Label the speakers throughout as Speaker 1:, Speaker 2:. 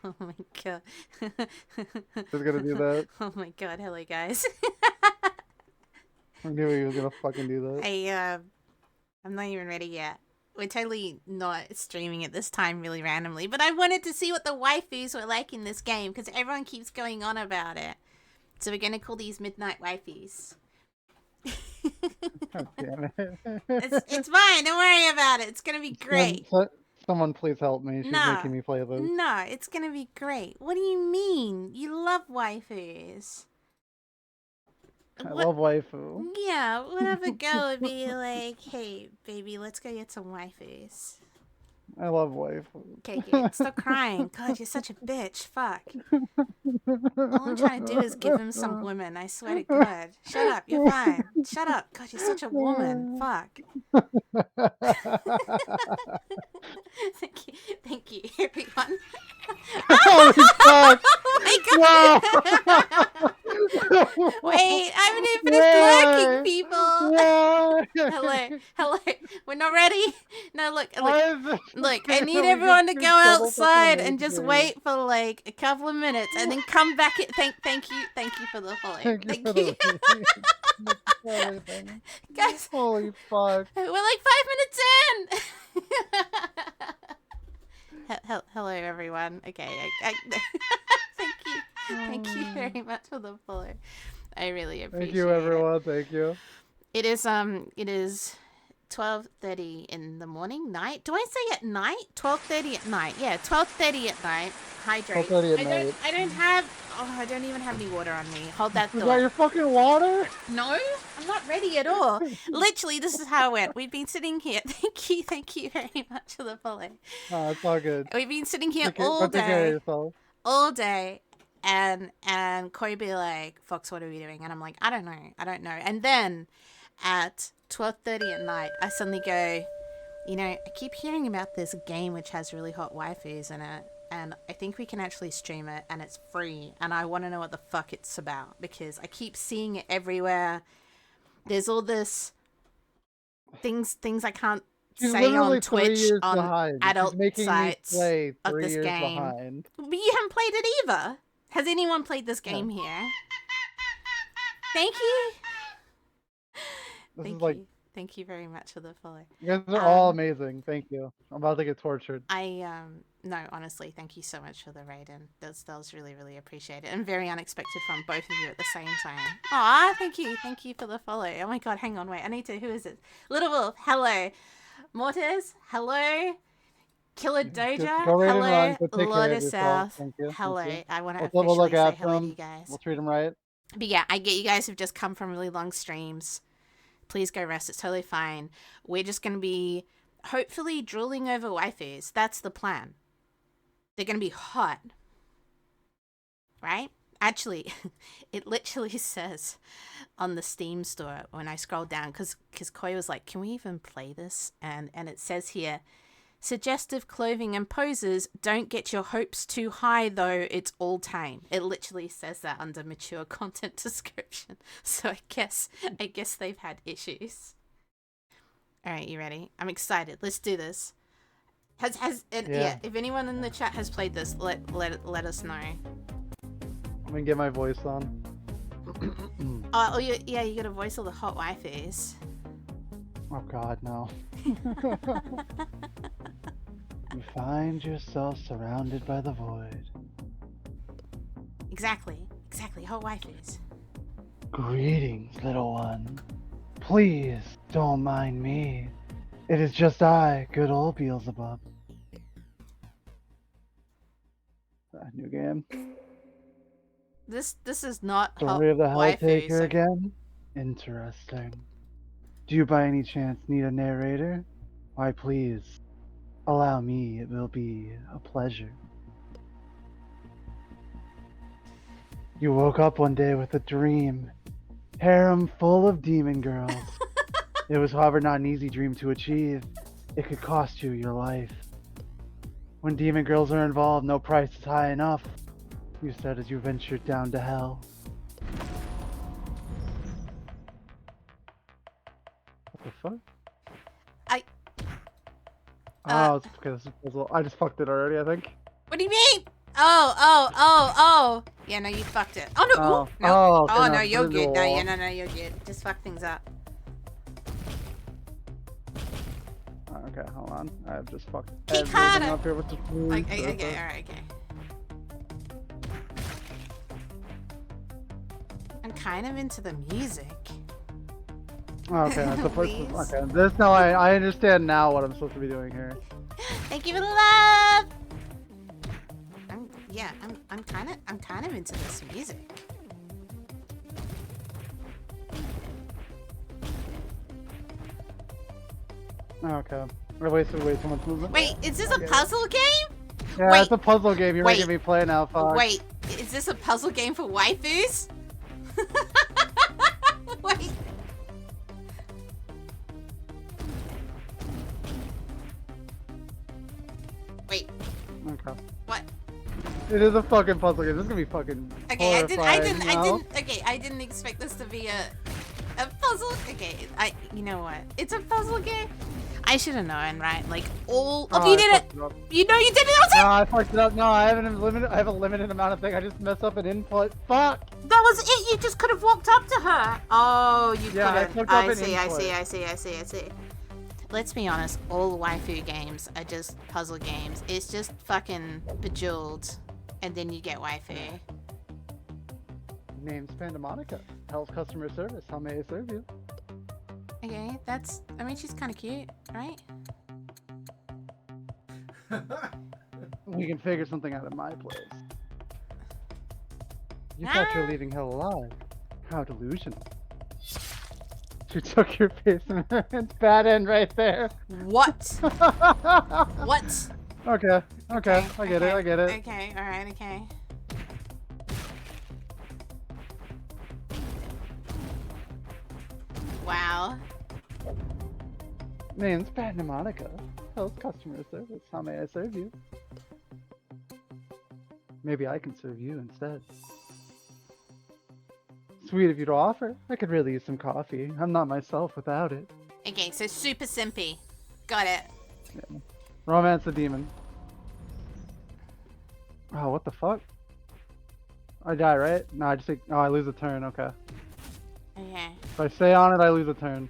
Speaker 1: Oh my god.
Speaker 2: Who's gonna do that?
Speaker 1: Oh my god, hello guys.
Speaker 2: I knew he was gonna fucking do that.
Speaker 1: I'm not even ready yet. We're totally not streaming at this time really randomly, but I wanted to see what the waifus were like in this game because everyone keeps going on about it. So we're gonna call these midnight waifus.
Speaker 2: God damn
Speaker 1: It's
Speaker 2: it.
Speaker 1: fine, don't worry about it. It's gonna be
Speaker 2: Someone,
Speaker 1: great.
Speaker 2: someone please help me. She's
Speaker 1: No.
Speaker 2: making me play this.
Speaker 1: No, it's gonna be great. What do you mean? You love waifus.
Speaker 2: I
Speaker 1: What?
Speaker 2: love waifu.
Speaker 1: Yeah, whatever girl would be like, hey, baby, let's go get some waifus.
Speaker 2: I love waifu.
Speaker 1: Okay, good. Stop crying. God, you're such a bitch. Fuck. All I'm trying to do is give him some women. I swear to God. Shut up. You're fine. Shut up. God, you're such a woman. Fuck. Thank you. Thank you, everyone.
Speaker 2: Holy fuck!
Speaker 1: Oh my
Speaker 2: No!
Speaker 1: God. Wait, I haven't even finished lurking,
Speaker 2: Why?
Speaker 1: people.
Speaker 2: Why?
Speaker 1: Hello. Hello. We're not ready? No, look.
Speaker 2: Why is this
Speaker 1: Look, I need
Speaker 2: we get
Speaker 1: everyone to
Speaker 2: two
Speaker 1: go
Speaker 2: double fucking
Speaker 1: outside and just
Speaker 2: amazing.
Speaker 1: wait for like a couple of minutes and then come back. Thank you for the follow.
Speaker 2: Thank you for
Speaker 1: Thank you,
Speaker 2: the read. Thank you for everything.
Speaker 1: guys.
Speaker 2: Holy fuck.
Speaker 1: We're like 5 minutes in. Hello, everyone. Okay, thank you very much for the follow. I really
Speaker 2: Thank you,
Speaker 1: appreciate it.
Speaker 2: everyone. Thank you.
Speaker 1: It is 12:30 in the morning, night. Do I say at night? 12:30 at night. Yeah, 12:30 at night. Hydrate.
Speaker 2: 12:30 at
Speaker 1: I don't
Speaker 2: night.
Speaker 1: I don't have oh, I don't even have any water on me. Hold that
Speaker 2: You got
Speaker 1: thought.
Speaker 2: your fucking water?
Speaker 1: No, I'm not ready at all. Literally, this is how it went. We've been sitting here. Thank you very much for the follow.
Speaker 2: Nah, it's all good.
Speaker 1: We've been sitting here
Speaker 2: Go take care of yourself.
Speaker 1: all day, and Koi be like, "Fox, what are we doing?" And I'm like, "I don't know." And then at 12:30 at night, I suddenly go, I keep hearing about this game which has really hot waifus in it, and I think we can actually stream it, and it's free, and I want to know what the fuck it's about because I keep seeing it everywhere. There's all this things I can't
Speaker 2: She's
Speaker 1: say on
Speaker 2: literally 3 years
Speaker 1: Twitch on
Speaker 2: behind. She's
Speaker 1: adult
Speaker 2: making me
Speaker 1: sites
Speaker 2: play
Speaker 1: of
Speaker 2: 3
Speaker 1: this
Speaker 2: years
Speaker 1: game.
Speaker 2: behind.
Speaker 1: But you haven't played it either. Has anyone played this
Speaker 2: Yeah.
Speaker 1: game here? Thank you.
Speaker 2: This is
Speaker 1: Thank
Speaker 2: like,
Speaker 1: you. Thank you very much for the follow.
Speaker 2: you guys are all amazing. Thank you. I'm about to get tortured.
Speaker 1: No, honestly, thank you so much for the raid, and that was really, really appreciated and very unexpected from both of you at the same time. Aw, thank you for the follow. Oh my god, hang on, wait, I need to. Who is it? Little Wolf, hello. Mortis, hello. Killer Doja,
Speaker 2: Go right and run.
Speaker 1: hello.
Speaker 2: Go take care
Speaker 1: Lord
Speaker 2: of
Speaker 1: of
Speaker 2: yourself.
Speaker 1: South,
Speaker 2: Thank you. Thank
Speaker 1: hello.
Speaker 2: you.
Speaker 1: I want to
Speaker 2: We'll look
Speaker 1: officially say
Speaker 2: after
Speaker 1: hello to
Speaker 2: them.
Speaker 1: you guys.
Speaker 2: We'll treat them right.
Speaker 1: But yeah, I get you guys have just come from really long streams. Please go rest. It's totally fine. We're just going to be hopefully drooling over waifus. That's the plan. They're going to be hot. Right? Actually, it literally says on the Steam store when I scroll down, because Koi was like, can we even play this? And it says here, suggestive clothing and poses, don't get your hopes too high though, it's all tame. It literally says that under mature content description. So I guess they've had issues. All right, you ready? I'm excited. Let's do this. Yeah, if anyone in the chat has played this, let us know.
Speaker 2: I'm gonna get my voice on.
Speaker 1: You got to voice all the hot waifus.
Speaker 2: Oh god, no. You find yourself surrounded by the void.
Speaker 1: Exactly, hot waifus.
Speaker 2: Greetings, little one. Please don't mind me. It is just I, good old Beelzebub. New game.
Speaker 1: This is not
Speaker 2: Story
Speaker 1: hot
Speaker 2: of the
Speaker 1: waifus.
Speaker 2: Helltaker again? Interesting. Do you by any chance need a narrator? Why please, allow me, it will be a pleasure. You woke up one day with a dream. Harem full of demon girls. It was, however, not an easy dream to achieve. It could cost you your life. When demon girls are involved, no price is high enough, you said as you ventured down to hell. What the fuck? Oh, it's because this puzzle. I just fucked it already, I think.
Speaker 1: What do you mean? Oh. Yeah, no, you fucked it. Oh, no.
Speaker 2: Oh.
Speaker 1: Ooh, no.
Speaker 2: Oh, okay,
Speaker 1: Oh,
Speaker 2: no,
Speaker 1: no,
Speaker 2: put
Speaker 1: you're
Speaker 2: it into a
Speaker 1: good. No,
Speaker 2: wall.
Speaker 1: yeah, no, you're good. Just fuck things up.
Speaker 2: Oh, okay, hold on. I've just fucked
Speaker 1: Kick
Speaker 2: everything
Speaker 1: harder.
Speaker 2: up here with this
Speaker 1: Okay, alright, okay. I'm kind of into the music.
Speaker 2: Okay, that's the first.
Speaker 1: Please.
Speaker 2: Okay, this now I understand now what I'm supposed to be doing here.
Speaker 1: Thank you for the love. I'm kind of into this music.
Speaker 2: Okay, I wasted way too much movement.
Speaker 1: Wait, is this a puzzle game?
Speaker 2: Yeah,
Speaker 1: Wait.
Speaker 2: it's a puzzle game. You're
Speaker 1: Wait.
Speaker 2: making me play now, fuck.
Speaker 1: Wait, is this a puzzle game for waifus? Wait. Wait.
Speaker 2: Okay.
Speaker 1: What?
Speaker 2: It is a fucking puzzle game. This is gonna be fucking
Speaker 1: Okay,
Speaker 2: horrifying, you know?
Speaker 1: I didn't expect this to be a puzzle. Okay, you know what? It's a puzzle game. I should have known, right? Like all. Oh, you did it. You know you did it.
Speaker 2: No, I fucked it up. No, I have a limited amount of thing. I just messed up an input. Fuck.
Speaker 1: That was it. You just could have walked up to her. Oh, you
Speaker 2: Yeah, I
Speaker 1: couldn't.
Speaker 2: fucked up
Speaker 1: I
Speaker 2: an
Speaker 1: see.
Speaker 2: input.
Speaker 1: I see. Let's be honest. All waifu games are just puzzle games. It's just fucking Bejeweled, and then you get waifu.
Speaker 2: Name's Pandamonica. Hell's customer service. How may I serve you?
Speaker 1: Okay, I mean, she's kind of cute, right?
Speaker 2: We can figure something out at my place. You thought you were leaving hell alive. How delusional. She took your face and it's bad end right there.
Speaker 1: What? What?
Speaker 2: Okay. I get it.
Speaker 1: Okay, alright, okay. Wow.
Speaker 2: Name's Pandamonica. Hell's customer service. How may I serve you? Maybe I can serve you instead. Sweet of you to offer. I could really use some coffee. I'm not myself without it.
Speaker 1: Okay, so super simpy. Got it.
Speaker 2: Yeah. Romance the demon. Oh, what the fuck? I die, right? No, I just take. Oh, I lose a turn. Okay.
Speaker 1: Okay.
Speaker 2: If I stay on it, I lose a turn.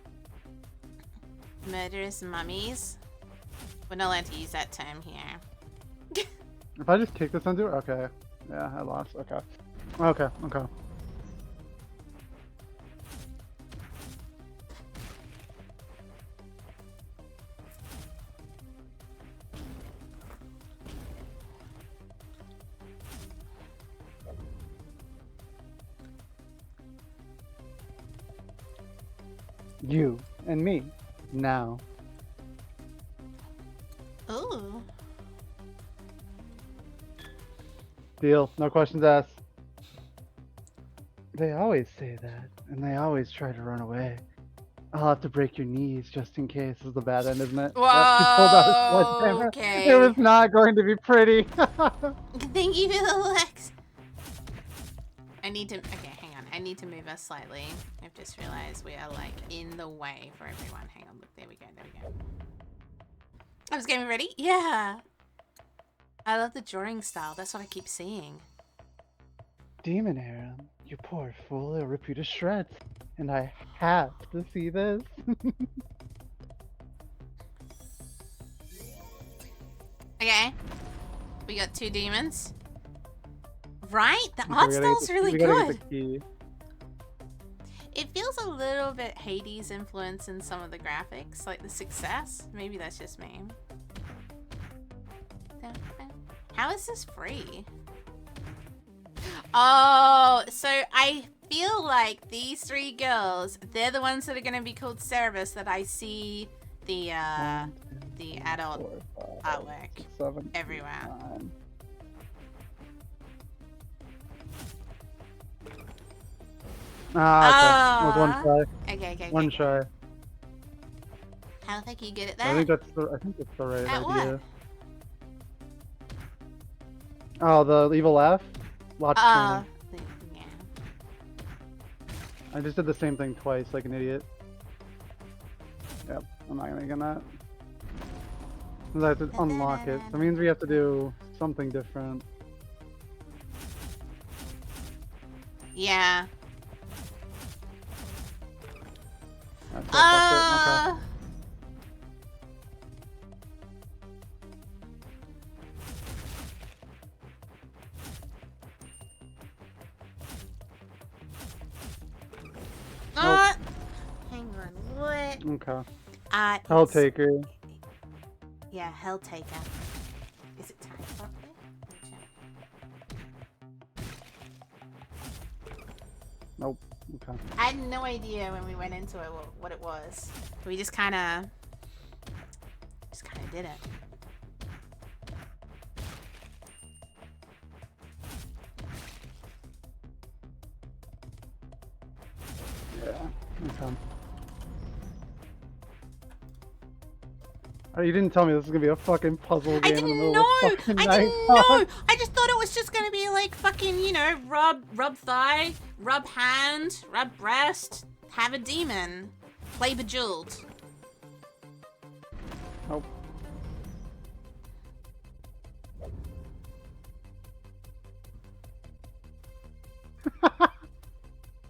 Speaker 1: Murderous mummies. We're not allowed to use that term here.
Speaker 2: If I just kick this into it, okay. Yeah, I lost. Okay. Okay. You and me. Now.
Speaker 1: Ooh.
Speaker 2: Deal. No questions asked. They always say that, and they always try to run away. I'll have to break your knees just in case. This is the bad end, isn't it?
Speaker 1: Whoa,
Speaker 2: Yep, she pulled out a sledgehammer.
Speaker 1: okay.
Speaker 2: It was not going to be pretty.
Speaker 1: Thank you for the Lex. I need to. Okay, hang on. I need to move us slightly. I've just realized we are like in the way for everyone. Hang on. Look, there we go. I was getting ready. Yeah. I love the drawing style. That's what I keep seeing.
Speaker 2: Demon Harem, you poor fool. It'll rip you to shreds. And I have to see this.
Speaker 1: Okay. We got 2 demons. Right? The
Speaker 2: Okay,
Speaker 1: art style's really
Speaker 2: we gotta
Speaker 1: good.
Speaker 2: get the key.
Speaker 1: It feels a little bit Hades influence in some of the graphics, like the success. Maybe that's just me. How is this free? Oh, so I feel like these 3 girls, they're the ones that are going to be called Cerebus that I see the adult
Speaker 2: 4, 5,
Speaker 1: artwork
Speaker 2: 6, 7,
Speaker 1: everywhere.
Speaker 2: 9. Ah, okay. That was one try.
Speaker 1: Okay.
Speaker 2: One try.
Speaker 1: How the heck are you good at
Speaker 2: I
Speaker 1: that?
Speaker 2: think that's the right
Speaker 1: At
Speaker 2: idea.
Speaker 1: what?
Speaker 2: Oh, the evil laugh? Lots of training.
Speaker 1: Yeah.
Speaker 2: I just did the same thing twice, like an idiot. Yep, I'm not gonna get that. 'Cause I have to unlock it. That means we have to do something different.
Speaker 1: Yeah.
Speaker 2: That's so fucked it. Okay.
Speaker 1: Hang on. What?
Speaker 2: Okay.
Speaker 1: It's,
Speaker 2: Helltaker.
Speaker 1: yeah, Helltaker. Is it timed properly? Let me check.
Speaker 2: Nope. Okay.
Speaker 1: I had no idea when we went into it what it was. We just kind of did it.
Speaker 2: Yeah. Okay. Oh, you didn't tell me this was gonna be a fucking puzzle game in the middle of fucking night.
Speaker 1: I didn't know. I just thought it was just gonna be like fucking, you know, rub thigh, rub hand, rub breast, have a demon, play Bejeweled.
Speaker 2: Nope.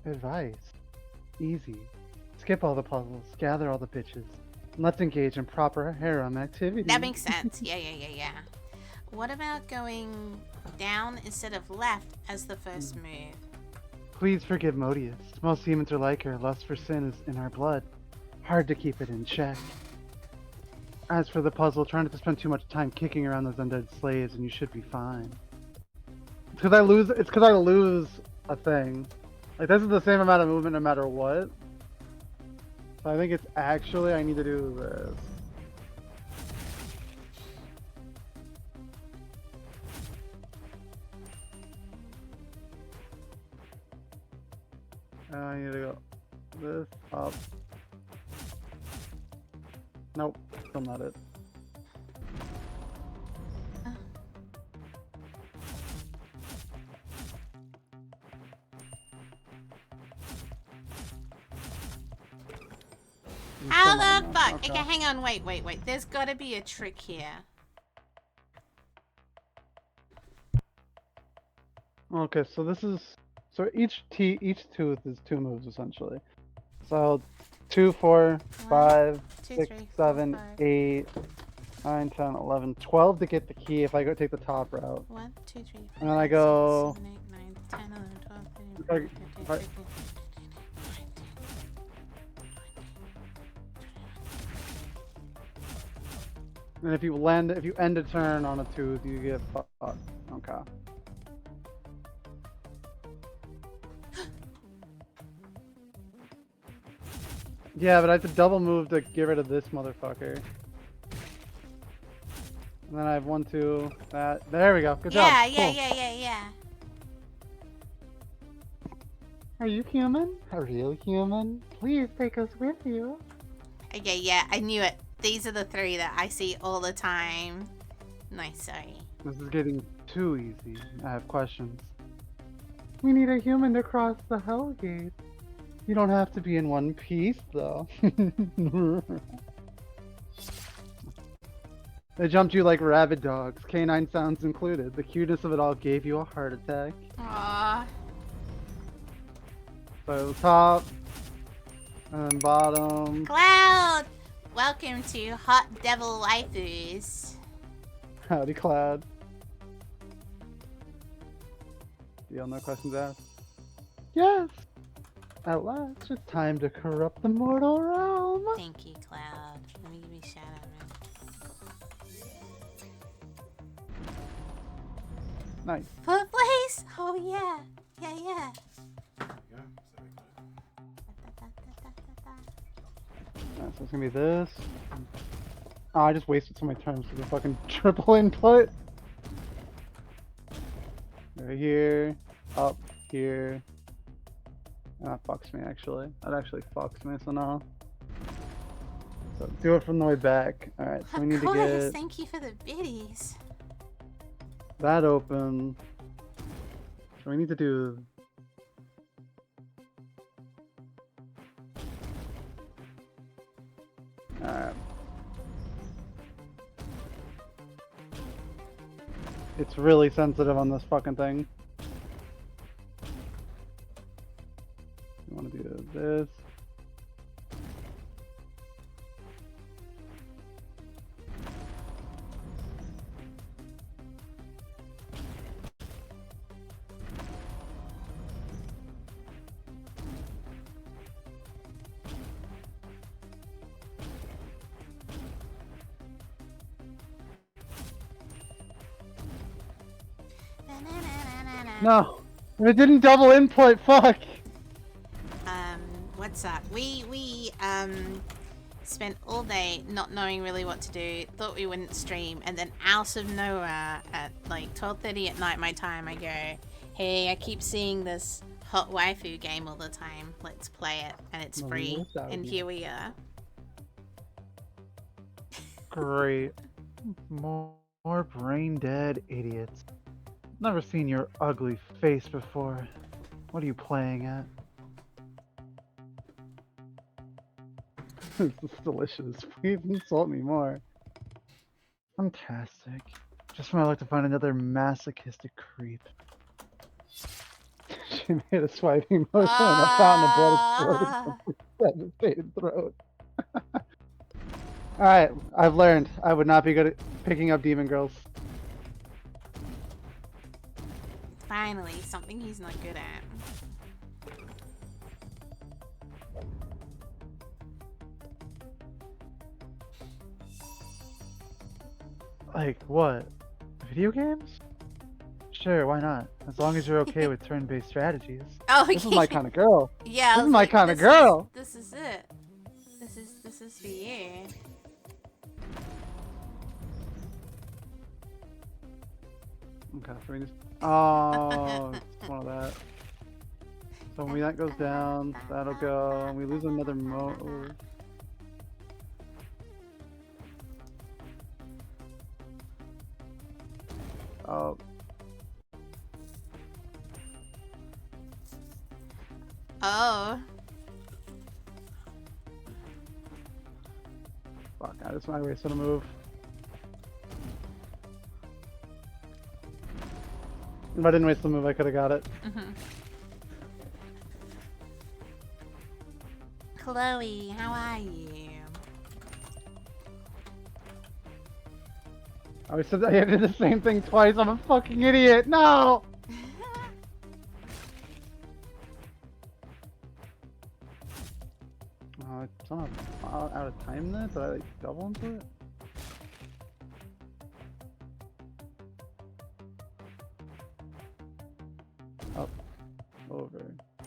Speaker 2: Advice. Easy. Skip all the puzzles, gather all the bitches, and let's engage in proper harem activity.
Speaker 1: That makes sense. Yeah. What about going down instead of left as the first move?
Speaker 2: Please forgive Modius. Most humans are like her. Lust for sin is in our blood. Hard to keep it in check. As for the puzzle, try not to spend too much time kicking around those undead slaves, and you should be fine. It's because I lose a thing. Like, this is the same amount of movement no matter what. So I think it's actually I need to do this. I need to go this up. Nope, still not it.
Speaker 1: How the fuck? Okay, hang on, wait. There's gotta be a trick here.
Speaker 2: Okay, so this is each tooth is 2 moves essentially. So 2, 4, 5, 6, 7, 8, 9, 10, 11, 12 to get the key if I go take the top route.
Speaker 1: 1, 2, 3, 4,
Speaker 2: and then I go
Speaker 1: 7, 8, 9, 10, 11, 12, 13, 14, 15, 16, 17, 18, 19, 20.
Speaker 2: and if you end a turn on a tooth, you get fucked. Okay. Yeah, but I have to double move to get rid of this motherfucker. And then I have 1, 2, that. There we go. Good job.
Speaker 1: Yeah.
Speaker 2: Are you human? A real human? Please take us with you.
Speaker 1: Okay, yeah, I knew it. These are the 3 that I see all the time. Nice, sorry.
Speaker 2: This is getting too easy. I have questions. We need a human to cross the L.gAe. You don't have to be in one piece, though. They jumped you like rabid dogs, canine sounds included. The cuteness of it all gave you a heart attack.
Speaker 1: Aww.
Speaker 2: So top, and then bottom.
Speaker 1: Cloud! Welcome to Hot Devil Waifus.
Speaker 2: Howdy, Cloud. Deal, no questions asked. Yes! At last, it's time to corrupt the mortal realm.
Speaker 1: Thank you, Cloud. Let me give you a shout out, man.
Speaker 2: Nice.
Speaker 1: Fourth place? Oh, yeah. Yeah.
Speaker 2: Alright, so it's gonna be this. Oh, I just wasted so many turns for the fucking triple input. Right here, up here. That fucks me actually. That actually fucks me, so no. So do it from the way back. Alright, so we need to get
Speaker 1: Thank you for the biddies.
Speaker 2: that open. So we need to do alright. It's really sensitive on this fucking thing. this. No, it didn't double input. Fuck.
Speaker 1: What's up? We spent all day not knowing really what to do. Thought we wouldn't stream, and then out of nowhere at like 12:30 at night my time, I go, "Hey, I keep seeing this hot waifu game all the time. Let's play it, and it's free." And here we are.
Speaker 2: Great. More brain dead idiots. Never seen your ugly face before. What are you playing at? This is delicious. Please insult me more. Fantastic. Just when I like to find another masochistic creep. She made a swiping motion and a fountain of blood exploded from her devastated throat. Alright, I've learned. I would not be good at picking up demon girls.
Speaker 1: Finally, something he's not good at.
Speaker 2: Like, what? Video games? Sure, why not? As long as you're okay with turn-based strategies.
Speaker 1: Oh,
Speaker 2: This is my kind of girl.
Speaker 1: Yeah,
Speaker 2: This is my kind of girl.
Speaker 1: This is it. This is for you.
Speaker 2: Okay, so we just... Oh, it's one of that. So when that goes down, that'll go, and we lose another mode. Oh.
Speaker 1: Oh.
Speaker 2: Fuck, I just might waste on a move. If I didn't waste the move, I could have got it.
Speaker 1: Chloe, how are you?
Speaker 2: I said I did the same thing twice. I'm a fucking idiot. No! It's not out of time then? Did I like double into it? Up, over,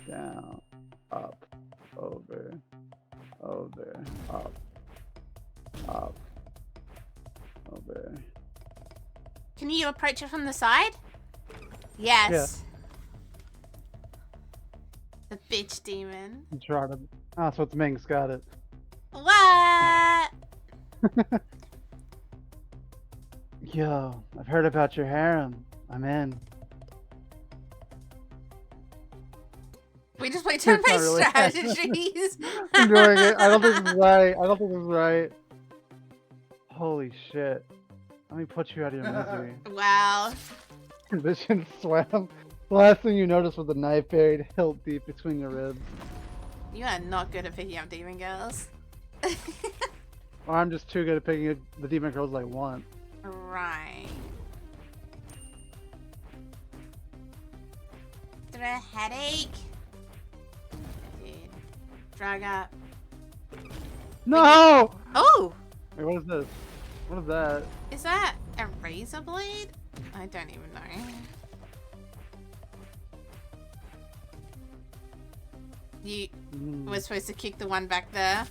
Speaker 2: down, up, over, up, over.
Speaker 1: Can you approach it from the side? Yes. The bitch demon.
Speaker 2: Try to. Ah, so it's Ming's got it.
Speaker 1: What?
Speaker 2: Yo, I've heard about your harem. I'm in.
Speaker 1: We just play turn-based
Speaker 2: really
Speaker 1: strategies.
Speaker 2: I'm doing it. I don't think this is right. I don't think this is right. Holy shit. Let me put you out of your misery.
Speaker 1: Wow.
Speaker 2: Condition swam. The last thing you noticed was the knife buried hilt deep between your ribs.
Speaker 1: You are not good at picking up demon girls.
Speaker 2: Or I'm just too good at picking the demon girls I want.
Speaker 1: Right. Is there a headache? Dude. Drag up.
Speaker 2: No!
Speaker 1: Oh!
Speaker 2: Wait, what is this? What is that?
Speaker 1: Is that a razor blade? I don't even know. You were supposed to kick the one back there.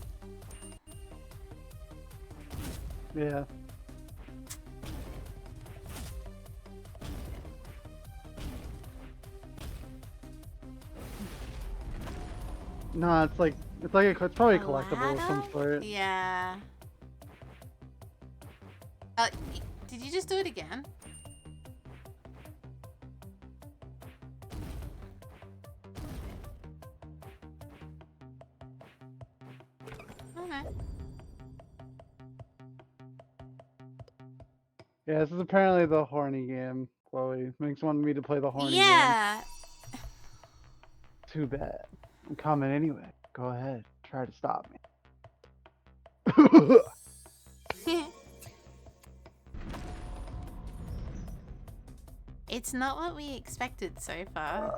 Speaker 2: Yeah. No, it's probably a collectible of some sort.
Speaker 1: Yeah. Did you just do it again? Okay.
Speaker 2: Yeah, this is apparently the horny game, Chloe. Minx wanted me to play the horny game.
Speaker 1: Yeah.
Speaker 2: Too bad. I'm coming anyway. Go ahead. Try to stop me.
Speaker 1: It's not what we expected so far.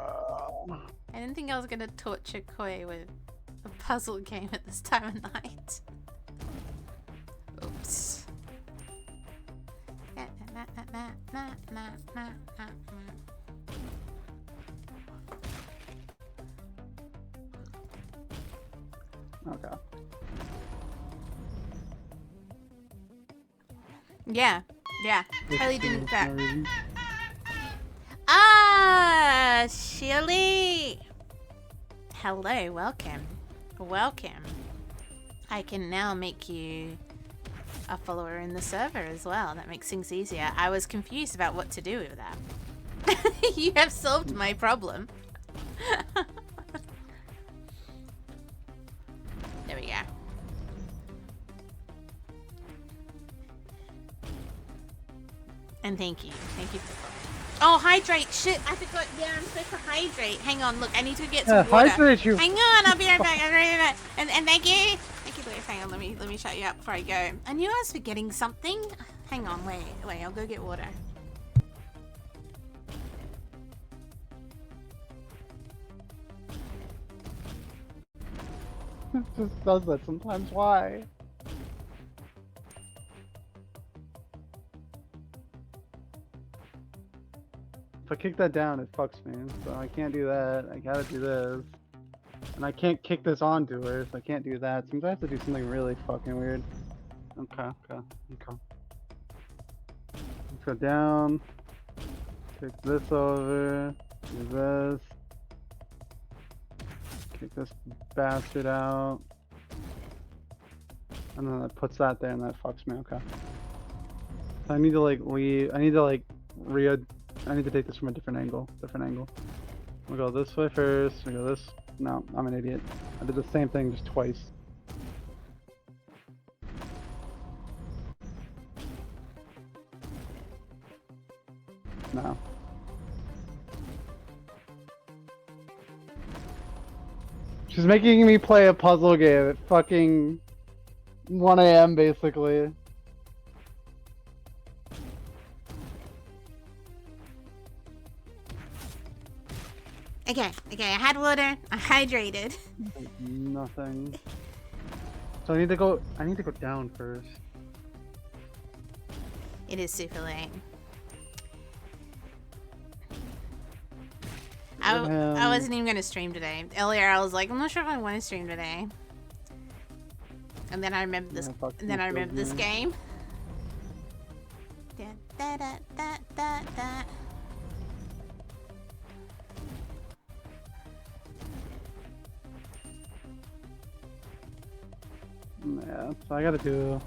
Speaker 1: I didn't think I was gonna torture Koi with a puzzle game at this time of night. Oops.
Speaker 2: Okay.
Speaker 1: Yeah. Totally didn't that. Ah, Shirley. Hello, welcome. I can now make you a follower in the server as well. That makes things easier. I was confused about what to do with that. You have solved my problem. There we go. And thank you for following. Oh, hydrate! Shit, I forgot. Yeah, I'm supposed to hydrate. Hang on, look, I need to get some water.
Speaker 2: Hydrate you.
Speaker 1: Hang on, I'll be right back. And thank you. Thank you, Lewis. Hang on, let me shut you up before I go. I knew I was forgetting something. Hang on, wait, I'll go get water.
Speaker 2: It just does that sometimes. Why? If I kick that down, it fucks me. So I can't do that. I gotta do this. And I can't kick this onto her, so I can't do that. Seems I have to do something really fucking weird. Okay. Let's go down. Take this over. Do this. Kick this bastard out. And then that puts that there and that fucks me. Okay. So I need to like leave. I need to take this from a different angle. We'll go this way first. We go this. No, I'm an idiot. I did the same thing just twice. No. She's making me play a puzzle game at fucking 1 a.m. basically.
Speaker 1: Okay, I had water. I hydrated.
Speaker 2: Nothing. So I need to go down first.
Speaker 1: It is super late. I wasn't even gonna stream today. Earlier I was like, I'm not sure if I want to stream today. And then I remember this. And then I remember this game.
Speaker 2: Yeah, so I gotta do.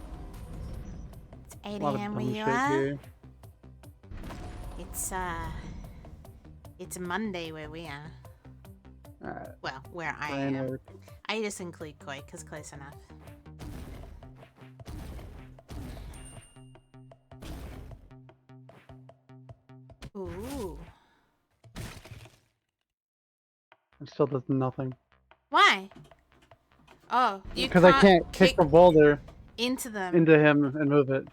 Speaker 1: It's 8 a.m. where you are.
Speaker 2: Here.
Speaker 1: It's Monday where we are.
Speaker 2: Alright.
Speaker 1: Well, where I am. I just include Koi, because close enough. Ooh.
Speaker 2: It still does nothing.
Speaker 1: Why? Oh, you
Speaker 2: because I can't kick the boulder
Speaker 1: into them.
Speaker 2: Into him and move it.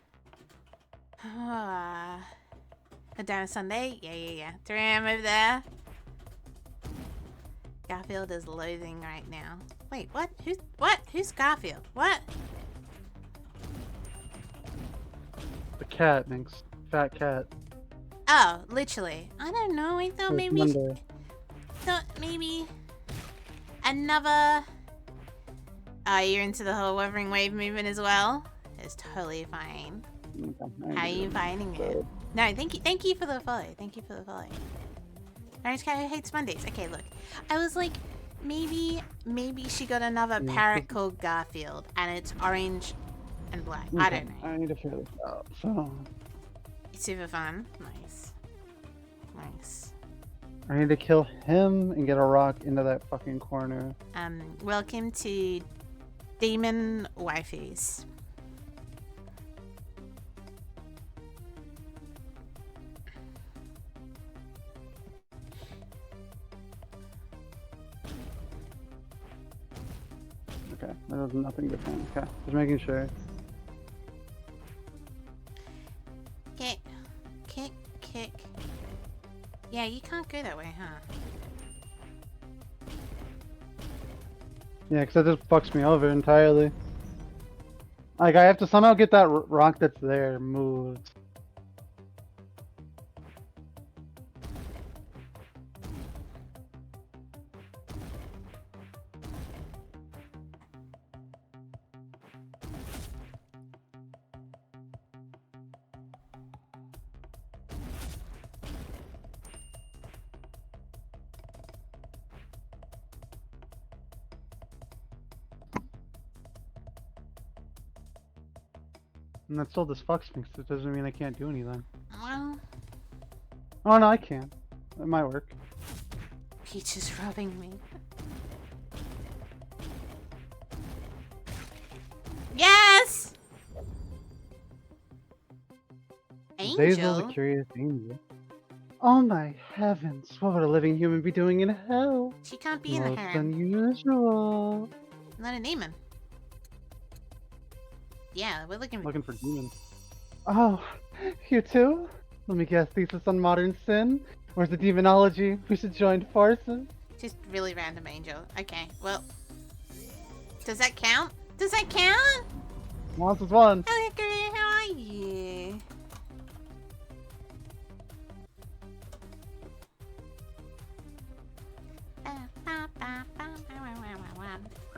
Speaker 1: A down Sunday? Yeah. 3 a.m. over there. Garfield is loathing right now. Wait, what? Who's Garfield? What?
Speaker 2: The cat, Minx. Fat cat.
Speaker 1: Oh, literally. I don't know. I thought maybe another. Oh, you're into the whole Wuthering Wave movement as well? It's totally fine.
Speaker 2: Okay,
Speaker 1: How are you finding it? No, thank you for the follow. Thank you for the follow. Orange Cat who hates Mondays. Okay, look. I was like, maybe she got another parrot called Garfield, and it's orange and black. Okay, I don't know.
Speaker 2: I need to figure this out. So.
Speaker 1: It's super fun. Nice.
Speaker 2: I need to kill him and get a rock into that fucking corner.
Speaker 1: Welcome to Demon Waifus.
Speaker 2: Okay. That was nothing different. Okay. Just making sure.
Speaker 1: Kick. Kick. Kick. Yeah, you can't go that way, huh?
Speaker 2: Yeah, because that just fucks me over entirely. Like, I have to somehow get that rock that's there moved. And that still just fucks me, because it doesn't mean I can't do anything.
Speaker 1: Well,
Speaker 2: Oh, no, I can. It might work.
Speaker 1: Peach is rubbing me. Yes!
Speaker 2: Zazel's a
Speaker 1: Angel?
Speaker 2: curious angel. Oh my heavens, what would a living human be doing in hell?
Speaker 1: She can't be in the
Speaker 2: Most
Speaker 1: harem.
Speaker 2: unusual.
Speaker 1: Not a demon. Yeah, we're looking.
Speaker 2: Looking for demons. Oh, you too? Let me guess, thesis on modern sin? Where's the demonology? We should join forces.
Speaker 1: Just really random angel. Okay, well. Does that count? Does that count?
Speaker 2: Once is one.
Speaker 1: Helltaker, how are you?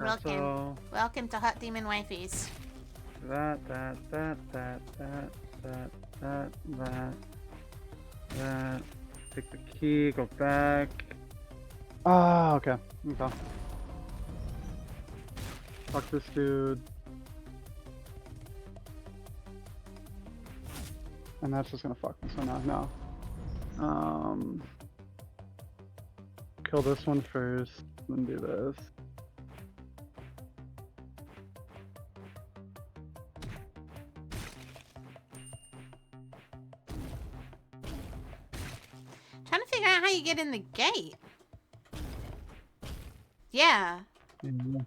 Speaker 1: Welcome. Welcome to Hot Demon Wifeys.
Speaker 2: That. Take the key, go back. Ah, okay. Okay. Fuck this dude. And that's just gonna fuck me, so no. Kill this one first, then do this.
Speaker 1: Trying to figure out how you get in the gate. Yeah.
Speaker 2: Yeah.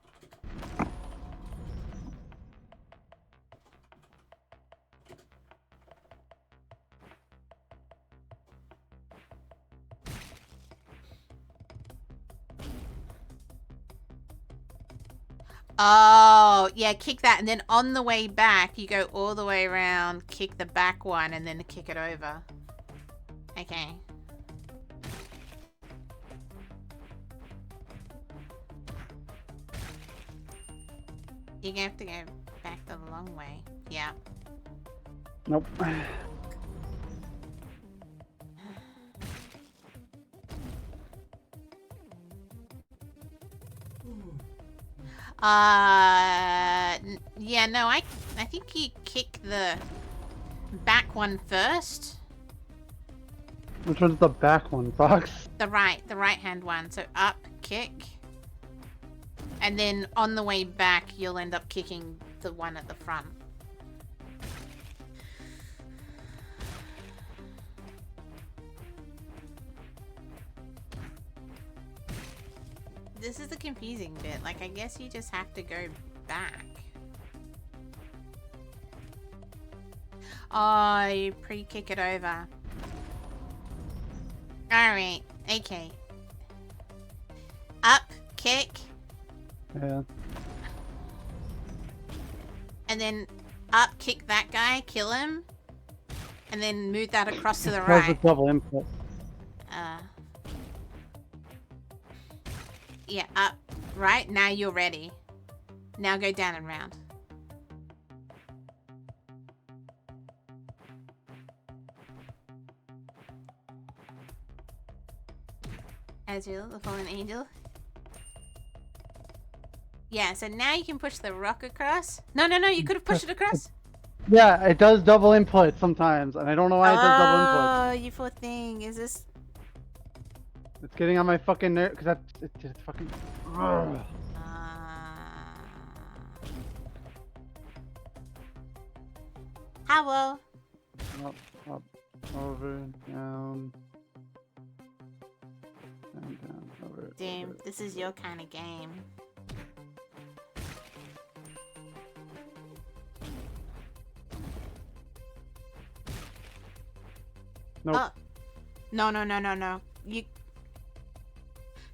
Speaker 1: Oh, yeah, kick that. And then on the way back, you go all the way around, kick the back one, and then kick it over. Okay. You're gonna have to go back the long way. Yeah.
Speaker 2: Nope.
Speaker 1: Yeah, no, I think you kick the back one first.
Speaker 2: Which one's the back one, Fox?
Speaker 1: The right hand one. So up, kick. And then on the way back, you'll end up kicking the one at the front. This is the confusing bit. Like, I guess you just have to go back. Oh, you pre-kick it over. Alright, okay. Up, kick.
Speaker 2: Yeah.
Speaker 1: And then up, kick that guy, kill him. And then move that across to the
Speaker 2: That was
Speaker 1: right.
Speaker 2: a double input.
Speaker 1: Yeah, up. Right, now you're ready. Now go down and round. Azrael, the fallen angel. Yeah, so now you can push the rock across. No, you could have pushed it across.
Speaker 2: Yeah, it does double input sometimes, and I don't know why it does double input.
Speaker 1: Oh, you poor thing. Is this...
Speaker 2: It's getting on my fucking nerve, because it's fucking... Ugh.
Speaker 1: Hello.
Speaker 2: Up, over, down, over.
Speaker 1: Damn, this is your kind of game.
Speaker 2: Nope.
Speaker 1: Oh. No, no, no, no, no. You.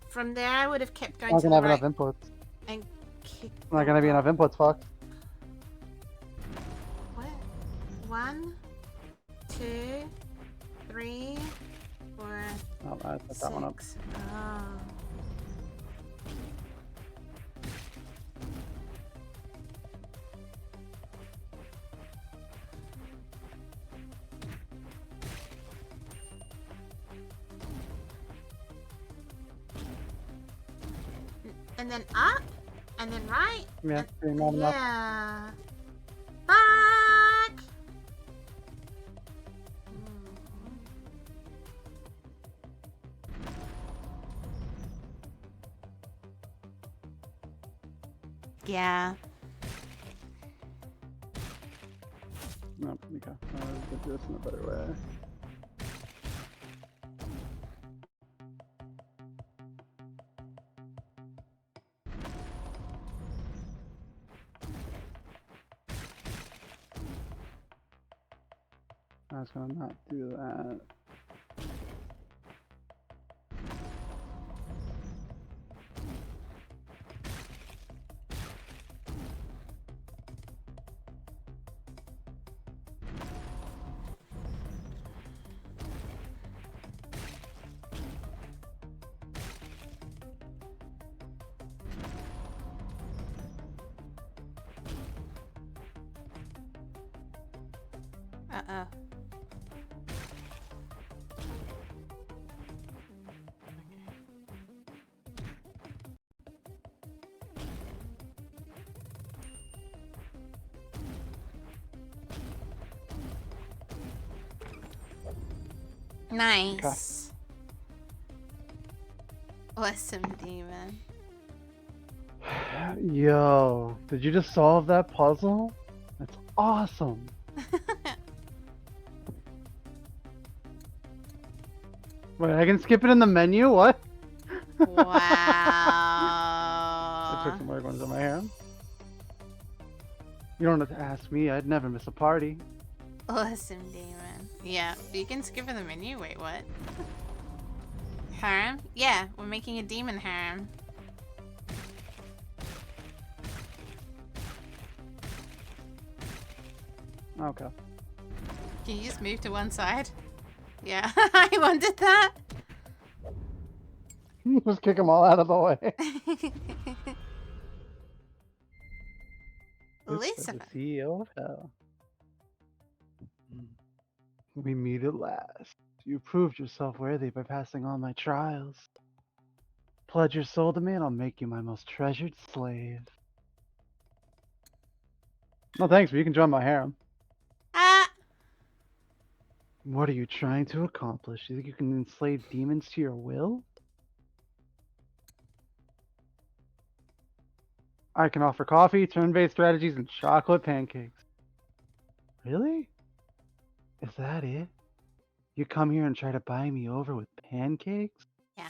Speaker 1: From there, I would have kept going
Speaker 2: Not
Speaker 1: to
Speaker 2: gonna
Speaker 1: the
Speaker 2: have
Speaker 1: right
Speaker 2: enough inputs.
Speaker 1: and kicked.
Speaker 2: Not gonna be enough inputs, Fox.
Speaker 1: What? 1, 2, 3, 4,
Speaker 2: Oh, I set that one up.
Speaker 1: 6. Oh. And then up, and then right.
Speaker 2: Yeah,
Speaker 1: and,
Speaker 2: pretty not enough.
Speaker 1: yeah. Fuck. Yeah.
Speaker 2: No, okay. Let's do this in a better way. I was gonna not do that.
Speaker 1: Uh-oh. Nice. Awesome, demon.
Speaker 2: Yo, did you just solve that puzzle? That's awesome. Wait, I can skip it in the menu? What?
Speaker 1: Wow.
Speaker 2: I took some weird ones on my hair. You don't have to ask me. I'd never miss a party.
Speaker 1: Awesome, demon. Yeah, you can skip in the menu. Wait, what? Harem? Yeah, we're making a demon harem.
Speaker 2: Okay.
Speaker 1: Can you just move to one side? Yeah, I wanted that.
Speaker 2: Just kick them all out of the way.
Speaker 1: Listen.
Speaker 2: The CEO of Hell. We meet at last. You proved yourself worthy by passing all my trials. Pledge your soul to me and I'll make you my most treasured slave. No thanks, but you can join my harem.
Speaker 1: Ah!
Speaker 2: What are you trying to accomplish? You think you can enslave demons to your will? I can offer coffee, turn-based strategies, and chocolate pancakes. Really? Is that it? You come here and try to buy me over with pancakes?
Speaker 1: Yeah.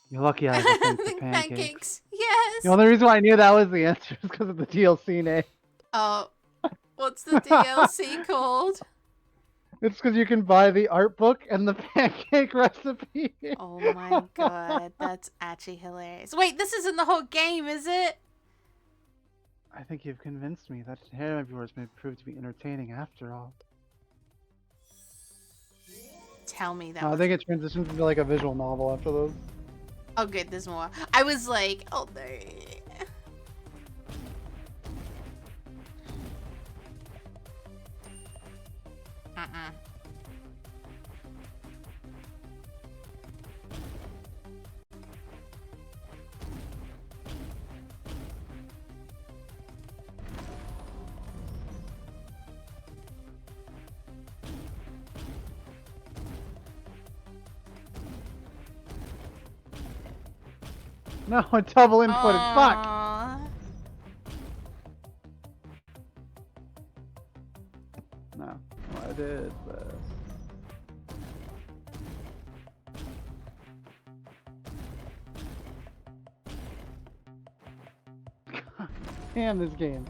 Speaker 2: You're lucky I have a thing for pancakes.
Speaker 1: Pancakes. Yes.
Speaker 2: The only reason why I knew that was the answer is because of the DLC name.
Speaker 1: Oh, what's the DLC called?
Speaker 2: It's because you can buy the art book and the pancake recipe.
Speaker 1: Oh my god, that's actually hilarious. Wait, this isn't the whole game, is it?
Speaker 2: I think you've convinced me that harem of yours may prove to be entertaining after all.
Speaker 1: Tell me that.
Speaker 2: I think it transitions into like a visual novel after those.
Speaker 1: Oh good, there's more. I was like, oh no.
Speaker 2: No, double inputted. Fuck. No, well, I did, but... God damn this game.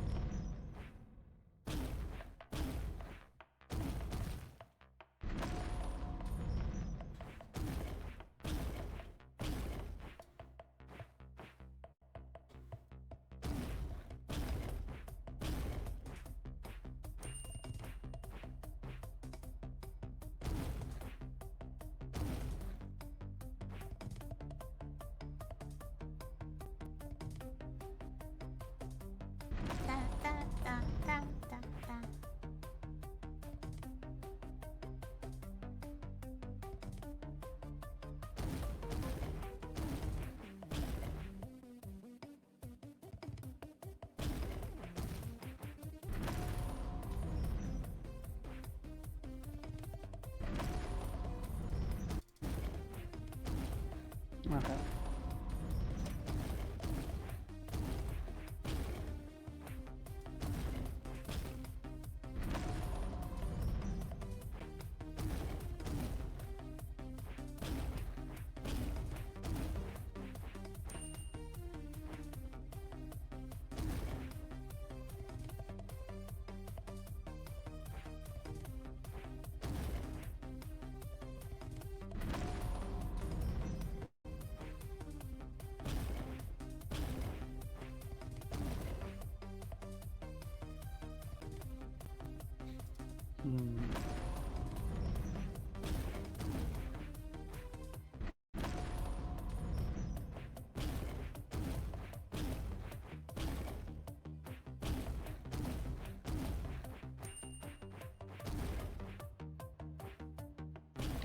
Speaker 2: Okay. Hmm.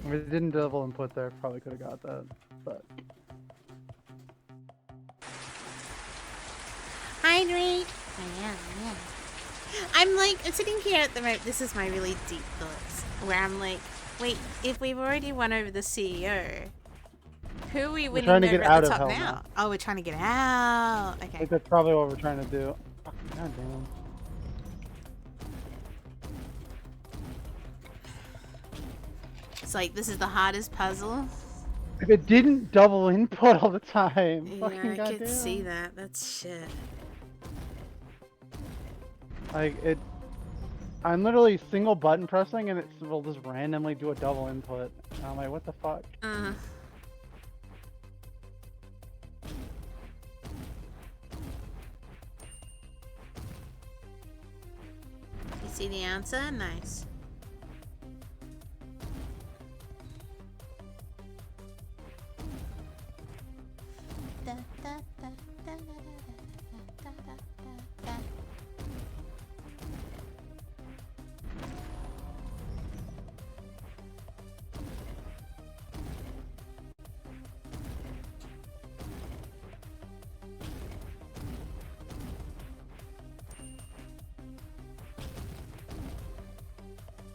Speaker 2: If it didn't double input there, probably could have got that. But
Speaker 1: Hydrate. Yeah. I'm like, I'm sitting here at the moment. This is my really deep thoughts, where I'm like, wait, if we've already won over the CEO, who are we winning
Speaker 2: trying to
Speaker 1: over
Speaker 2: get
Speaker 1: at
Speaker 2: out
Speaker 1: the
Speaker 2: of
Speaker 1: top
Speaker 2: hell
Speaker 1: now?
Speaker 2: now.
Speaker 1: Oh, we're trying to get out.
Speaker 2: I
Speaker 1: Okay.
Speaker 2: think that's probably what we're trying to do. God damn.
Speaker 1: It's like, this is the hardest puzzle.
Speaker 2: If it didn't double input all the time,
Speaker 1: Yeah,
Speaker 2: fucking
Speaker 1: I could see
Speaker 2: goddamn.
Speaker 1: that. That's shit.
Speaker 2: Like it, I'm literally single button pressing and it will just randomly do a double input. And I'm like, what the fuck?
Speaker 1: You see the answer? Nice.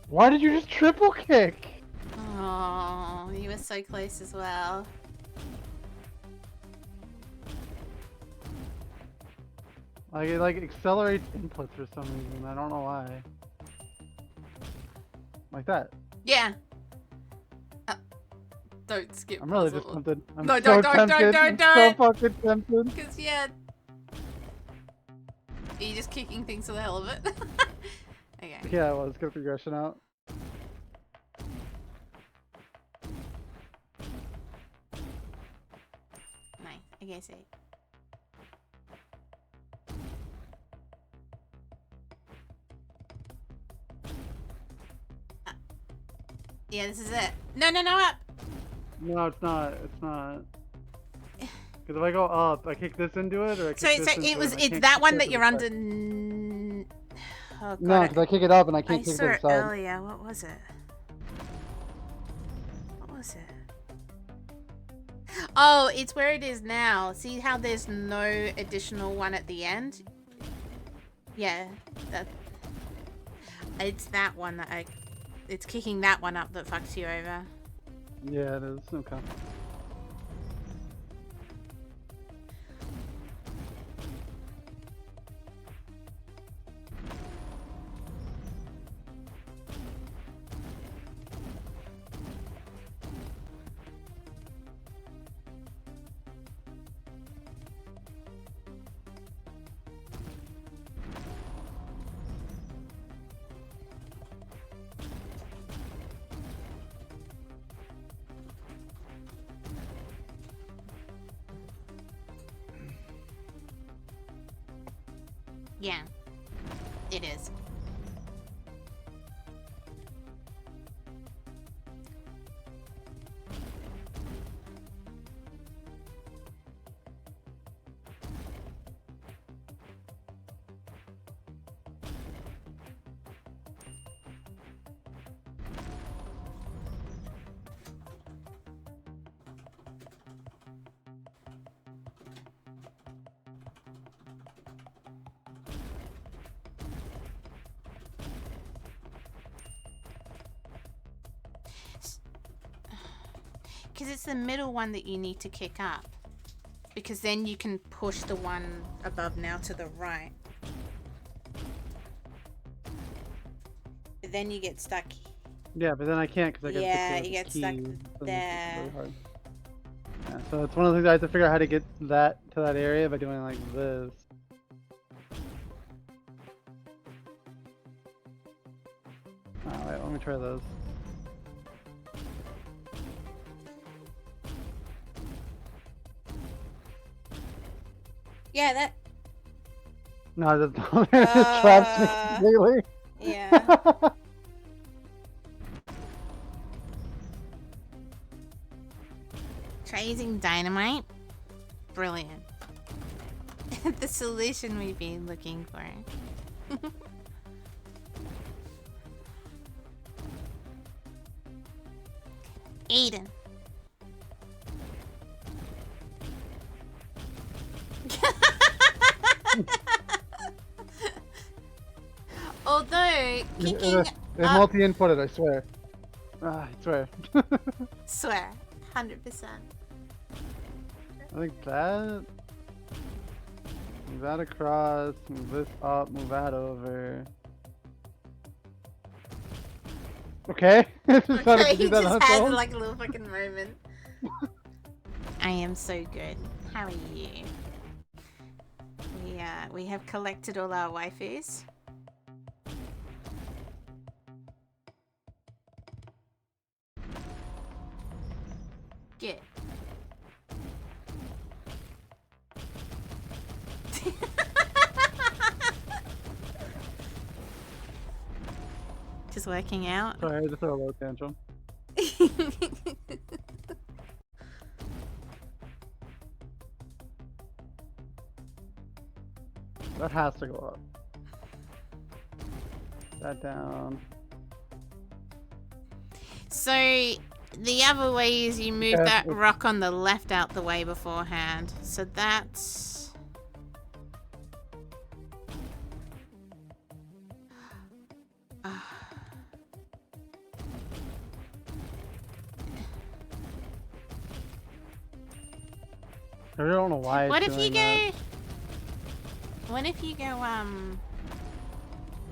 Speaker 2: Why did you just triple kick?
Speaker 1: Oh, you were so close as well.
Speaker 2: Like it like accelerates inputs for some reason. I don't know why. Like that.
Speaker 1: Yeah. Don't skip
Speaker 2: I'm really
Speaker 1: puzzle.
Speaker 2: just tempted. I'm
Speaker 1: No,
Speaker 2: so
Speaker 1: don't,
Speaker 2: tempted. I'm so fucking tempted.
Speaker 1: Because, yeah. Are you just kicking things for the hell of it? Okay.
Speaker 2: Yeah, well, let's get progression out.
Speaker 1: Nice. Okay, see. Yeah, this is it. No, up!
Speaker 2: No, it's not. It's not. Because if I go up, I kick this into it, or I kick
Speaker 1: So
Speaker 2: this into
Speaker 1: it's that one that you're under. Oh, God.
Speaker 2: No, because I kick it up and I can't
Speaker 1: I
Speaker 2: kick it
Speaker 1: saw
Speaker 2: to the
Speaker 1: it
Speaker 2: side.
Speaker 1: earlier. What was it? Oh, it's where it is now. See how there's no additional one at the end? Yeah, it's that one that it's kicking that one up that fucks you over.
Speaker 2: Yeah, it is. Okay.
Speaker 1: Yeah, it is. because it's the middle one that you need to kick up. Because then you can push the one above now to the right. But then you get stuck.
Speaker 2: Yeah, but then I can't because I got
Speaker 1: Yeah,
Speaker 2: the
Speaker 1: you get
Speaker 2: key,
Speaker 1: stuck
Speaker 2: so it's
Speaker 1: there.
Speaker 2: really hard. Yeah, so it's one of the things I have to figure out how to get that to that area by doing like this. Oh, wait, let me try those.
Speaker 1: Yeah, that.
Speaker 2: No, it traps me completely.
Speaker 1: Yeah. Try using dynamite. Brilliant. The solution we've been looking for. Aiden. Although kicking
Speaker 2: It's multi-inputted, I swear. I swear.
Speaker 1: swear, 100%.
Speaker 2: I think that. Move that across, move this up, move that over. Okay.
Speaker 1: Okay, he just has like a little fucking moment. I am so good. How are you? We have collected all our waifus. Get. Just working out.
Speaker 2: Sorry, I just threw a little tantrum. That has to go up. That down.
Speaker 1: So the other way is you move that rock on the left out the way beforehand. So that's...
Speaker 2: I really don't know why it's
Speaker 1: What if you
Speaker 2: doing
Speaker 1: go...
Speaker 2: that.
Speaker 1: What if you go,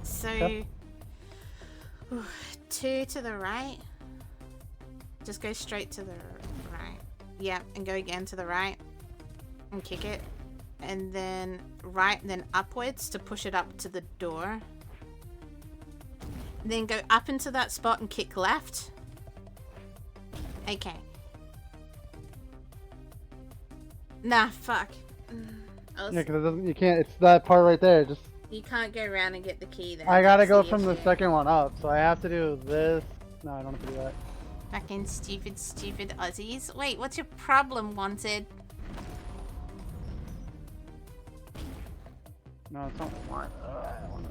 Speaker 1: so...
Speaker 2: Yep.
Speaker 1: 2 to the right? Just go straight to the right. Yeah, and go again to the right. And kick it. And then right, and then upwards to push it up to the door. Then go up into that spot and kick left. Okay. Nah, fuck.
Speaker 2: Yeah, because it doesn't. You can't. It's that part right there. Just.
Speaker 1: You can't go around and get the key there.
Speaker 2: I gotta
Speaker 1: That's
Speaker 2: go
Speaker 1: the
Speaker 2: from the
Speaker 1: issue.
Speaker 2: second one up, so I have to do this. No, I don't have to do that.
Speaker 1: Fucking stupid, stupid Aussies. Wait, what's your problem, Wanted?
Speaker 2: No, it's not one. I don't want it.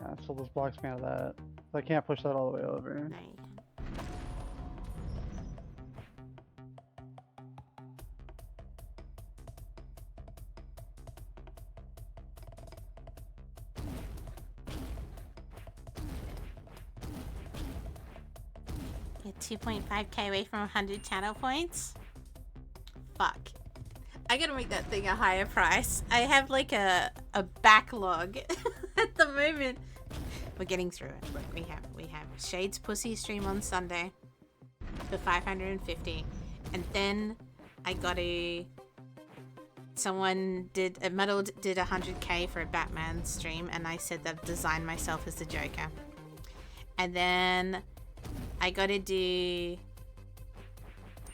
Speaker 2: Yeah, so this blocks me out of that. So I can't push that all the way over.
Speaker 1: No, you can't. You're 2.5k away from 100 channel points? Fuck. I gotta make that thing a higher price. I have like a backlog at the moment. We're getting through it. Look, we have Shade's Pussy stream on Sunday for 550. And then I got someone did 100k for a Batman stream, and I said that I've designed myself as the Joker. And then I gotta do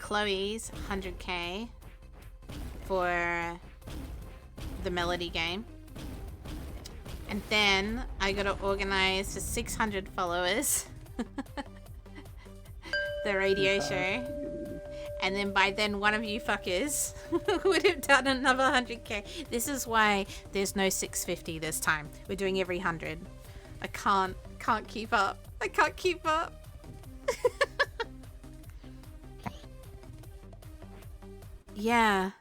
Speaker 1: Chloe's 100k for the Melody game. And then I gotta organize for 600 followers the radio show. And then by then one of you fuckers would have done another 100k. This is why there's no 650 this time. We're doing every 100. I can't keep up. I can't keep up. Yeah.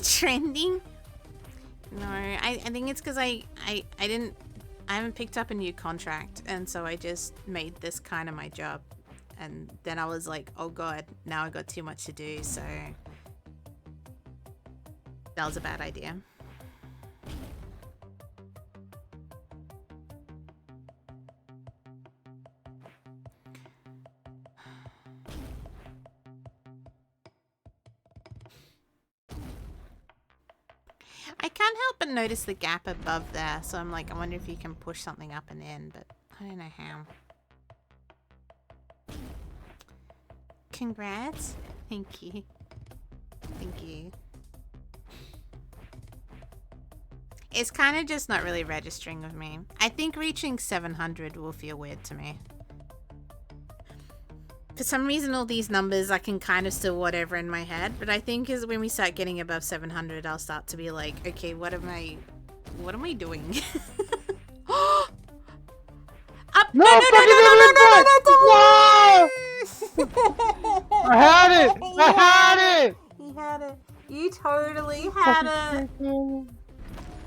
Speaker 1: trending? No, I think it's because I haven't picked up a new contract, and so I just made this kind of my job. And then I was like, oh god, now I got too much to do, so that was a bad idea. I can't help but notice the gap above there, so I'm like, I wonder if you can push something up and in, but I don't know how. Congrats. Thank you. Thank you. It's kind of just not really registering with me. I think reaching 700 will feel weird to me. For some reason, all these numbers I can kind of still whatever in my head, but I think is when we start getting above 700, I'll start to be like, okay, what am I doing? Up!
Speaker 2: No,
Speaker 1: No!
Speaker 2: I had it! I had it!
Speaker 1: He had it. You totally had it.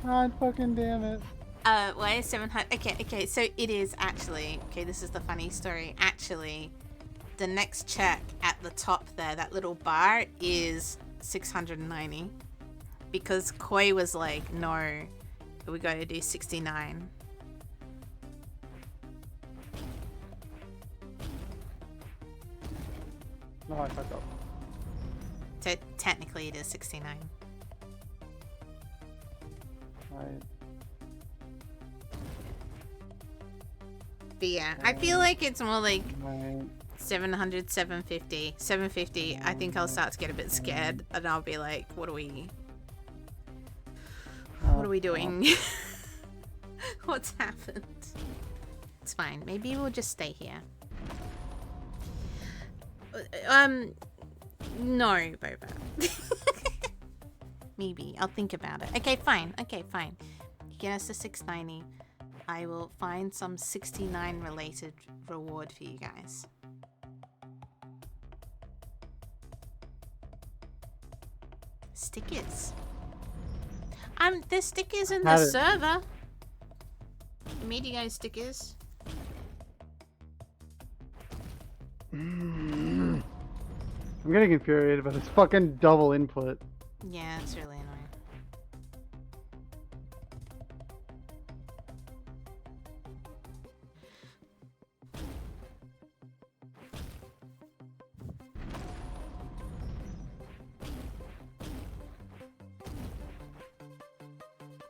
Speaker 2: God fucking damn it.
Speaker 1: Why is 700? Okay, so it is actually, okay, this is the funny story. Actually, the next check at the top there, that little bar, is 690. Because Koi was like, no, we gotta do 69.
Speaker 2: No, I fucked up.
Speaker 1: So technically it is 69.
Speaker 2: Right.
Speaker 1: But yeah, I feel like it's more like
Speaker 2: Right.
Speaker 1: 700, 750. 750, I think I'll start to get a bit scared and I'll be like, what are we doing? What's happened? It's fine. Maybe we'll just stay here. No, Boba. Maybe. I'll think about it. Okay, fine. You get us to 690. I will find some 69 related reward for you guys. Stickers. There's stickers in the server. Media stickers.
Speaker 2: I'm getting infuriated by this fucking double input.
Speaker 1: Yeah, it's really annoying.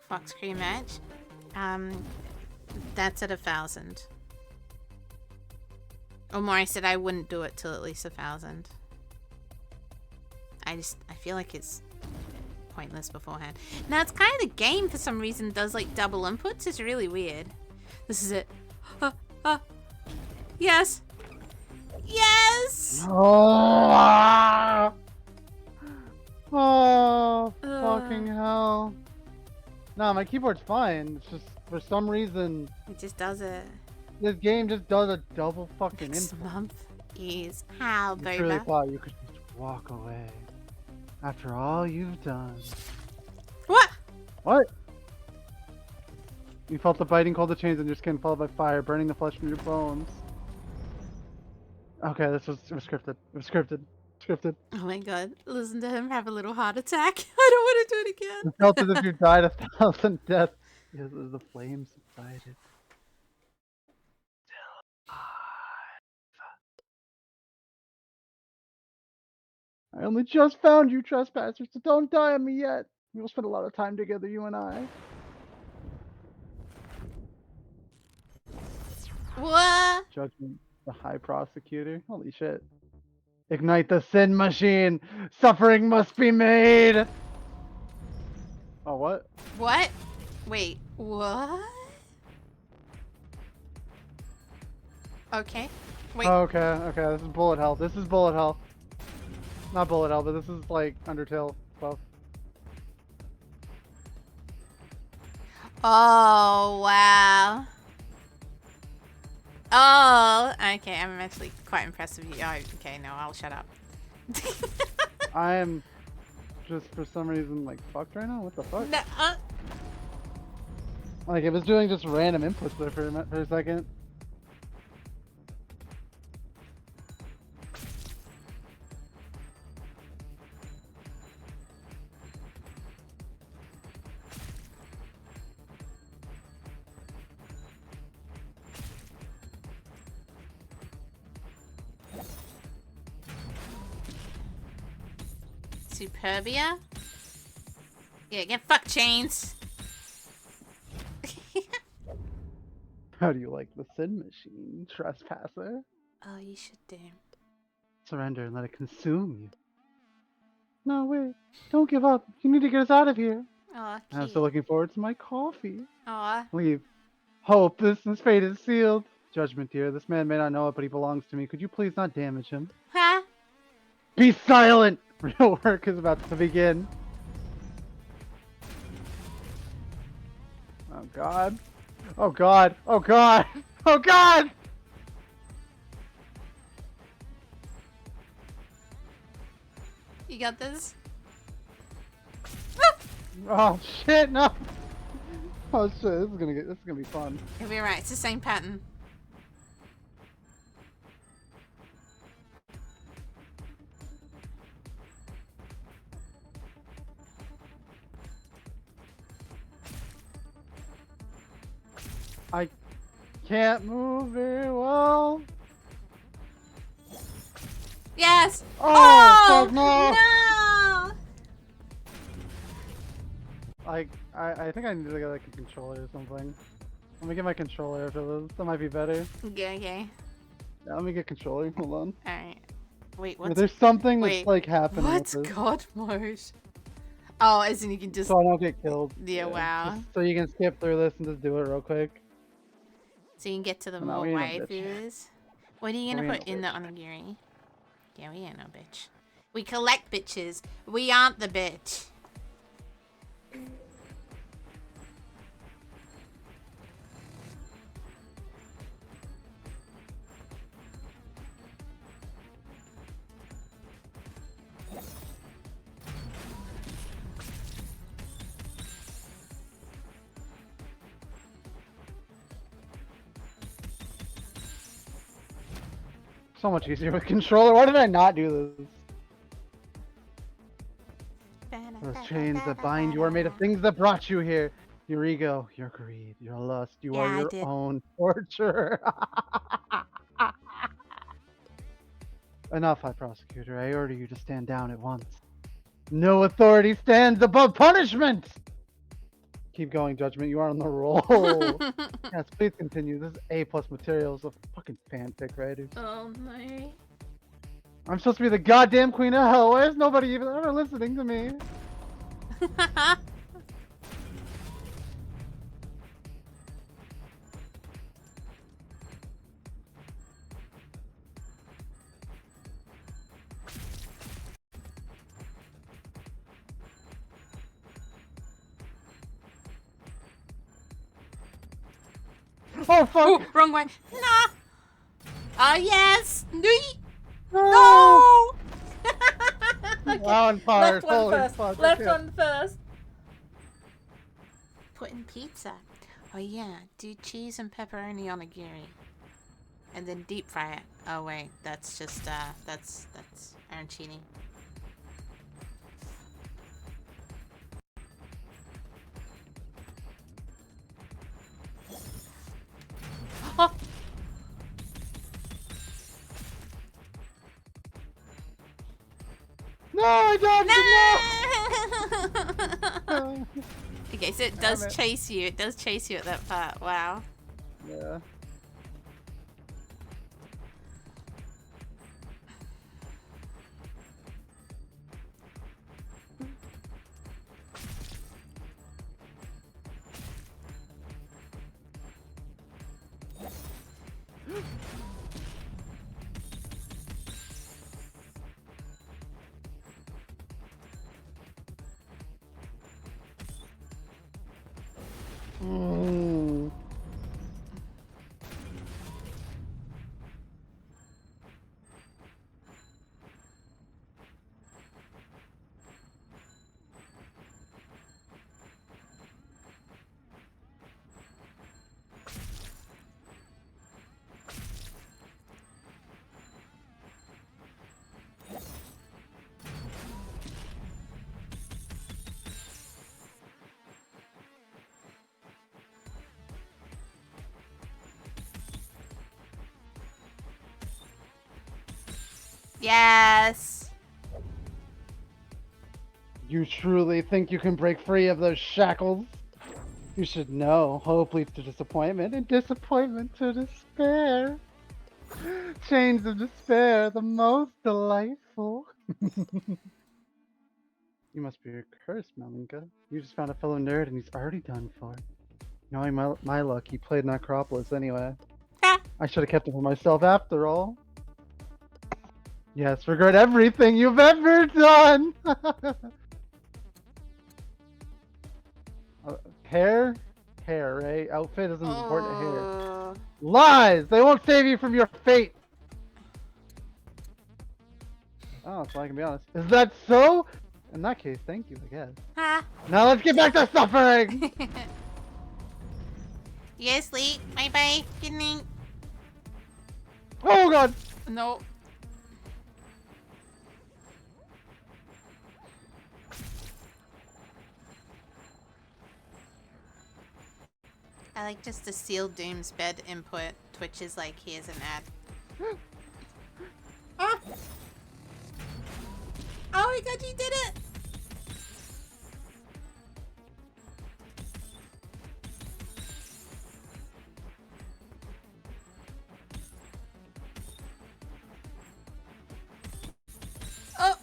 Speaker 1: Fox cream match. That's at 1,000. Omori said I wouldn't do it till at least 1,000. I feel like it's pointless beforehand. Now it's kind of the game for some reason does like double inputs. It's really weird. This is it. Yes. Yes.
Speaker 2: Oh, fucking hell. Nah, my keyboard's fine. It's just for some reason
Speaker 1: It just does it.
Speaker 2: this game just does a double fucking
Speaker 1: Next
Speaker 2: input.
Speaker 1: month is how,
Speaker 2: You truly
Speaker 1: Boba.
Speaker 2: thought you could just walk away after all you've done.
Speaker 1: What?
Speaker 2: What? You felt the biting cold of chains on your skin followed by fire, burning the flesh from your bones. Okay, it was scripted. It was scripted. Scripted.
Speaker 1: Oh my god. Listen to him have a little heart attack. I don't want to do it again.
Speaker 2: You felt as if you died 1,000 deaths as the flames subsided. I only just found you, trespassers, so don't die on me yet. We'll spend a lot of time together, you and I.
Speaker 1: What?
Speaker 2: Judgment, the High Prosecutor. Holy shit. Ignite the sin machine! Suffering must be made! Oh, what?
Speaker 1: What? Wait, what? Okay. Wait.
Speaker 2: Oh, okay, this is bullet hell. This is bullet hell. Not bullet hell, but this is like Undertale stuff.
Speaker 1: Oh, wow. Oh, okay. I'm actually quite impressed with you. Oh, okay, no, I'll shut up.
Speaker 2: I am just for some reason like fucked right now? What the fuck?
Speaker 1: No,
Speaker 2: Like it was doing just random inputs there for a second.
Speaker 1: Superbia? Yeah, get fucked, Chains.
Speaker 2: How do you like the sin machine, trespasser?
Speaker 1: Oh, you should do.
Speaker 2: Surrender and let it consume you. No, wait. Don't give up. You need to get us out of here.
Speaker 1: Aw,
Speaker 2: I'm
Speaker 1: cute.
Speaker 2: still looking forward to my coffee.
Speaker 1: Aw.
Speaker 2: Leave. Hope, this fate is sealed. Judgment, dear. This man may not know it, but he belongs to me. Could you please not damage him?
Speaker 1: Huh?
Speaker 2: Be silent! Real work is about to begin. Oh god. Oh god. Oh god. Oh god!
Speaker 1: You got this?
Speaker 2: Oh shit, no! Oh shit, this is gonna be fun.
Speaker 1: You'll be right, it's the same pattern.
Speaker 2: I can't move very well.
Speaker 1: Yes!
Speaker 2: Oh, fuck no!
Speaker 1: No!
Speaker 2: I think I need to get like a controller or something. Let me get my controller after this. That might be better.
Speaker 1: Okay.
Speaker 2: Yeah, let me get controller. Hold on.
Speaker 1: Alright. Wait,
Speaker 2: Yeah,
Speaker 1: what's...
Speaker 2: there's something
Speaker 1: Wait,
Speaker 2: that's like happening
Speaker 1: what's
Speaker 2: with this,
Speaker 1: God mode? Oh, as in you can just...
Speaker 2: so I don't get killed.
Speaker 1: Yeah, wow.
Speaker 2: Just so you can skip through this and just do it real quick.
Speaker 1: So you can get to the
Speaker 2: No,
Speaker 1: more
Speaker 2: we ain't no bitch.
Speaker 1: waifus. What are you gonna
Speaker 2: We ain't
Speaker 1: put
Speaker 2: no
Speaker 1: in the
Speaker 2: bitch.
Speaker 1: onigiri? Yeah, we ain't no bitch. We collect bitches. We aren't the bitch.
Speaker 2: So much easier with controller. Why did I not do this? Those chains that bind you are made of things that brought you here. Your ego, your greed, your lust. You
Speaker 1: Yeah,
Speaker 2: are
Speaker 1: I
Speaker 2: your
Speaker 1: did.
Speaker 2: own torturer. Enough, High Prosecutor. I order you to stand down at once. No authority stands above punishment! Keep going, Judgment. You are on the roll. Yes, please continue. This is A+ materials of fucking fanfic writers.
Speaker 1: Oh no.
Speaker 2: I'm supposed to be the goddamn queen of hell. Why is nobody even ever listening to me? Oh fuck!
Speaker 1: Ooh, wrong way. Nah. Oh yes.
Speaker 2: No!
Speaker 1: No. Okay.
Speaker 2: On fire.
Speaker 1: Left one
Speaker 2: Holy
Speaker 1: first.
Speaker 2: fuck,
Speaker 1: Left
Speaker 2: okay.
Speaker 1: one first. Put in pizza. Oh yeah, do cheese and pepperoni onigiri, and then deep fry it. Oh wait, that's just that's arancini. Oh.
Speaker 2: No, I dodged
Speaker 1: No!
Speaker 2: it,
Speaker 1: Okay, so it
Speaker 2: Damn
Speaker 1: does
Speaker 2: it.
Speaker 1: chase you. It does chase you at that part. Wow.
Speaker 2: no! Yeah. Mm.
Speaker 1: Yes.
Speaker 2: You truly think you can break free of those shackles? You should know, hope leads to disappointment, and disappointment to despair. Chains of despair, the most delightful. You must be cursed, Malinka. You just found a fellow nerd and he's already done for. Knowing my luck, he played Necropolis anyway.
Speaker 1: Ah.
Speaker 2: I should have kept it for myself after all. Yes, regret everything you've ever done! Hair? Hair, right? Outfit isn't as important as hair. Lies! They won't save you from your fate! Oh, so I can be honest. Is that so? In that case, thank you, I guess.
Speaker 1: Ah.
Speaker 2: Now let's get back to suffering!
Speaker 1: Yes, Lee. Bye bye. Good night.
Speaker 2: Oh god!
Speaker 1: No. I like just the Seal Doom's bed input. Twitch is like, here's an ad. Ah. Oh my god, you did it! Oh!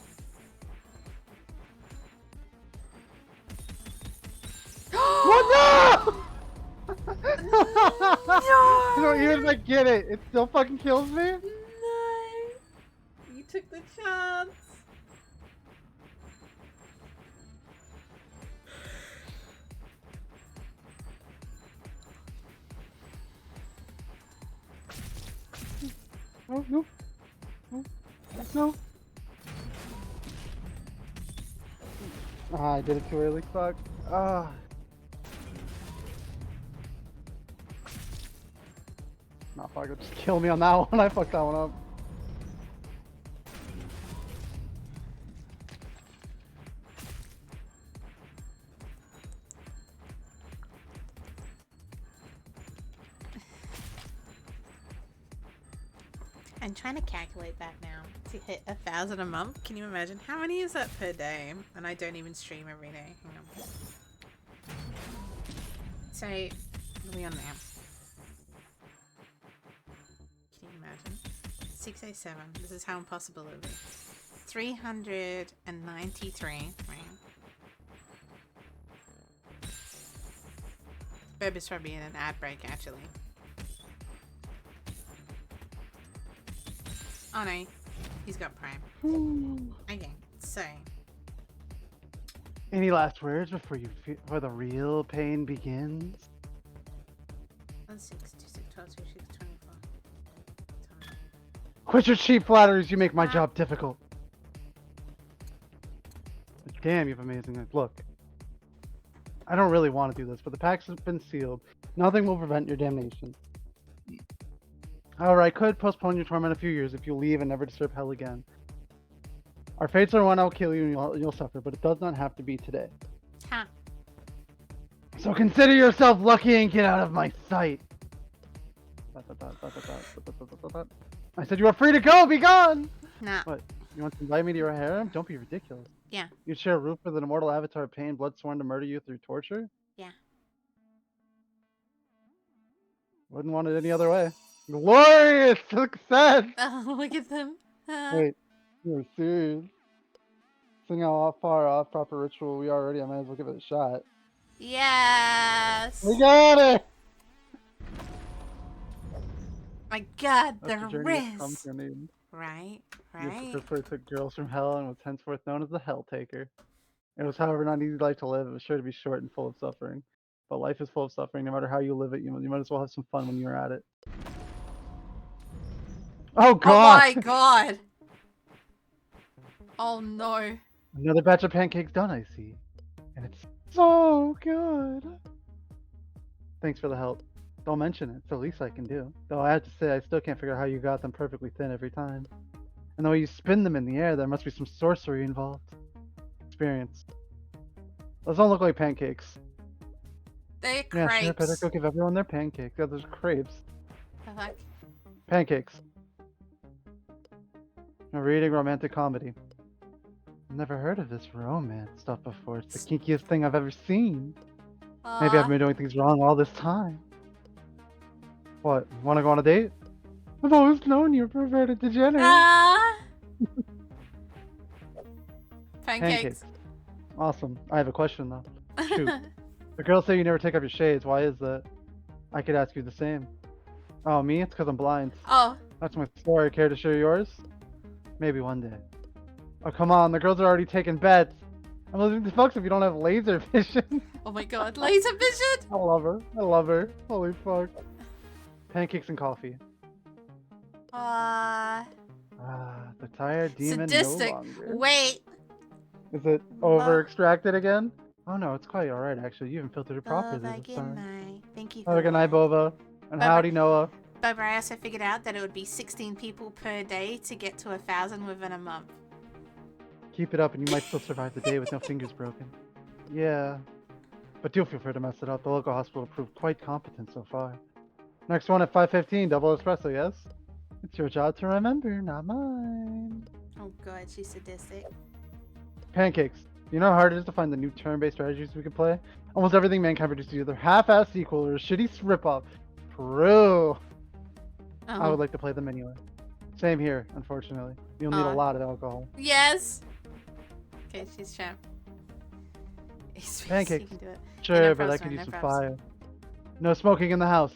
Speaker 2: What? No!
Speaker 1: No!
Speaker 2: I don't even like get it. It still fucking kills me.
Speaker 1: No! You took the chance.
Speaker 2: Oh no. No. No. Ah, I did it too early. Fuck. Ah. Nah, fuck it. Just kill me on that one. I fucked that one up.
Speaker 1: I'm trying to calculate that now to hit 1,000 a month. Can you imagine? How many is that per day? And I don't even stream every day. Hang on. So, what are we on now? Can you imagine? 607. This is how impossible it would be. 393. Right. Bob is probably in an ad break, actually. Oh no, he's got Prime. Okay, so.
Speaker 2: Any last words before before the real pain begins?
Speaker 1: 6, 2, 6, 12, 2, 6, 24.
Speaker 2: Quit your cheap flatteries. You make my job difficult. Damn, you have amazing. Look, I don't really want to do this, but the packs have been sealed. Nothing will prevent your damnation. However, I could postpone your torment a few years if you leave and never disturb hell again. Our fates are one, I'll kill you and you'll suffer, but it does not have to be today.
Speaker 1: Huh.
Speaker 2: So consider yourself lucky and get out of my sight. I said you are free to go, be gone!
Speaker 1: Nah.
Speaker 2: What, you want to invite me to your harem? Don't be ridiculous.
Speaker 1: Yeah.
Speaker 2: You'd share a roof with an immortal avatar of pain, blood sworn to murder you through torture?
Speaker 1: Yeah.
Speaker 2: Wouldn't want it any other way. Glorious success!
Speaker 1: Oh, look at them.
Speaker 2: Wait, you're serious? Seeing how far off proper ritual we are already, I might as well give it a shot.
Speaker 1: Yes.
Speaker 2: We got it!
Speaker 1: My god,
Speaker 2: That's
Speaker 1: the
Speaker 2: the journey has come
Speaker 1: Riz.
Speaker 2: to an end.
Speaker 1: Right,
Speaker 2: Your
Speaker 1: right.
Speaker 2: professor took girls from hell and was henceforth known as the Helltaker. It was, however, not an easy life to live. It was sure to be short and full of suffering. But life is full of suffering. No matter how you live it, you might as well have some fun when you're at it. Oh god!
Speaker 1: Oh my god! Oh no.
Speaker 2: Another batch of pancakes done, I see. And it's so good. Thanks for the help. Don't mention it. It's the least I can do. Though I have to say, I still can't figure out how you got them perfectly thin every time. And the way you spin them in the air, there must be some sorcery involved. Experience. Those don't look like pancakes.
Speaker 1: They're
Speaker 2: Yeah,
Speaker 1: crepes.
Speaker 2: sure, better go give everyone their pancakes. Yeah, there's crepes.
Speaker 1: The fuck?
Speaker 2: Pancakes. I'm reading romantic comedy. I've never heard of this romance stuff before. It's the kinkiest thing I've ever seen. Maybe I've been doing things wrong all this time. What? Want to go on a date? I've always known you're a perverted degenerate.
Speaker 1: Ah.
Speaker 2: Pancakes.
Speaker 1: Pancakes.
Speaker 2: Awesome. I have a question though. Shoot. The girls say you never take off your shades. Why is that? I could ask you the same. Oh, me? It's because I'm blind.
Speaker 1: Oh.
Speaker 2: That's my story. Care to share yours? Maybe one day. Oh, come on. The girls are already taking bets. I'm losing to fucks if you don't have laser vision.
Speaker 1: Oh my god, laser vision!
Speaker 2: I love her. I love her. Holy fuck. Pancakes and coffee.
Speaker 1: Ah.
Speaker 2: The tired demon
Speaker 1: Sadistic.
Speaker 2: no longer.
Speaker 1: Wait.
Speaker 2: Is it over extracted again? Oh no, it's quite alright actually. You even filtered it properly
Speaker 1: Bova,
Speaker 2: this
Speaker 1: good
Speaker 2: time.
Speaker 1: night. Thank you for
Speaker 2: Have a good night,
Speaker 1: that.
Speaker 2: Bova. And
Speaker 1: Bye-bye.
Speaker 2: howdy, Noah.
Speaker 1: But I also figured out that it would be 16 people per day to get to 1,000 within a month.
Speaker 2: Keep it up and you might still survive the day with no fingers broken. Yeah. But do feel free to mess it up. The local hospital proved quite competent so far. Next one at 5:15, double espresso, yes? It's your job to remember, not mine.
Speaker 1: Oh god, she's sadistic.
Speaker 2: Pancakes. You know how hard it is to find the new turn-based strategies we can play? Almost everything mankind produced is either half-assed sequel or a shitty rip-off. True. I would like to play them anyway. Same here, unfortunately. You'll need a lot of alcohol.
Speaker 1: Yes. Okay, she's champ.
Speaker 2: Pancakes.
Speaker 1: You can do it.
Speaker 2: Sure,
Speaker 1: Yeah, no
Speaker 2: but I
Speaker 1: props,
Speaker 2: could
Speaker 1: man,
Speaker 2: use
Speaker 1: no
Speaker 2: some
Speaker 1: props.
Speaker 2: fire. No smoking in the house.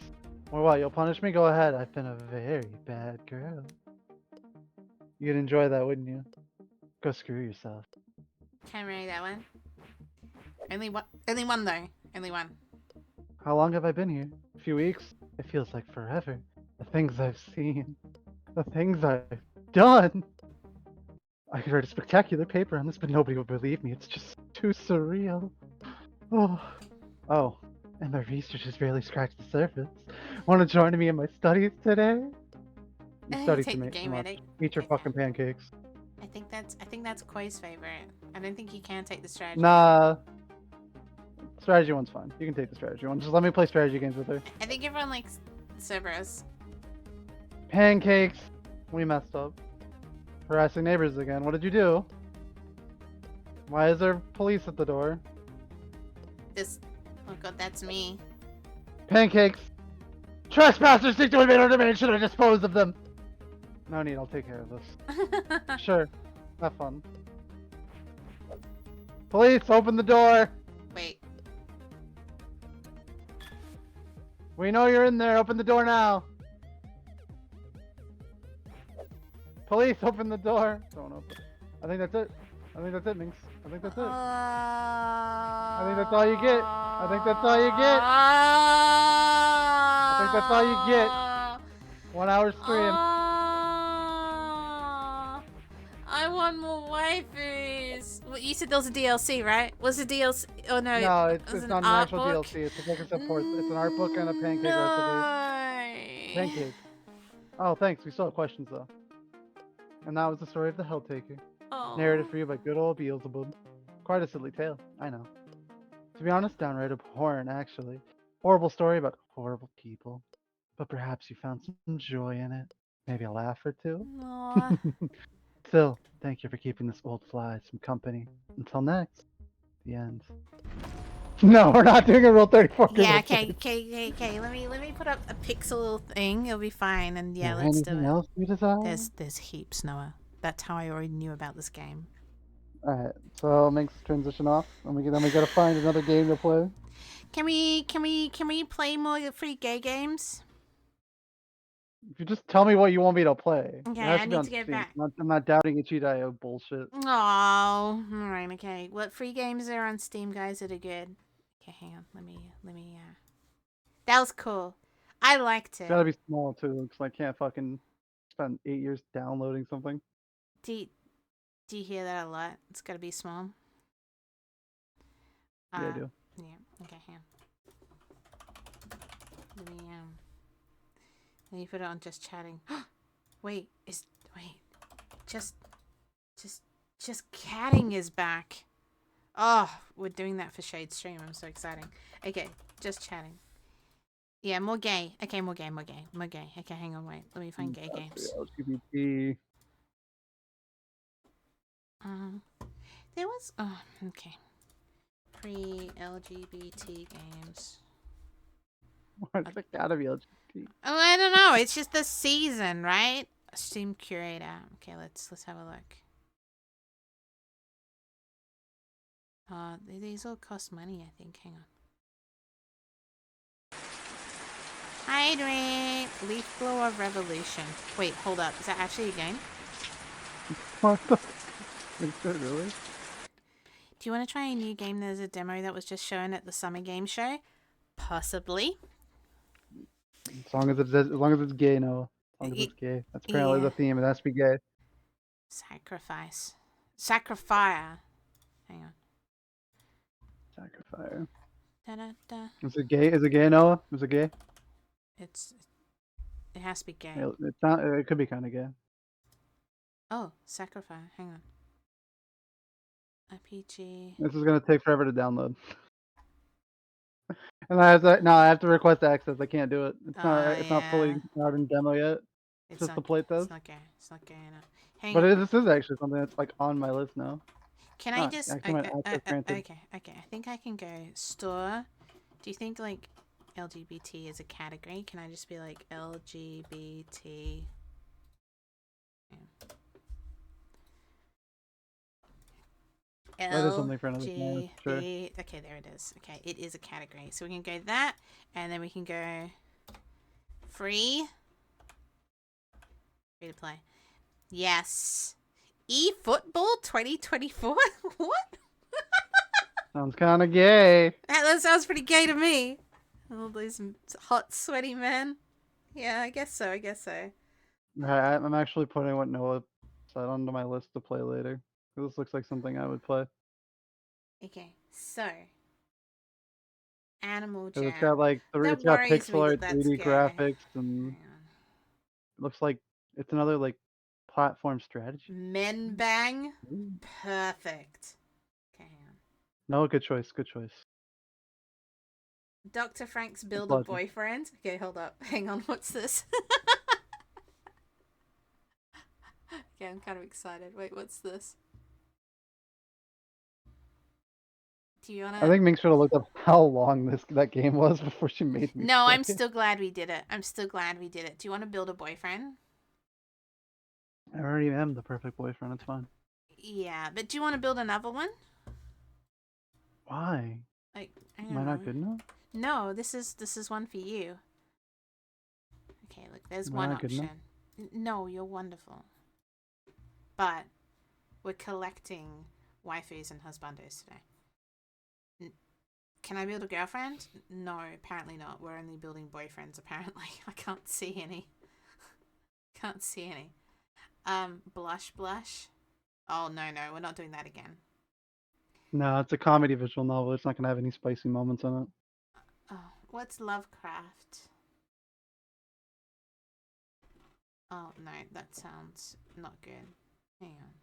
Speaker 2: Or what, you'll punish me? Go ahead. I've been a very bad girl. You'd enjoy that, wouldn't you? Go screw yourself.
Speaker 1: Can't read that one. Only one though. Only one.
Speaker 2: How long have I been here? A few weeks? It feels like forever. The things I've seen. The things I've done. I could write a spectacular paper on this, but nobody would believe me. It's just too surreal. Oh, and my research has barely scratched the surface. Want to join me in my studies today? You study
Speaker 1: Take
Speaker 2: too
Speaker 1: the
Speaker 2: much.
Speaker 1: game ready.
Speaker 2: Eat your fucking pancakes.
Speaker 1: I think that's Koi's favorite. I don't think you can take the strategy.
Speaker 2: Nah. Strategy one's fine. You can take the strategy one. Just let me play strategy games with her.
Speaker 1: I think everyone likes Cerberus.
Speaker 2: Pancakes. We messed up. Harassing neighbors again. What did you do? Why is there police at the door?
Speaker 1: Oh god, that's me.
Speaker 2: Pancakes. Trespassers seek to invade our domain. Should I dispose of them? No need. I'll take care of this. Sure. Have fun. Police, open the door.
Speaker 1: Wait.
Speaker 2: We know you're in there. Open the door now. Police, open the door. Don't open. I think that's it. I think that's it, Minx. I think that's it. I think that's all you get. I think that's all you get. I think that's all you get. 1 hour stream.
Speaker 1: I want more waifus. Well, you said there was a DLC, right? Was the DLC? Oh no.
Speaker 2: No, it's
Speaker 1: an
Speaker 2: not an
Speaker 1: art
Speaker 2: actual
Speaker 1: book?
Speaker 2: DLC. It's a book except for it's an art book and a pancake recipe. Pancake. Oh, thanks. We still have questions though. And that was the story of the Helltaker.
Speaker 1: Oh.
Speaker 2: Narrated for you by good old Beelzebub. Quite a silly tale, I know. To be honest, downright abhorrent, actually. Horrible story about horrible people. But perhaps you found some joy in it. Maybe a laugh or two.
Speaker 1: Aw.
Speaker 2: Still, thank you for keeping this old fly some company. Until next, the end. No, we're not doing a Rule 34.
Speaker 1: Yeah, okay. Let me put up a pixel thing. It'll be fine. And yeah, let's do
Speaker 2: Anything
Speaker 1: it.
Speaker 2: else you desire?
Speaker 1: There's heaps, Noah. That's how I already knew about this game.
Speaker 2: Alright, so Minx transition off, and then we gotta find another game to play.
Speaker 1: Can we play more free gay games?
Speaker 2: If you just tell me what you want me to play.
Speaker 1: Okay,
Speaker 2: It has
Speaker 1: I
Speaker 2: be
Speaker 1: need
Speaker 2: on
Speaker 1: to get
Speaker 2: Steam.
Speaker 1: back.
Speaker 2: I'm not doubting itch.io bullshit.
Speaker 1: Oh, alright, okay. What free games are on Steam, guys, that are good? Okay, hang on. Let me That was cool. I liked
Speaker 2: It's
Speaker 1: it.
Speaker 2: gotta be small too, because I can't fucking spend 8 years downloading something.
Speaker 1: Do you hear that a lot? It's gotta be small.
Speaker 2: Yeah, I do.
Speaker 1: Yeah, okay, hang on. Let me put it on just chatting. Wait, just catting is back. Oh, we're doing that for Shade Stream. I'm so exciting. Okay, just chatting. Yeah, more gay. Okay, more gay. Okay, hang on, wait. Let me find gay games.
Speaker 2: LGBT.
Speaker 1: There was. Oh, okay. Pre-LGBT games.
Speaker 2: What's it gotta be LGBT?
Speaker 1: Oh, I don't know. It's just the season, right? Steam curator. Okay, let's have a look. These all cost money, I think. Hang on. Hydrate. Leaf Blower Revolution. Wait, hold up. Is that actually a game?
Speaker 2: What the? Is it really?
Speaker 1: Do you want to try a new game? There's a demo that was just shown at the Summer Game Show. Possibly.
Speaker 2: As long as it's gay, no. As long as it's gay. That's apparently the theme. It has to be gay.
Speaker 1: Sacrifice. Sacrifier. Hang on.
Speaker 2: Sacrifice.
Speaker 1: Da-da-da.
Speaker 2: Is it gay? Is it gay, Noah? Is it gay?
Speaker 1: It has to be gay.
Speaker 2: It's not. It could be kind of gay.
Speaker 1: Oh, Sacrifier. Hang on. RPG.
Speaker 2: This is gonna take forever to download. And I have to request access. I can't do it. It's not fully out in demo yet. It's just the play test.
Speaker 1: It's not gay. It's not gay enough. Hang
Speaker 2: But
Speaker 1: on.
Speaker 2: this is actually something that's like on my list now.
Speaker 1: Can I just?
Speaker 2: Okay.
Speaker 1: I think I can go store. Do you think like LGBT is a category? Can I just be like LGBT?
Speaker 2: That is something for another time. Sure.
Speaker 1: Okay, there it is. Okay, it is a category. So we can go that, and then we can go free. Free to play. Yes. eFootball 2024? What?
Speaker 2: Sounds kind of gay.
Speaker 1: That sounds pretty gay to me. All these hot, sweaty men. Yeah, I guess so.
Speaker 2: I'm actually putting what Noah said onto my list to play later. This looks like something I would play.
Speaker 1: Okay, so Animal Jam.
Speaker 2: It's got like it's got pixel art, 3D graphics, and it looks like it's another like platform strategy.
Speaker 1: Men Bang. Perfect. Okay, hang on.
Speaker 2: No, good choice. Good choice.
Speaker 1: Dr. Frank's Build a Boyfriend. Okay, hold up. Hang on. What's this? Okay, I'm kind of excited. Wait, what's this? Do you wanna?
Speaker 2: I think Ming should have looked up how long that game was before she made me.
Speaker 1: No, I'm still glad we did it. Do you want to build a boyfriend?
Speaker 2: I already am the perfect boyfriend. It's fine.
Speaker 1: Yeah, but do you want to build another one?
Speaker 2: Why?
Speaker 1: Like,
Speaker 2: am I not good enough?
Speaker 1: No, this is one for you. Okay, look, there's one option. No, you're wonderful. But we're collecting waifus and husbandos today. Can I build a girlfriend? No, apparently not. We're only building boyfriends, apparently. I can't see any. Blush. Oh, no, we're not doing that again.
Speaker 2: No, it's a comedy visual novel. It's not going to have any spicy moments in it.
Speaker 1: Oh, what's Lovecraft? Oh, no, that sounds not good. Hang on.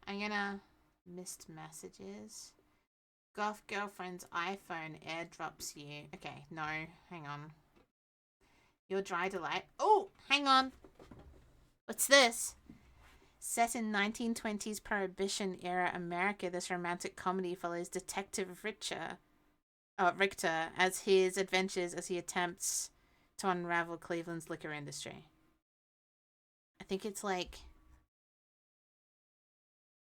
Speaker 1: I'm gonna missed messages. Goth girlfriend's iPhone airdrops you. Okay, no, hang on. Your dry delight. Oh, hang on. What's this? Set in 1920s Prohibition era America, this romantic comedy follows Detective Richter as his adventures as he attempts to unravel Cleveland's liquor industry. I think it's like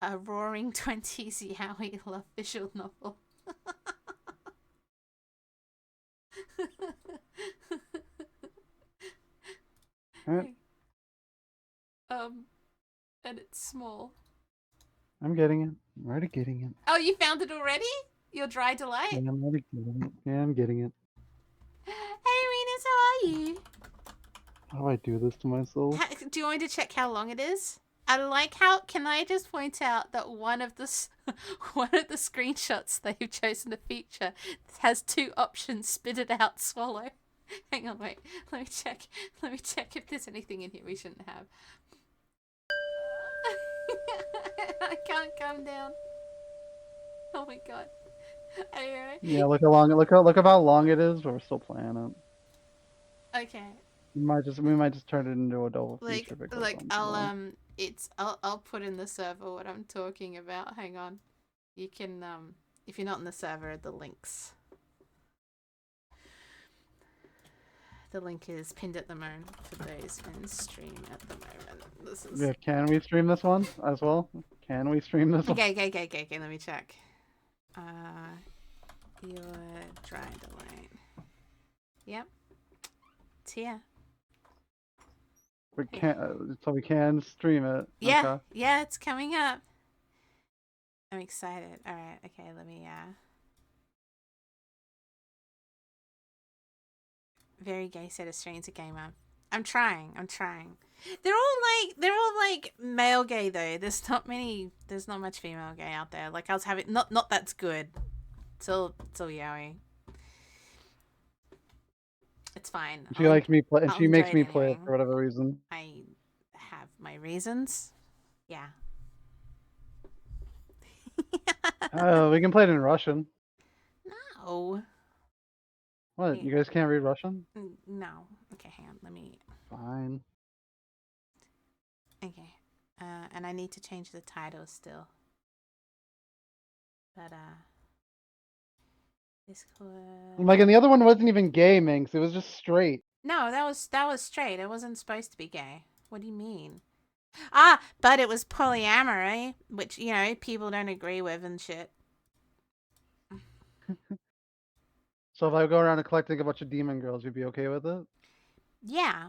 Speaker 1: a roaring 20s yaoi love visual novel.
Speaker 2: Right.
Speaker 1: And it's small.
Speaker 2: I'm getting it. I'm already getting it.
Speaker 1: Oh, you found it already? Your dry delight?
Speaker 2: Yeah, I'm already getting it. Yeah, I'm getting it.
Speaker 1: Hey, Renus, how are you?
Speaker 2: How do I do this to myself?
Speaker 1: Do you want me to check how long it is? I like how. Can I just point out that one of the screenshots they've chosen to feature has two options: spit it out, swallow. Hang on, wait. Let me check. If there's anything in here we shouldn't have. I can't come down. Oh my god. Anyway.
Speaker 2: Yeah, look how long it is, but we're still playing it.
Speaker 1: Okay.
Speaker 2: we might just turn it into a double feature if it goes
Speaker 1: Like
Speaker 2: on too long.
Speaker 1: I'll put in the server what I'm talking about. Hang on. You can if you're not in the server, the link is pinned at the moment for those in stream at the moment. This is
Speaker 2: Yeah, can we stream this one as well? Can we stream this one?
Speaker 1: okay. Let me check. Your dry delight. Yep, it's here.
Speaker 2: We can, so we can stream it.
Speaker 1: Yeah,
Speaker 2: Okay.
Speaker 1: yeah, it's coming up. I'm excited. All right, okay, let me. Very gay set of streams a gamer. I'm trying. They're all like male gay though. There's not much female gay out there. Like I was having not that's good. It's all yaoi. It's fine.
Speaker 2: She likes me play, and
Speaker 1: I'll
Speaker 2: she
Speaker 1: enjoy
Speaker 2: makes
Speaker 1: it
Speaker 2: me play
Speaker 1: anyway.
Speaker 2: it for whatever reason.
Speaker 1: I have my reasons. Yeah.
Speaker 2: Oh, we can play it in Russian.
Speaker 1: No.
Speaker 2: What? You guys can't read Russian?
Speaker 1: No. Okay, hang on. Let me.
Speaker 2: Fine.
Speaker 1: Okay. And I need to change the title still. But Discord.
Speaker 2: Like, and the other one wasn't even gay, Minx. It was just straight.
Speaker 1: No, that was straight. It wasn't supposed to be gay. What do you mean? Ah, but it was polyamory, which people don't agree with and shit.
Speaker 2: So if I go around and collecting a bunch of demon girls, you'd be okay with it?
Speaker 1: Yeah,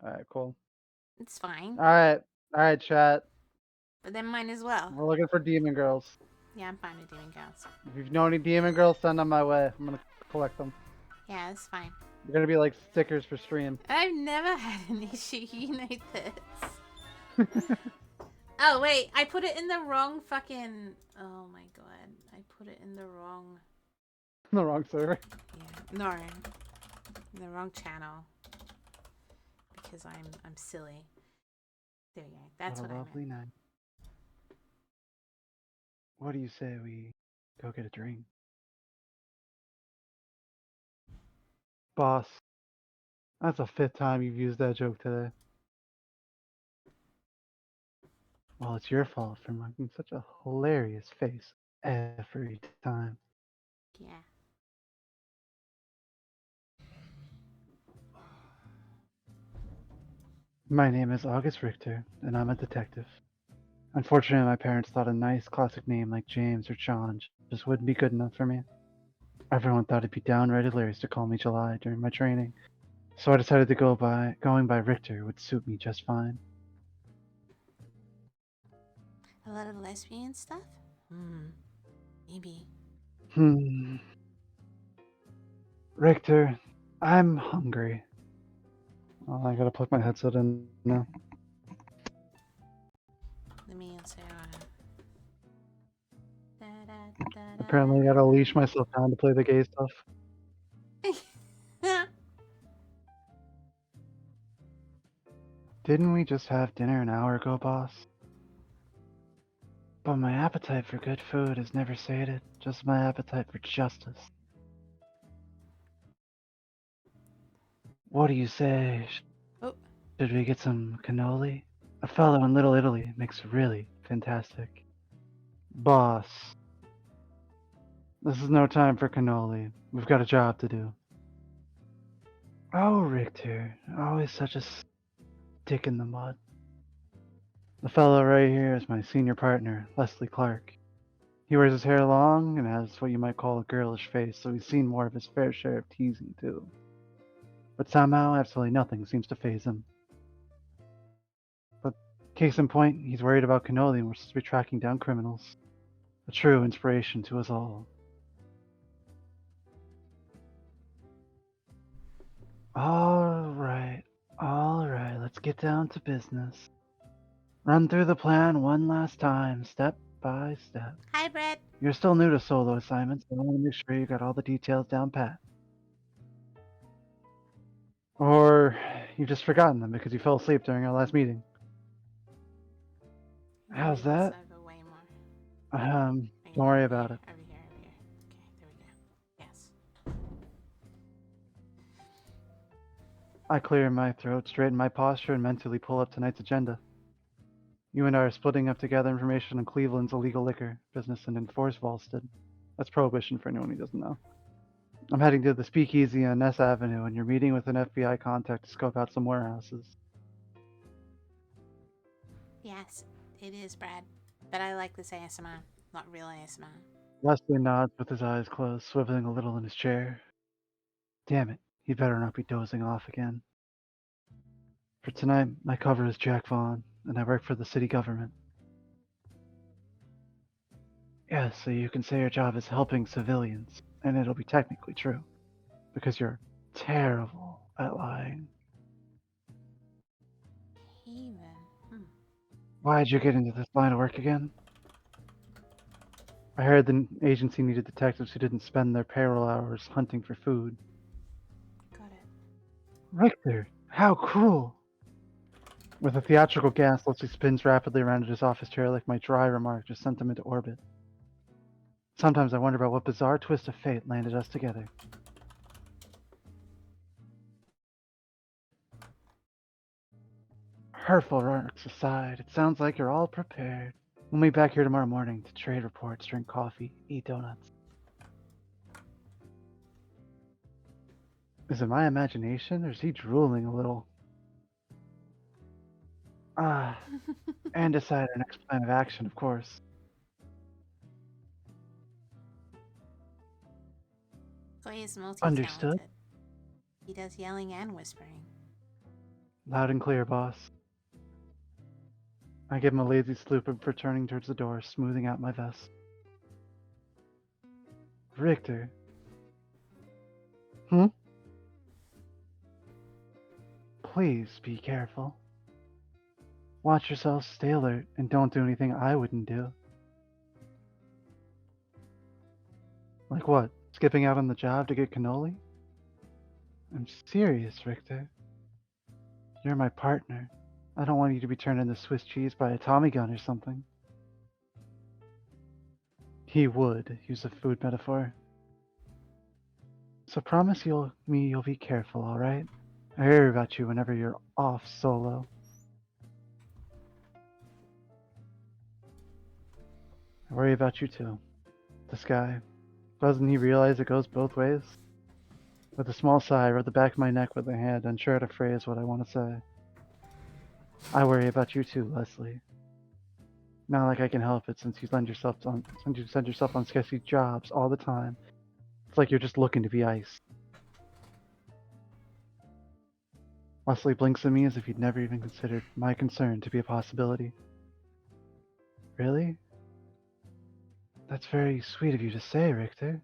Speaker 2: Alright, cool.
Speaker 1: it's fine.
Speaker 2: Alright, chat.
Speaker 1: But then mine as well.
Speaker 2: We're looking for demon girls.
Speaker 1: Yeah, I'm fine with doing girls.
Speaker 2: If you know any demon girls, send them my way. I'm gonna collect them.
Speaker 1: Yeah, it's fine.
Speaker 2: They're gonna be like stickers for stream.
Speaker 1: I've never had an issue. You know this. Oh wait, I put it in the wrong fucking. Oh my god, I put it in the wrong.
Speaker 2: The wrong server.
Speaker 1: Yeah, no, in the wrong channel. Because I'm silly. There we go. That's what I
Speaker 2: lovely
Speaker 1: meant.
Speaker 2: night. What do you say we go get a drink? Boss, that's the 5th time you've used that joke today. Well, it's your fault for making such a hilarious face every time.
Speaker 1: Yeah.
Speaker 2: My name is August Richter, and I'm a detective. Unfortunately, my parents thought a nice classic name like James or John just wouldn't be good enough for me. Everyone thought it'd be downright hilarious to call me July during my training, so I decided to going by Richter would suit me just fine.
Speaker 1: A lot of lesbian stuff? Maybe.
Speaker 2: Richter, I'm hungry. Oh, I gotta plug my headset in now.
Speaker 1: Let me answer.
Speaker 2: Apparently, I gotta leash myself down to play the gay stuff. Didn't we just have dinner an hour ago, boss? But my appetite for good food is never sated, just my appetite for justice. What do you say?
Speaker 1: Oh.
Speaker 2: Should we get some cannoli? A fellow in Little Italy makes really fantastic. Boss, this is no time for cannoli. We've got a job to do. Oh, Richter, always such a stick in the mud. The fellow right here is my senior partner, Leslie Clark. He wears his hair long and has what you might call a girlish face, so he's seen more of his fair share of teasing, too. But somehow, absolutely nothing seems to faze him. But case in point, he's worried about cannoli and we're supposed to be tracking down criminals. A true inspiration to us all. Alright, let's get down to business. Run through the plan one last time, step by step.
Speaker 1: Hi, Brett.
Speaker 2: You're still new to solo assignments, so I want to make sure you got all the details down pat. Or you've just forgotten them because you fell asleep during our last meeting. How's that?
Speaker 1: Way more.
Speaker 2: Don't worry about it.
Speaker 1: Over here. Okay, there we go. Yes.
Speaker 2: I clear my throat, straighten my posture, and mentally pull up tonight's agenda. You and I are splitting up to gather information on Cleveland's illegal liquor business and enforce Volstead. That's prohibition for anyone who doesn't know. I'm heading to the Speakeasy on Ness Avenue, and you're meeting with an FBI contact to scope out some warehouses.
Speaker 1: Yes, it is, Brad. But I like this ASMR, not real ASMR.
Speaker 2: Leslie nods with his eyes closed, swiveling a little in his chair. Damn it, he'd better not be dozing off again. For tonight, my cover is Jack Vaughn, and I work for the city government. Yeah, so you can say your job is helping civilians, and it'll be technically true, because you're terrible at lying.
Speaker 1: Even.
Speaker 2: Why'd you get into this line of work again? I heard the agency needed detectives who didn't spend their payroll hours hunting for food.
Speaker 1: Got it.
Speaker 2: Richter, how cruel! With a theatrical gasp, Leslie spins rapidly around in his office chair like my dry remark just sent him into orbit. Sometimes I wonder about what bizarre twist of fate landed us together. Hurtful remarks aside, it sounds like you're all prepared. We'll meet back here tomorrow morning to trade reports, drink coffee, eat donuts. Is it my imagination, or is he drooling a little? Ah, and decide our next plan of action, of course.
Speaker 1: Clay is
Speaker 2: Understood?
Speaker 1: multi-talented. He does yelling and whispering.
Speaker 2: Loud and clear, boss. I give him a lazy salute for turning towards the door, smoothing out my vest. Richter. Hmm? Please be careful. Watch yourself, stay alert, and don't do anything I wouldn't do. Like what? Skipping out on the job to get cannoli? I'm serious, Richter. You're my partner. I don't want you to be turned into Swiss cheese by a Tommy gun or something. He would use a food metaphor. So promise you'll be careful, alright? I hear about you whenever you're off solo. I worry about you too. This guy. Doesn't he realize it goes both ways? With a small sigh, I rub the back of my neck with a hand, unsure how to phrase what I want to say. I worry about you too, Leslie. Not like I can help it since you send yourself on sketchy jobs all the time. It's like you're just looking to be iced. Leslie blinks at me as if he'd never even considered my concern to be a possibility. Really? That's very sweet of you to say, Richter.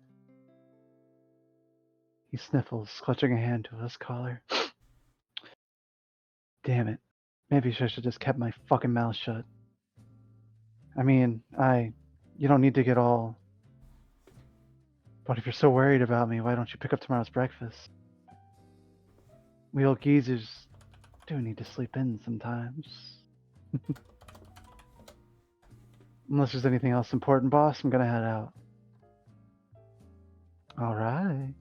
Speaker 2: He sniffles, clutching a hand to his collar. Damn it. Maybe I should just kept my fucking mouth shut. I mean, you don't need to get all. But if you're so worried about me, why don't you pick up tomorrow's breakfast? We old geezers do need to sleep in sometimes. Unless there's anything else important, boss, I'm gonna head out. Alright.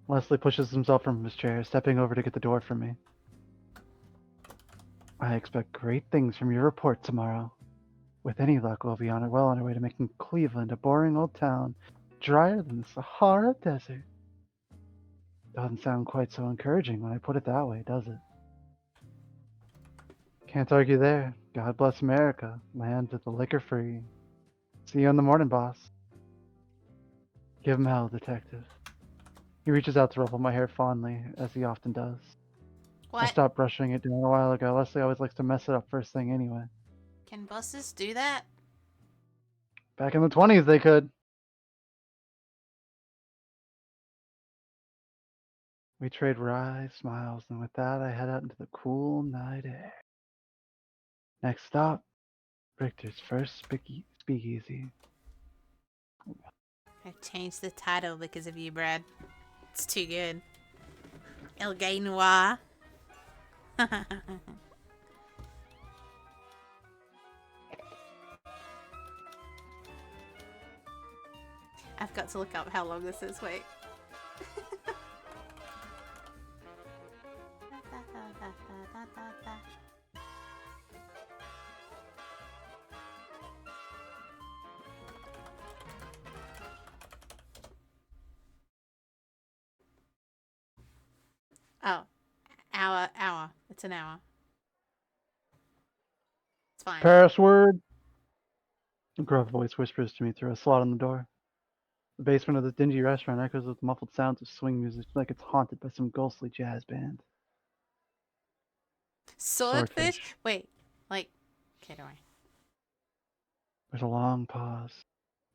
Speaker 2: Leslie pushes himself from his chair, stepping over to get the door from me. I expect great things from your report tomorrow. With any luck, we'll be well on our way to making Cleveland a boring old town, drier than the Sahara Desert. Doesn't sound quite so encouraging when I put it that way, does it? Can't argue there. God bless America, land of the liquor free. See you in the morning, boss. Give him hell, detective. He reaches out to ruffle my hair fondly, as he often does. I
Speaker 1: What?
Speaker 2: stopped brushing it down a while ago. Leslie always likes to mess it up first thing anyway.
Speaker 1: Can bosses do that?
Speaker 2: Back in the 20s, they could. We trade wry smiles, and with that, I head out into the cool night air. Next stop, Richter's first speakeasy.
Speaker 1: I've changed the title because of you, Brad. It's too good. L.gAe Noir. I've got to look up how long this is. Wait. It's an hour. It's fine.
Speaker 2: Password. A gruff voice whispers to me through a slot on the door. The basement of the dingy restaurant echoes with muffled sounds of swing music like it's haunted by some ghostly jazz band.
Speaker 1: Swordfish? Wait, like, okay, don't worry.
Speaker 2: There's a long pause.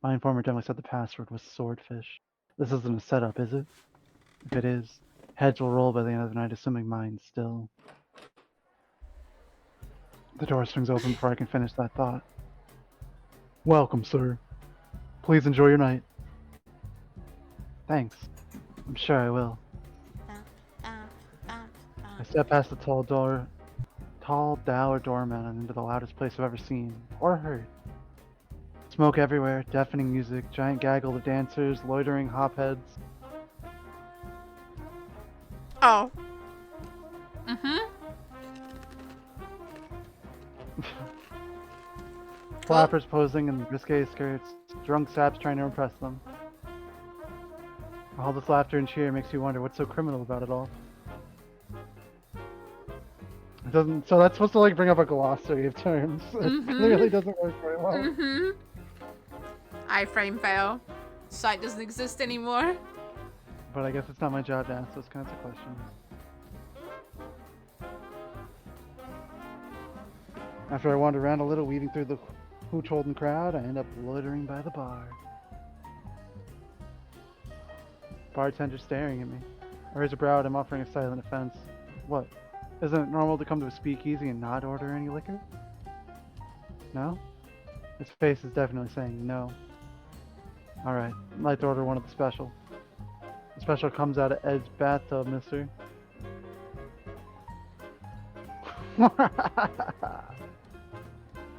Speaker 2: My informer definitely said the password was swordfish. This isn't a setup, is it? If it is, heads will roll by the end of the night, assuming mine still. The door swings open before I can finish that thought. Welcome, sir. Please enjoy your night. Thanks. I'm sure I will. I step past the tall dour doorman and into the loudest place I've ever seen or heard. Smoke everywhere, deafening music, giant gaggle of dancers, loitering hopheads.
Speaker 1: Oh. Mm-hmm.
Speaker 2: Flappers posing in risque skirts, drunk saps trying to impress them. All this laughter and cheer makes you wonder what's so criminal about it all. It doesn't. So that's supposed to like bring up a glossary of terms. It clearly doesn't work very well.
Speaker 1: Mm-hmm. Iframe fail. Site doesn't exist anymore.
Speaker 2: But I guess it's not my job to ask those kinds of questions. After I wander around a little, weaving through the hooch-holding crowd, I end up loitering by the bar. Bartender staring at me. I raise a brow at him, offering a silent offense. What? Isn't it normal to come to a speakeasy and not order any liquor? No? His face is definitely saying no. Alright, I'd like to order one of the special. The special comes out of Ed's bathtub, mister.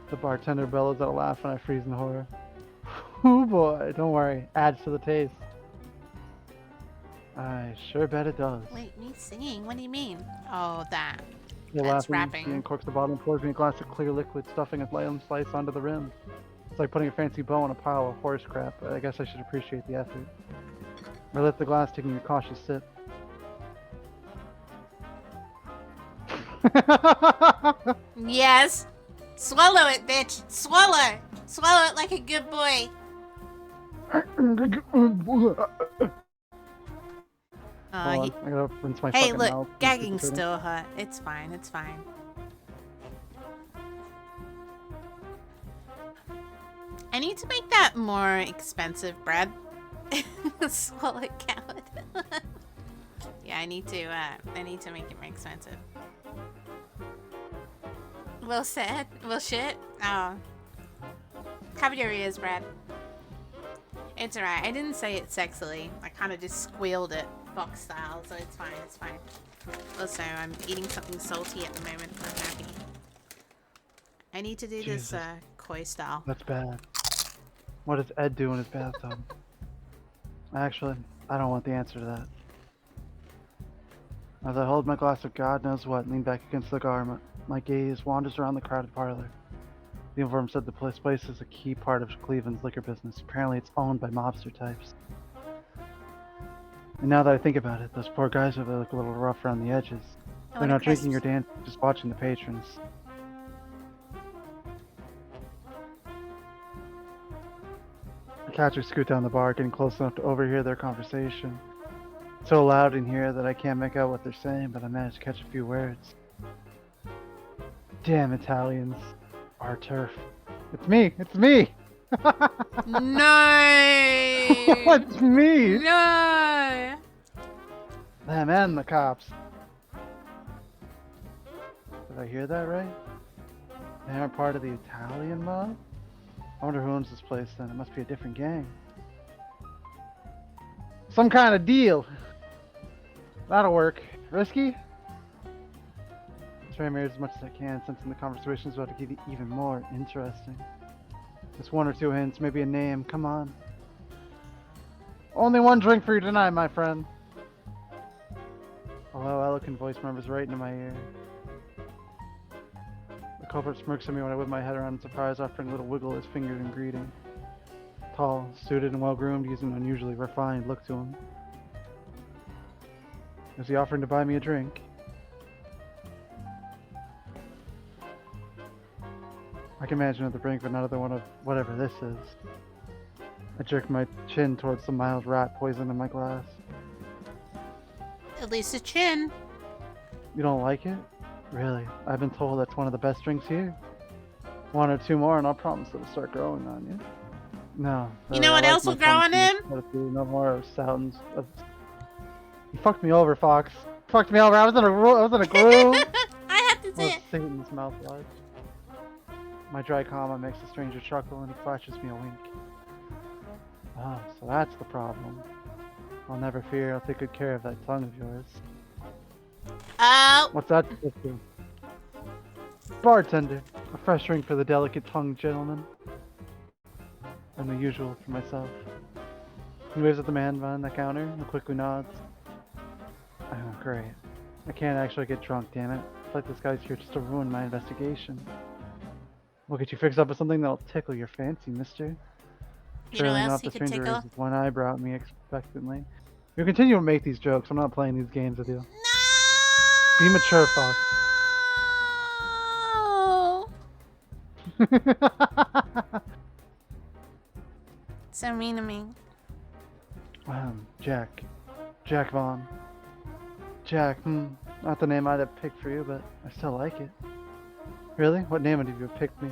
Speaker 2: The bartender bellows out a laugh and I freeze in horror. Oh boy, don't worry, adds to the taste. I sure bet it does.
Speaker 1: Wait, me singing? What do you mean? Oh, that.
Speaker 2: You're
Speaker 1: That's
Speaker 2: laughing.
Speaker 1: rapping.
Speaker 2: He uncorks the bottle and pours me a glass of clear liquid, stuffing a lamb slice onto the rim. It's like putting a fancy bow on a pile of horse crap, but I guess I should appreciate the effort. I lift the glass, taking a cautious sip.
Speaker 1: Yes. Swallow it, bitch. Swallow. Swallow it like a good boy.
Speaker 2: Hold on, I gotta rinse my
Speaker 1: Hey,
Speaker 2: fucking
Speaker 1: look,
Speaker 2: mouth.
Speaker 1: gagging's still hot. It's fine. It's fine. I need to make that more expensive bread. Swallow it, coward. Yeah, I need to make it more expensive. Well said. Well shit. Oh. Cover your ears, Brad. It's alright. I didn't say it sexily. I kind of just squealed it Fox style, so it's fine. It's fine. Also, I'm eating something salty at the moment. I'm happy. I need to do
Speaker 2: Jesus.
Speaker 1: this koi style.
Speaker 2: That's bad. What does Ed do in his bathtub? Actually, I don't want the answer to that. As I hold my glass of God knows what and lean back against the garment, my gaze wanders around the crowded parlor. The informer said the place is a key part of Cleveland's liquor business. Apparently it's owned by mobster types. And now that I think about it, those poor guys look a little rough around the edges. They're not drinking or dancing, just watching the patrons. I catch her scoot down the bar, getting close enough to overhear their conversation. So loud in here that I can't make out what they're saying, but I manage to catch a few words. Damn Italians. Our turf. It's me! It's me!
Speaker 1: No!
Speaker 2: It's me!
Speaker 1: No!
Speaker 2: Them and the cops. Did I hear that right? They aren't part of the Italian mob? I wonder who owns this place then. It must be a different gang. Some kind of deal. That'll work. Risky? Try to mirror as much as I can, sensing the conversation's about to get even more interesting. Just one or two hints, maybe a name, come on. Only one drink for you tonight, my friend. A low, eloquent voice murmurs right into my ear. The culprit smirks at me when I whip my head around in surprise, offering a little wiggle his finger in greeting. Tall, suited, and well-groomed, he has an unusually refined look to him. Is he offering to buy me a drink? I can imagine at the brink of another one of whatever this is. I jerk my chin towards the mild rat poison in my glass.
Speaker 1: At least a chin.
Speaker 2: You don't like it? Really? I've been told that's one of the best drinks here. One or two more and I'll promise it'll start growing on you. No.
Speaker 1: You
Speaker 2: Really,
Speaker 1: know
Speaker 2: I
Speaker 1: what
Speaker 2: like
Speaker 1: else
Speaker 2: my
Speaker 1: will grow
Speaker 2: tongue
Speaker 1: on
Speaker 2: too much
Speaker 1: him?
Speaker 2: to do no more sounds of... You fucked me over, Fox. Fucked me over. I was in a groove.
Speaker 1: I have to say
Speaker 2: Was
Speaker 1: it.
Speaker 2: Satan's mouthwash. My dry comma makes the stranger chuckle and he flashes me a wink. Oh, so that's the problem. I'll never fear. I'll take good care of that tongue of yours.
Speaker 1: Oh.
Speaker 2: What's that supposed to do? Bartender, a fresh drink for the delicate-tongued gentleman. And the usual for myself. He waves at the man behind the counter and quickly nods. Oh, great. I can't actually get drunk, damn it. It's like this guy's here just to ruin my investigation. We'll get you fixed up with something that'll tickle your fancy, mister.
Speaker 1: You know what
Speaker 2: Trailing
Speaker 1: else
Speaker 2: off
Speaker 1: he
Speaker 2: the
Speaker 1: could
Speaker 2: stranger
Speaker 1: tickle?
Speaker 2: raises one eyebrow at me expectantly. You continue to make these jokes. I'm not playing these games with you.
Speaker 1: No.
Speaker 2: Be mature, Fox.
Speaker 1: So mean to me.
Speaker 2: Jack. Jack Vaughn. Jack, not the name I'd have picked for you, but I still like it. Really? What name would you have picked me?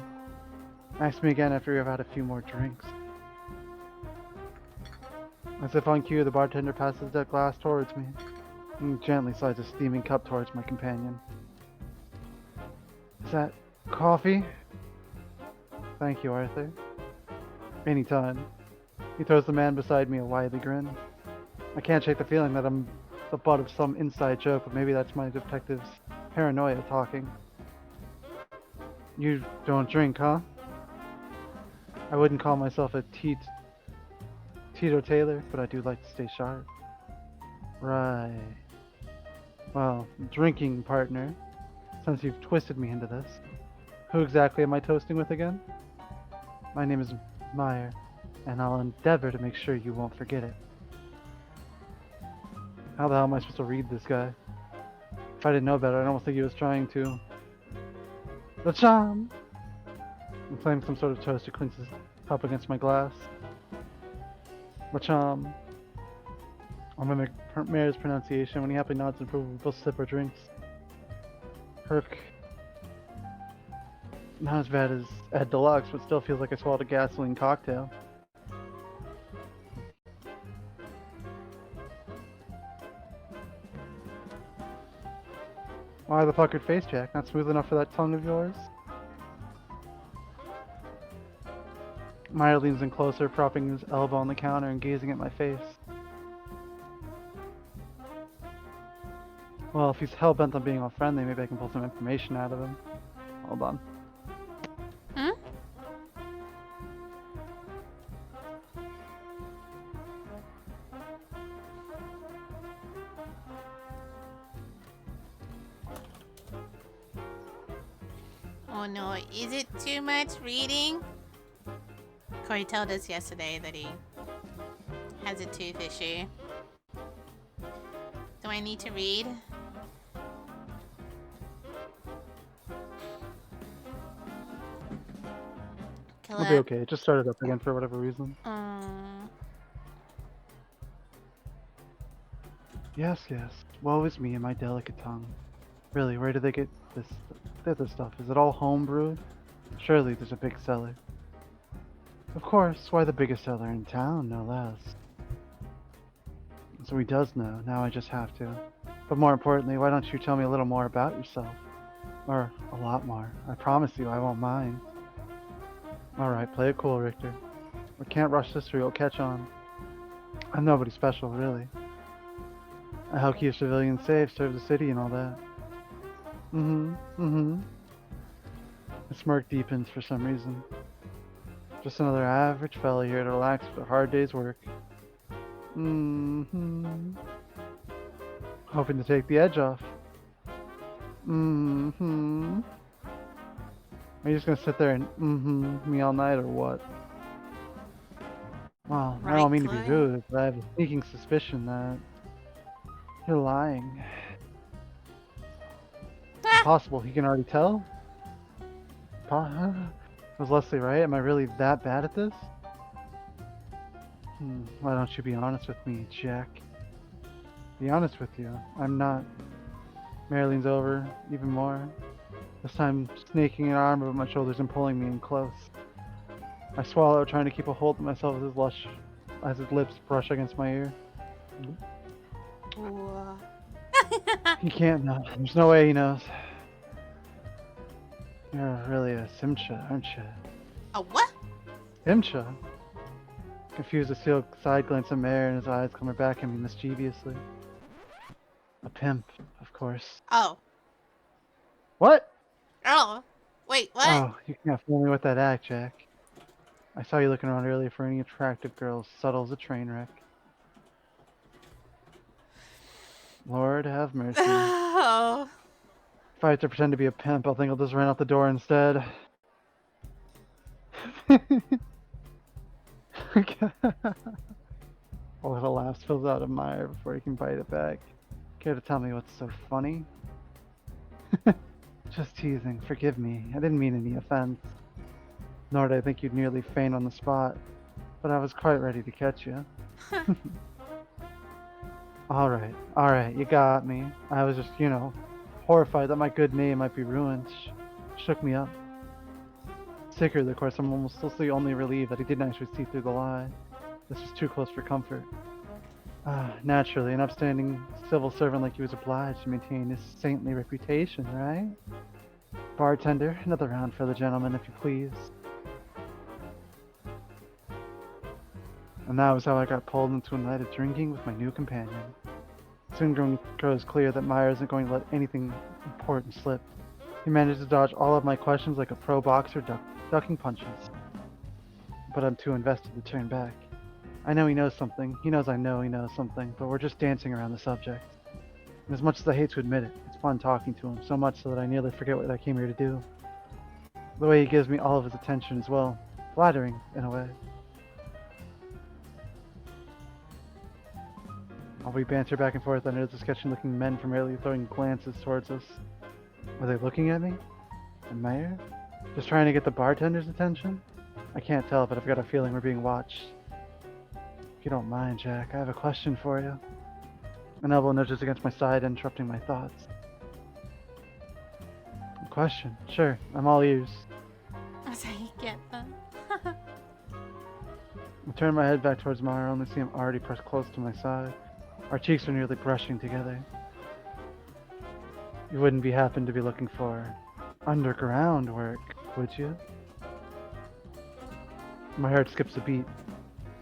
Speaker 2: Ask me again after you've had a few more drinks. As if on cue, the bartender passes that glass towards me and gently slides a steaming cup towards my companion. Is that coffee? Thank you, Arthur. Anytime. He throws the man beside me a wily grin. I can't shake the feeling that I'm the butt of some inside joke, but maybe that's my detective's paranoia talking. You don't drink, huh? I wouldn't call myself a teetotaler, but I do like to stay sharp. Right. Well, drinking partner, since you've twisted me into this, who exactly am I toasting with again? My name is Meyer, and I'll endeavor to make sure you won't forget it. How the hell am I supposed to read this guy? If I didn't know better, I'd almost think he was trying to... The charm! I'm playing some sort of toast to clinch his cup against my glass. Macham. I'll mimic Mayor's pronunciation. When he happily nods in approval, we'll sip our drinks. Herc. Not as bad as Ed Deluxe, but still feels like I swallowed a gasoline cocktail. Why the fuckered face, Jack? Not smooth enough for that tongue of yours? Meyer leans in closer, propping his elbow on the counter and gazing at my face. Well, if he's hell-bent on being all friendly, maybe I can pull some information out of him. Hold on.
Speaker 1: Hmm? Oh no, is it too much reading? Corey told us yesterday that he has a tooth issue. Do I need to read?
Speaker 2: I'll be okay. It just started up again for whatever reason. Yes, yes. Woe is me and my delicate tongue. Really, where do they get this other stuff? Is it all homebrewed? Surely there's a big cellar. Of course, why the biggest cellar in town, no less. So he does know, now I just have to. But more importantly, why don't you tell me a little more about yourself? Or a lot more. I promise you I won't mind. Alright, play it cool, Richter. We can't rush this or you'll catch on. I'm nobody special, really. I help keep civilians safe, serve the city and all that. The smirk deepens for some reason. Just another average fella here to relax with a hard day's work. Hoping to take the edge off. Are you just gonna sit there and me all night or what? Well, I don't mean to be rude, but I have a sneaking suspicion that you're lying. Possible he can already tell? Was Leslie right? Am I really that bad at this? Why don't you be honest with me, Jack? Be honest with you. I'm not. Mary leans over even more, this time snaking an arm over my shoulders and pulling me in close. I swallow, trying to keep a hold of myself as his lips brush against my ear.
Speaker 1: Ooh.
Speaker 2: He can't know. There's no way he knows. You're really a Simcha, aren't you?
Speaker 1: A what?
Speaker 2: Simcha? Confused, I steal a side glance at Mayor and his eyes come back at me mischievously. A pimp, of course.
Speaker 1: Oh.
Speaker 2: What?
Speaker 1: Oh. Wait, what?
Speaker 2: Oh, you can't fool me with that act, Jack. I saw you looking around earlier for any attractive girls, subtle as a train wreck. Lord have mercy.
Speaker 1: Oh.
Speaker 2: If I have to pretend to be a pimp, I'll think I'll just run out the door instead. A little laugh spills out of Meyer before he can bite it back. Care to tell me what's so funny? Just teasing. Forgive me. I didn't mean any offense. Nor did I think you'd nearly faint on the spot. But I was quite ready to catch you. Alright, you got me. I was just, horrified that my good name might be ruined. Shook me up. Secretly, of course, I'm almost still only relieved that he didn't actually see through the lie. This was too close for comfort. Naturally, an upstanding civil servant like you was obliged to maintain his saintly reputation, right? Bartender, another round for the gentleman, if you please. And that was how I got pulled into a night of drinking with my new companion. Soon grows clear that Meyer isn't going to let anything important slip. He managed to dodge all of my questions like a pro boxer ducking punches. But I'm too invested to turn back. I know he knows something. He knows I know he knows something, but we're just dancing around the subject. And as much as I hate to admit it, it's fun talking to him, so much so that I nearly forget what I came here to do. The way he gives me all of his attention as well. Flattering, in a way. While we banter back and forth, I notice the sketchy-looking men familiarly throwing glances towards us. Were they looking at me? The mayor? Just trying to get the bartender's attention? I can't tell, but I've got a feeling we're being watched. If you don't mind, Jack, I have a question for you. An elbow nudges against my side, interrupting my thoughts. A question? Sure, I'm all ears.
Speaker 1: That's how you get them.
Speaker 2: I turn my head back towards Mara, only see him already pressed close to my side. Our cheeks are nearly brushing together. You wouldn't happen to be looking for underground work, would you? My heart skips a beat.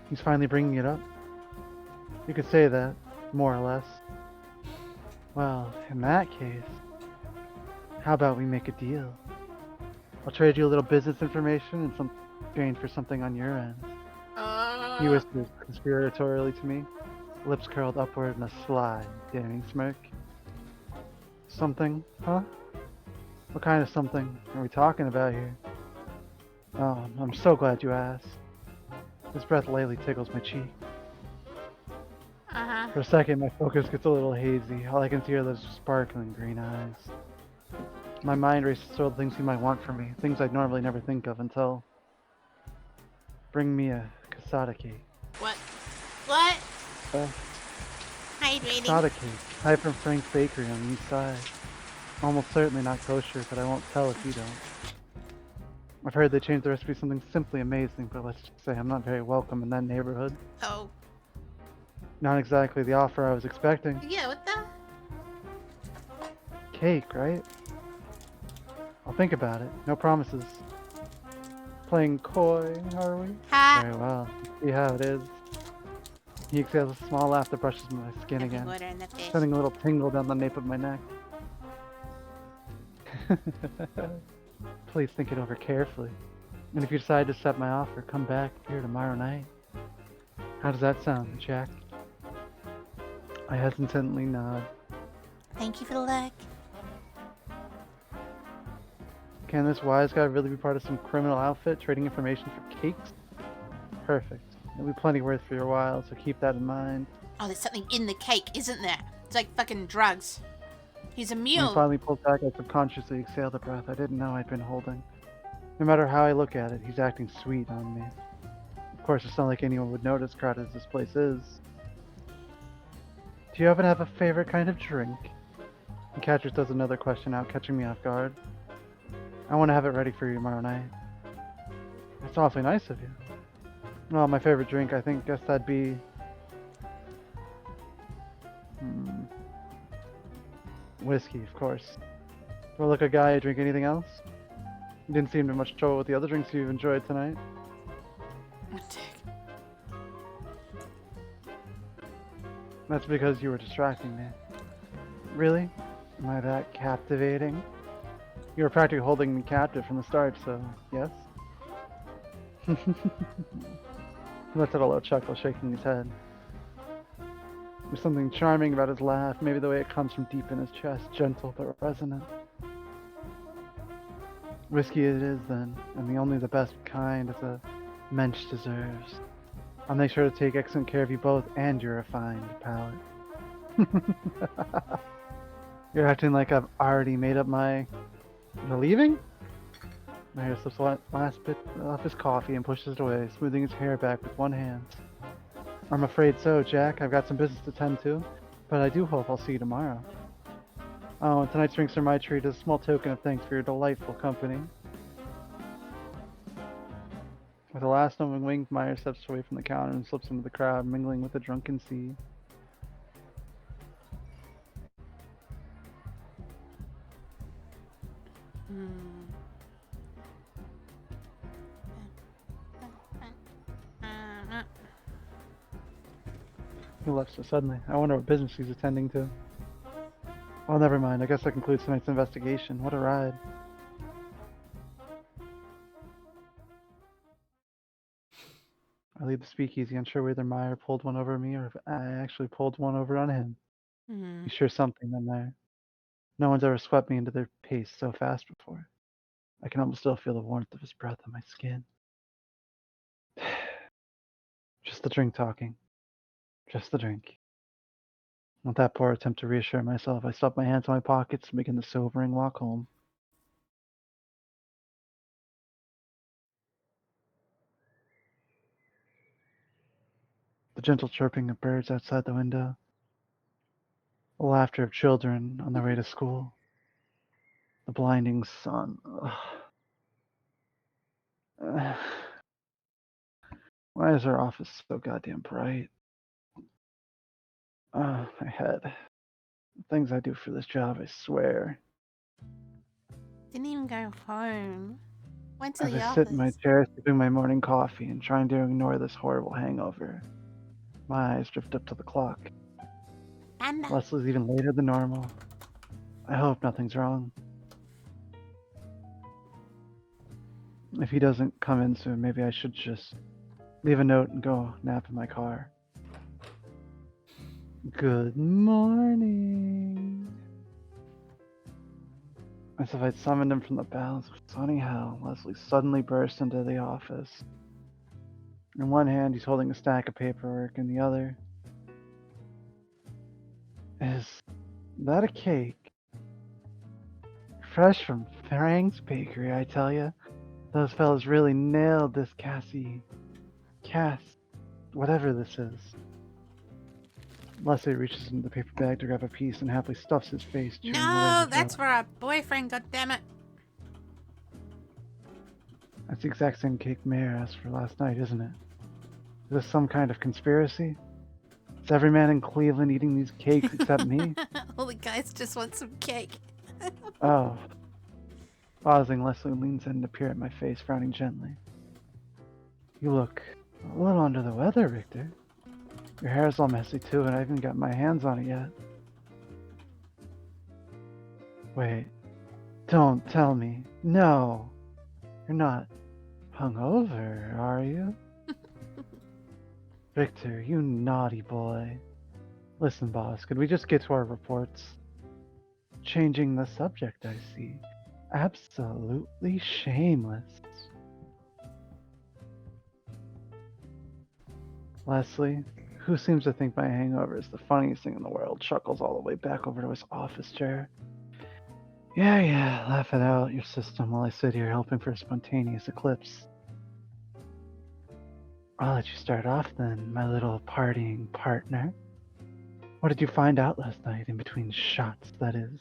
Speaker 2: He's finally bringing it up. You could say that, more or less. Well, in that case, how about we make a deal? I'll trade you a little business information and some exchange for something on your end. He whispers conspiratorially to me, lips curled upward in a sly, daring smirk. Something, huh? What kind of something are we talking about here? Oh, I'm so glad you asked. His breath lightly tickles my cheek. For a second, my focus gets a little hazy. All I can see are those sparkling green eyes. My mind races to all the things he might want from me, things I'd normally never think of until... Bring me a casada cake.
Speaker 1: What? What?
Speaker 2: Uh,
Speaker 1: Hydrating.
Speaker 2: Casada cake. High from Frank's Bakery on the east side. Almost certainly not kosher, but I won't tell if you don't. I've heard they changed the recipe to something simply amazing, but let's just say I'm not very welcome in that neighborhood.
Speaker 1: Oh.
Speaker 2: Not exactly the offer I was expecting.
Speaker 1: Yeah, what the?
Speaker 2: Cake, right? I'll think about it. No promises. Playing coy, are we?
Speaker 1: Ha!
Speaker 2: Very well. See how it is. He exhales a small laugh that brushes my skin again,
Speaker 1: Water in the fish.
Speaker 2: sending a little tingle down the nape of my neck. Please think it over carefully. And if you decide to accept my offer, come back here tomorrow night. How does that sound, Jack? I hesitantly nod.
Speaker 1: Thank you for the luck.
Speaker 2: Can this wise guy really be part of some criminal outfit trading information for cakes? Perfect. It'll be plenty worth for your while, so keep that in mind.
Speaker 1: Oh, there's something in the cake, isn't there? It's like fucking drugs. He's a
Speaker 2: When
Speaker 1: mule.
Speaker 2: I finally pulled back, I subconsciously exhaled a breath I didn't know I'd been holding. No matter how I look at it, he's acting sweet on me. Of course, it's not like anyone would notice crowded as this place is. Do you happen to have a favorite kind of drink? And Catcher throws another question out, catching me off guard. I want to have it ready for you tomorrow night. That's awfully nice of you. Well, my favorite drink, I guess that'd be... whiskey, of course. Do I look a guy drink anything else? You didn't seem to much trouble with the other drinks you've enjoyed tonight.
Speaker 1: Dick.
Speaker 2: That's because you were distracting me. Really? Am I that captivating? You were practically holding me captive from the start, so yes? He left out a low chuckle, shaking his head. There's something charming about his laugh, maybe the way it comes from deep in his chest, gentle but resonant. Whiskey it is, then, and only the best kind, as a mensch deserves. I'll make sure to take excellent care of you both and your refined palate. You're acting like I've already made up my... You're leaving? Mayor slips the last bit off his coffee and pushes it away, smoothing his hair back with one hand. I'm afraid so, Jack. I've got some business to tend to, but I do hope I'll see you tomorrow. Oh, and tonight's drinks are my treat as a small token of thanks for your delightful company. With a last knowing wink, Meyer steps away from the counter and slips into the crowd, mingling with the drunken sea. He left so suddenly. I wonder what business he's attending to. Well, never mind. I guess that concludes tonight's investigation. What a ride. I leave the speakeasy, unsure whether Meyer pulled one over me or if I actually pulled one over on him. He's sure something in there. No one's ever swept me into their pace so fast before. I can almost still feel the warmth of his breath on my skin. Just the drink talking. Just the drink. With that poor attempt to reassure myself, I stuffed my hands in my pockets and began the sobering walk home. The gentle chirping of birds outside the window. The laughter of children on their way to school. The blinding sun. Why is our office so goddamn bright? My head. The things I do for this job, I swear.
Speaker 1: Didn't even go home. Went to
Speaker 2: As
Speaker 1: the
Speaker 2: I sit in my
Speaker 1: office.
Speaker 2: chair sipping my morning coffee and trying to ignore this horrible hangover, my eyes drift up to the clock.
Speaker 1: Panda.
Speaker 2: Leslie's even later than normal. I hope nothing's wrong. If he doesn't come in soon, maybe I should just leave a note and go nap in my car. Good morning. As if I'd summoned him from the bowels of sunny hell, Leslie suddenly burst into the office. In one hand, he's holding a stack of paperwork, in the other... Is that a cake? Fresh from Frank's Bakery, I tell ya. Those fellas really nailed this Cass, whatever this is. Leslie reaches into the paper bag to grab a piece and happily stuffs his face.
Speaker 1: No, that's for our boyfriend, goddammit.
Speaker 2: That's the exact same cake Mayor asked for last night, isn't it? Is this some kind of conspiracy? Is every man in Cleveland eating these cakes except me?
Speaker 1: All the guys just want some cake.
Speaker 2: Oh. Pausing, Leslie leans in to peer at my face, frowning gently. You look a little under the weather, Victor. Your hair's all messy too, and I haven't got my hands on it yet. Wait. Don't tell me. No. You're not hungover, are you? Victor, you naughty boy. Listen, boss, could we just get to our reports? Changing the subject, I see. Absolutely shameless. Leslie, who seems to think my hangover is the funniest thing in the world, chuckles all the way back over to his office chair. Yeah, laugh it out, your system, while I sit here hoping for a spontaneous eclipse. I'll let you start off then, my little partying partner. What did you find out last night, in between shots, that is?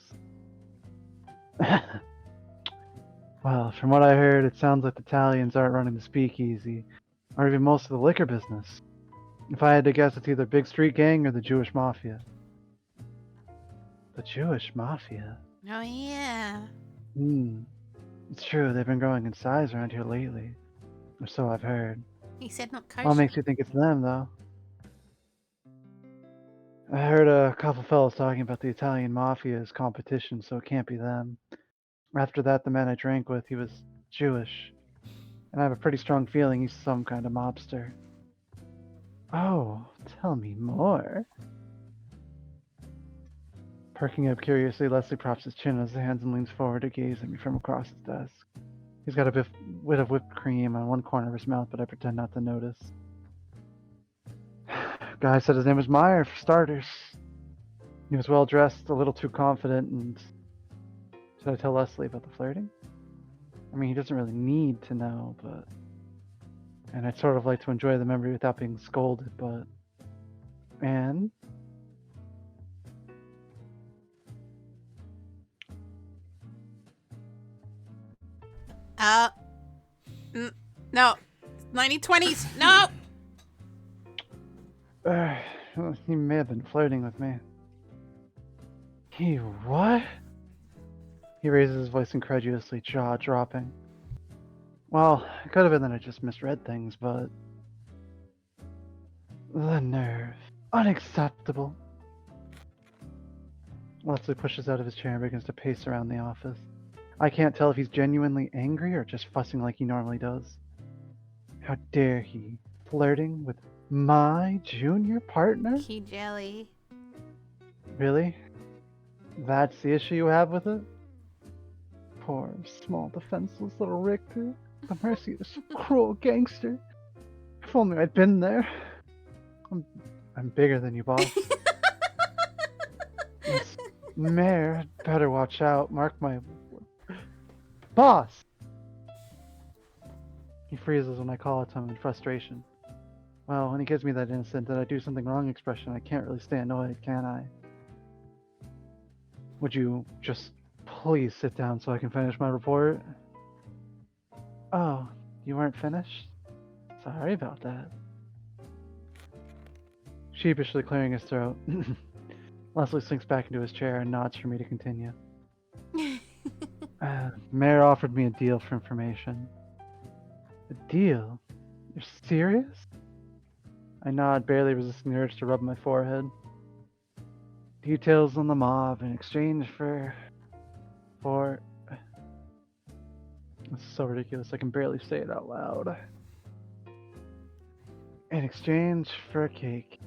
Speaker 2: Well, from what I heard, it sounds like the Italians aren't running the speakeasy, or even most of the liquor business. If I had to guess, it's either Big Street Gang or the Jewish Mafia. The Jewish Mafia?
Speaker 1: Oh, yeah.
Speaker 2: Hmm. It's true, they've been growing in size around here lately. Or so I've heard.
Speaker 1: He said not
Speaker 2: What
Speaker 1: kosher.
Speaker 2: makes you think it's them, though? I heard a couple fellas talking about the Italian Mafia as competition, so it can't be them. After that, the man I drank with, he was Jewish. And I have a pretty strong feeling he's some kind of mobster. Oh, tell me more. Perking up curiously, Leslie props his chin in his hands and leans forward to gaze at me from across his desk. He's got a bit of whipped cream on one corner of his mouth, but I pretend not to notice. Guy said his name was Meyer, for starters. He was well dressed, a little too confident, and should I tell Leslie about the flirting? I mean, he doesn't really need to know, but... And I'd sort of like to enjoy the memory without being scolded, but... And?
Speaker 1: Uh, no. 1920s. No!
Speaker 2: He may have been flirting with me. He what? He raises his voice incredulously, jaw dropping. Well, it could have been that I just misread things, but... The nerve. Unacceptable. Leslie pushes out of his chair and begins to pace around the office. I can't tell if he's genuinely angry or just fussing like he normally does. How dare he? Flirting with my junior partner?
Speaker 1: Key jelly.
Speaker 2: Really? That's the issue you have with it? Poor, small, defenseless little Richter. The mercy of this cruel gangster. If only I'd been there. I'm bigger than you, boss. This mayor had better watch out. Mark my... Boss! He freezes when I call it to him in frustration. Well, when he gives me that innocent "did I do something wrong" expression, I can't really stay annoyed, can I? Would you just please sit down so I can finish my report? Oh, you weren't finished? Sorry about that. Sheepishly clearing his throat, Leslie sinks back into his chair and nods for me to continue. Mayor offered me a deal for information. A deal? You're serious? I nod, barely resisting the urge to rub my forehead. Details on the mob in exchange for... This is so ridiculous, I can barely say it out loud. In exchange for a cake.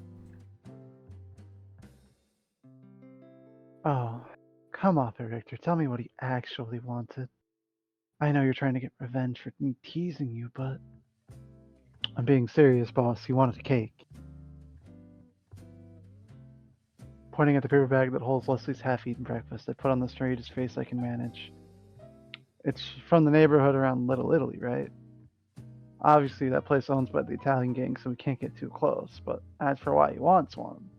Speaker 2: Oh, come off it, Richter. Tell me what he actually wanted. I know you're trying to get revenge for me teasing you, but... I'm being serious, boss. He wanted a cake. Pointing at the paper bag that holds Leslie's half-eaten breakfast, I put on the straightest face I can manage. It's from the neighborhood around Little Italy, right? Obviously, that place owns by the Italian gang, so we can't get too close, but as for why he wants one,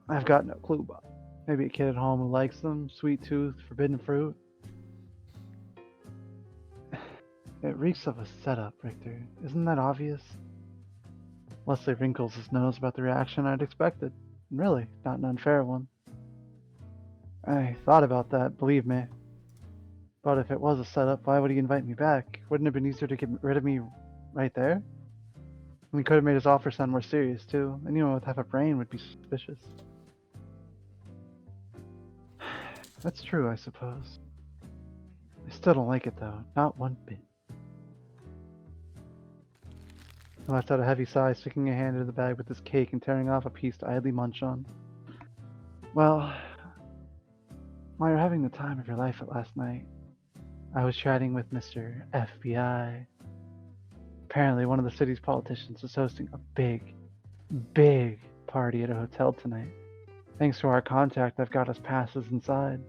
Speaker 2: I've got no clue, but maybe a kid at home who likes them, sweet tooth, forbidden fruit. It reeks of a setup, Richter. Isn't that obvious? Leslie wrinkles his nose about the reaction I'd expected. And really, not an unfair one. I thought about that, believe me. But if it was a setup, why would he invite me back? Wouldn't it have been easier to get rid of me right there? And he could have made his offer sound more serious, too. Anyone with half a brain would be suspicious. That's true, I suppose. I still don't like it, though. Not one bit. I left out a heavy sigh, sticking a hand into the bag with his cake and tearing off a piece to idly munch on. Well, while you're having the time of your life at last night, I was chatting with Mr. FBI. Apparently, one of the city's politicians is hosting a big party at a hotel tonight. Thanks to our contact, I've got us passes inside.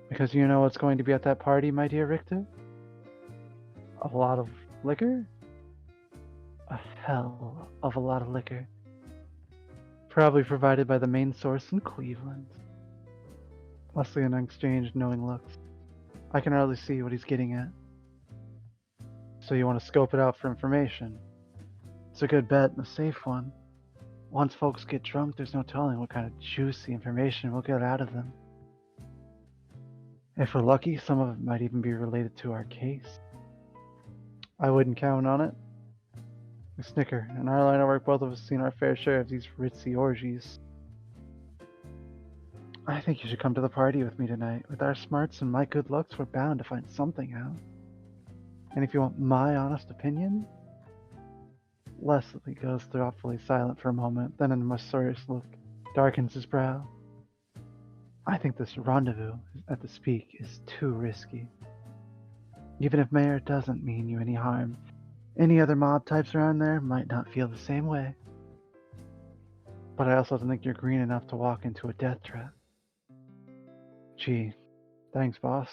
Speaker 2: Because you know what's going to be at that party, my dear Richter? A lot of liquor? A hell of a lot of liquor. Probably provided by the main source in Cleveland. Leslie and I exchanged knowing looks. I can hardly see what he's getting at. So you want to scope it out for information? It's a good bet and a safe one. Once folks get drunk, there's no telling what kind of juicy information we'll get out of them. If we're lucky, some of it might even be related to our case. I wouldn't count on it. We snicker. In our line of work, both of us have seen our fair share of these ritzy orgies. I think you should come to the party with me tonight. With our smarts and my good looks, we're bound to find something out. And if you want my honest opinion, Leslie goes thoughtfully silent for a moment, then a mysterious look darkens his brow. I think this rendezvous at the Speak is too risky. Even if Mayor doesn't mean you any harm, any other mob types around there might not feel the same way. But I also don't think you're green enough to walk into a death trap. Gee, thanks, boss.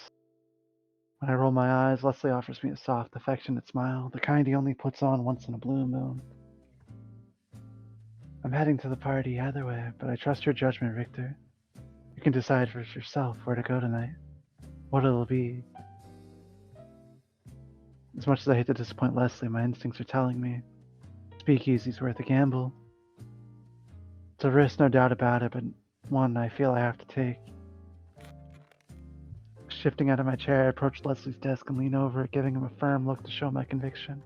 Speaker 2: When I roll my eyes, Leslie offers me a soft, affectionate smile, the kind he only puts on once in a blue moon. I'm heading to the party either way, but I trust your judgment, Richter. You can decide for yourself where to go tonight, what it'll be. As much as I hate to disappoint Leslie, my instincts are telling me Speakeasy's worth a gamble. It's a risk, no doubt about it, but one I feel I have to take. Shifting out of my chair, I approach Leslie's desk and lean over it, giving him a firm look to show my conviction.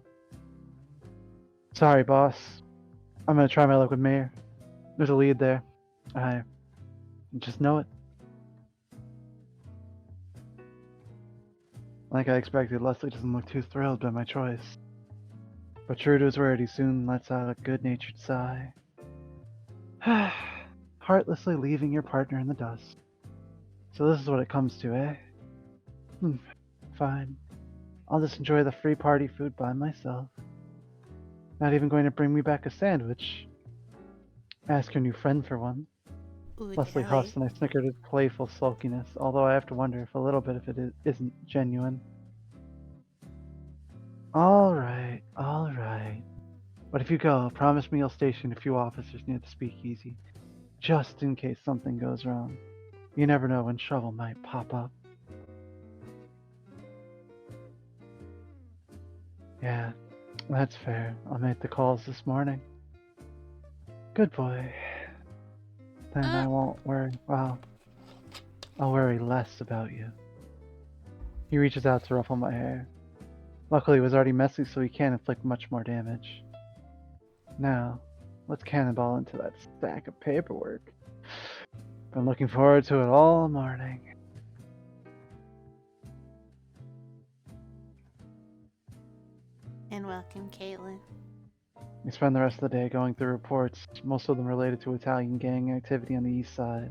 Speaker 2: Sorry, boss. I'm gonna try my luck with Mayor. There's a lead there. I just know it. Like I expected, Leslie doesn't look too thrilled by my choice. But true to his word, he soon lets out a good-natured sigh. Heartlessly leaving your partner in the dust. So this is what it comes to, eh? Fine. I'll just enjoy the free party food by myself. Not even going to bring me back a sandwich. Ask your new friend for one.
Speaker 1: Ooh,
Speaker 2: Leslie
Speaker 1: Ellie.
Speaker 2: huffs and I snickered at playful sulkiness, although I have to wonder if a little bit of it isn't genuine. Alright. But if you go, promise me you'll station a few officers near the speakeasy, just in case something goes wrong. You never know when trouble might pop up. Yeah, that's fair. I'll make the calls this morning. Good boy. Then I won't worry. Well, I'll worry less about you. He reaches out to ruffle my hair. Luckily, it was already messy, so he can't inflict much more damage. Now, let's cannonball into that stack of paperwork. Been looking forward to it all morning.
Speaker 1: And welcome, Caitlin.
Speaker 2: We spend the rest of the day going through reports, most of them related to Italian gang activity on the east side.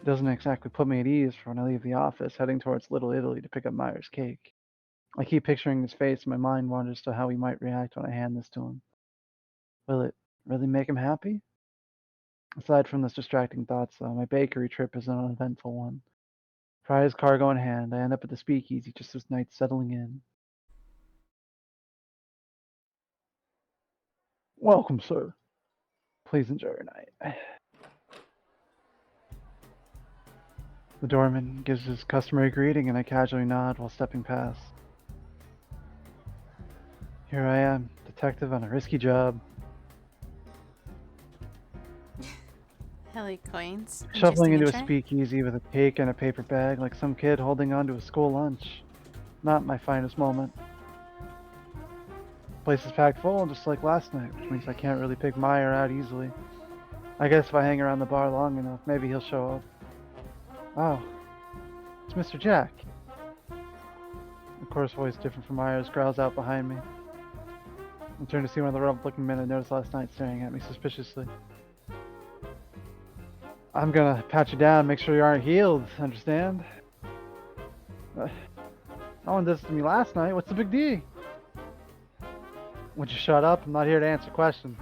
Speaker 2: It doesn't exactly put me at ease for when I leave the office, heading towards Little Italy to pick up Meyer's cake. I keep picturing his face, and my mind wanders to how he might react when I hand this to him. Will it really make him happy? Aside from this distracting thoughts, though, my bakery trip is an uneventful one. Prize cargo in hand, I end up at the speakeasy just as night's settling in. Welcome, sir. Please enjoy your night. The doorman gives his customary greeting, and I casually nod while stepping past. Here I am, detective on a risky job.
Speaker 1: Ellie coins.
Speaker 2: Shuffling
Speaker 1: Interesting
Speaker 2: into a
Speaker 1: intro.
Speaker 2: speakeasy with a cake and a paper bag like some kid holding on to a school lunch. Not my finest moment. The place is packed full, just like last night, which means I can't really pick Meyer out easily. I guess if I hang around the bar long enough, maybe he'll show up. Oh, it's Mr. Jack. The coarse voice, different from Meyer's, growls out behind me. I turn to see one of the rough-looking men I noticed last night staring at me suspiciously. I'm gonna pat you down, make sure you aren't healed, understand? No one did this to me last night, what's the big deal? Would you shut up? I'm not here to answer questions.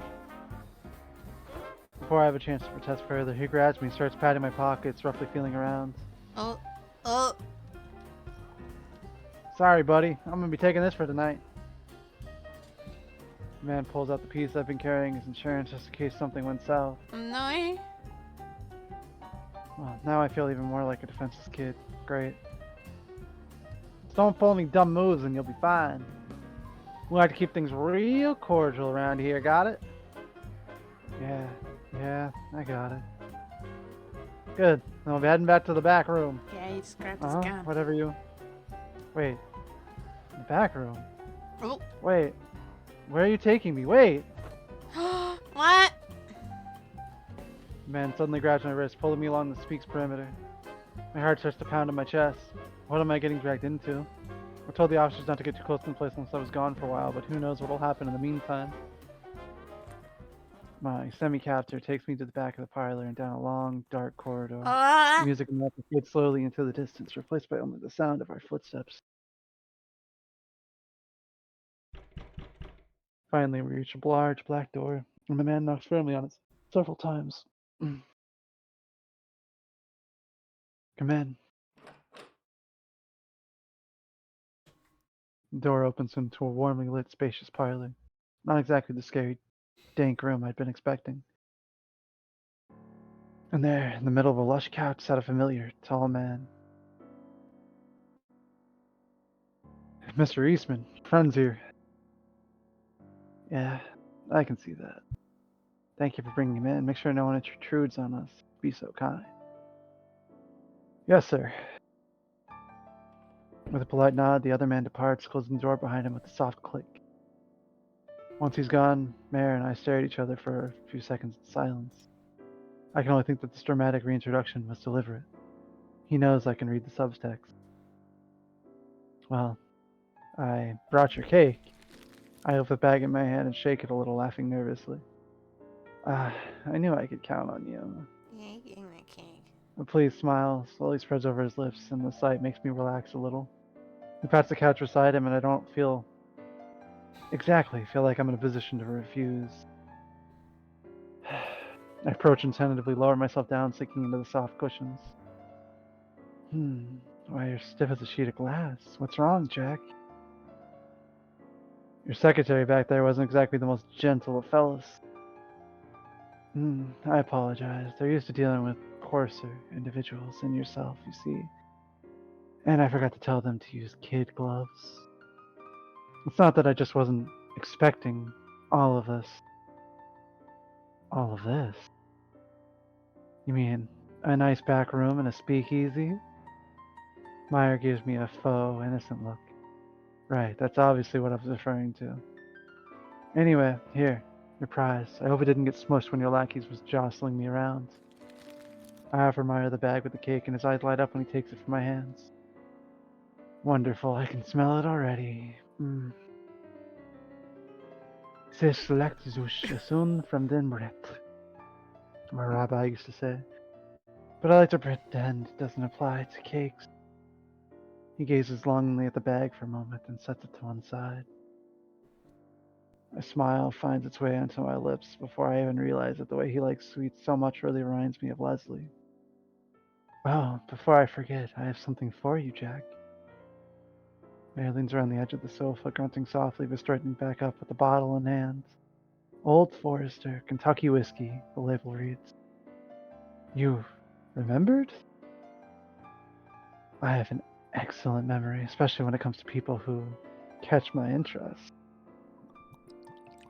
Speaker 2: Before I have a chance to protest further, he grabs me, starts patting my pockets, roughly feeling around.
Speaker 1: Oh, oh.
Speaker 2: Sorry, buddy. I'm gonna be taking this for tonight. The man pulls out the piece I've been carrying as insurance just in case something went south.
Speaker 1: No.
Speaker 2: Well, now I feel even more like a defenseless kid. Great. Just don't pull any dumb moves and you'll be fine. We like to keep things real cordial around here, got it? Yeah, I got it. Good. Then we'll be heading back to the back room.
Speaker 1: Yeah, he just grabbed his gun.
Speaker 2: Whatever you... Wait. The back room?
Speaker 1: Oh.
Speaker 2: Wait. Where are you taking me? Wait!
Speaker 1: What?
Speaker 2: The man suddenly grabs my wrist, pulling me along the speak's perimeter. My heart starts to pound in my chest. What am I getting dragged into? I told the officers not to get too close to the place unless I was gone for a while, but who knows what'll happen in the meantime. My semi-captor takes me to the back of the parlor and down a long, dark corridor. The music fades slowly into the distance, replaced by only the sound of our footsteps. Finally, we reach a large black door, and the man knocks firmly on it several times. Come in. The door opens into a warmly lit, spacious parlor. Not exactly the scary, dank room I'd been expecting. And there, in the middle of a lush couch, sat a familiar, tall man. Mr. Eastman, friends here. Yeah, I can see that. Thank you for bringing him in. Make sure no one intrudes on us. Be so kind. Yes, sir. With a polite nod, the other man departs, closing the door behind him with a soft click. Once he's gone, Mayor and I stare at each other for a few seconds in silence. I can only think that this dramatic reintroduction was deliberate. He knows I can read the subtext. Well, I brought your cake. I hold the bag in my hand and shake it a little, laughing nervously. I knew I could count on you.
Speaker 1: Yeah, you're getting that cake.
Speaker 2: A pleased smile slowly spreads over his lips, and the sight makes me relax a little. He pats the couch beside him, and I don't feel like I'm in a position to refuse. I approach and tentatively lower myself down, sinking into the soft cushions. Why, you're stiff as a sheet of glass. What's wrong, Jack? Your secretary back there wasn't exactly the most gentle of fellows. I apologize. They're used to dealing with coarser individuals than yourself, you see. And I forgot to tell them to use kid gloves. It's not that I just wasn't expecting all of this. All of this? You mean a nice back room and a speakeasy? Meyer gives me a faux, innocent look. Right, that's obviously what I was referring to. Anyway, here, your prize. I hope it didn't get smushed when your lackeys was jostling me around. I offer Meyer the bag with the cake, and his eyes light up when he takes it from my hands. Wonderful, I can smell it already. C'est select soon from den Brett, my rabbi used to say. But I like to pretend it doesn't apply to cakes. He gazes longingly at the bag for a moment and sets it to one side. A smile finds its way onto my lips before I even realize that the way he likes sweets so much really reminds me of Leslie. Oh, before I forget, I have something for you, Jack. Mary leans around the edge of the sofa, grunting softly, but straightening back up with the bottle in hand. Old Forester, Kentucky whiskey, the label reads. You remembered? I have an excellent memory, especially when it comes to people who catch my interest.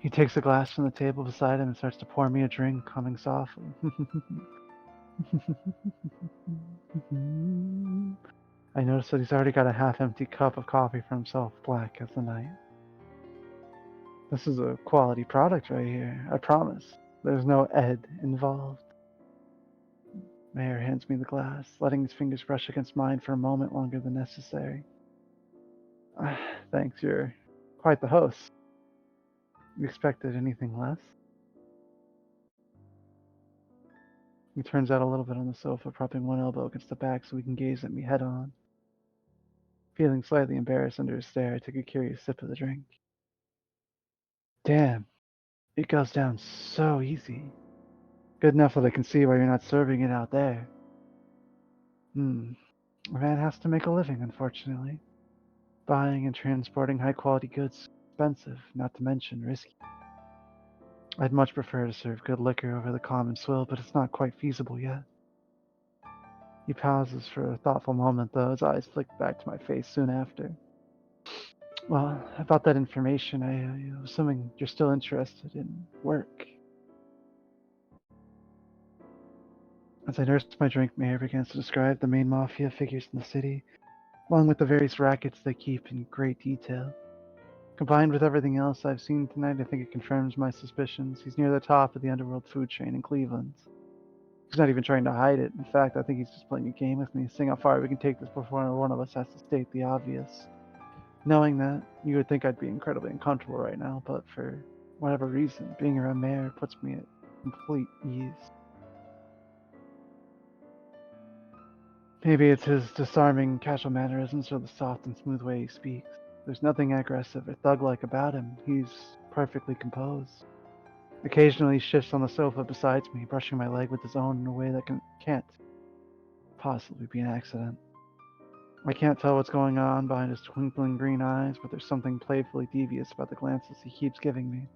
Speaker 2: He takes a glass from the table beside him and starts to pour me a drink, humming softly. I notice that he's already got a half-empty cup of coffee for himself, black as the night. This is a quality product right here, I promise. There's no Ed involved. Mayer hands me the glass, letting his fingers brush against mine for a moment longer than necessary. Thanks, you're quite the host. You expected anything less? He turns out a little bit on the sofa, propping one elbow against the back so he can gaze at me head on. Feeling slightly embarrassed under his stare, I took a curious sip of the drink. Damn, it goes down so easy. Good enough that I can see why you're not serving it out there. A man has to make a living, unfortunately. Buying and transporting high-quality goods is expensive, not to mention risky. I'd much prefer to serve good liquor over the common swill, but it's not quite feasible yet. He pauses for a thoughtful moment, though his eyes flick back to my face soon after. Well, about that information, I'm assuming you're still interested in work. As I nursed my drink, Mayor begins to describe the main mafia figures in the city, along with the various rackets they keep in great detail. Combined with everything else I've seen tonight, I think it confirms my suspicions. He's near the top of the underworld food chain in Cleveland. He's not even trying to hide it. In fact, I think he's just playing a game with me, seeing how far we can take this before one of us has to state the obvious. Knowing that, you would think I'd be incredibly uncomfortable right now, but for whatever reason, being around Mayor puts me at complete ease. Maybe it's his disarming, casual mannerisms or the soft and smooth way he speaks. There's nothing aggressive or thug-like about him. He's perfectly composed. Occasionally he shifts on the sofa beside me, brushing my leg with his own in a way that can't possibly be an accident. I can't tell what's going on behind his twinkling green eyes, but there's something playfully devious about the glances he keeps giving me.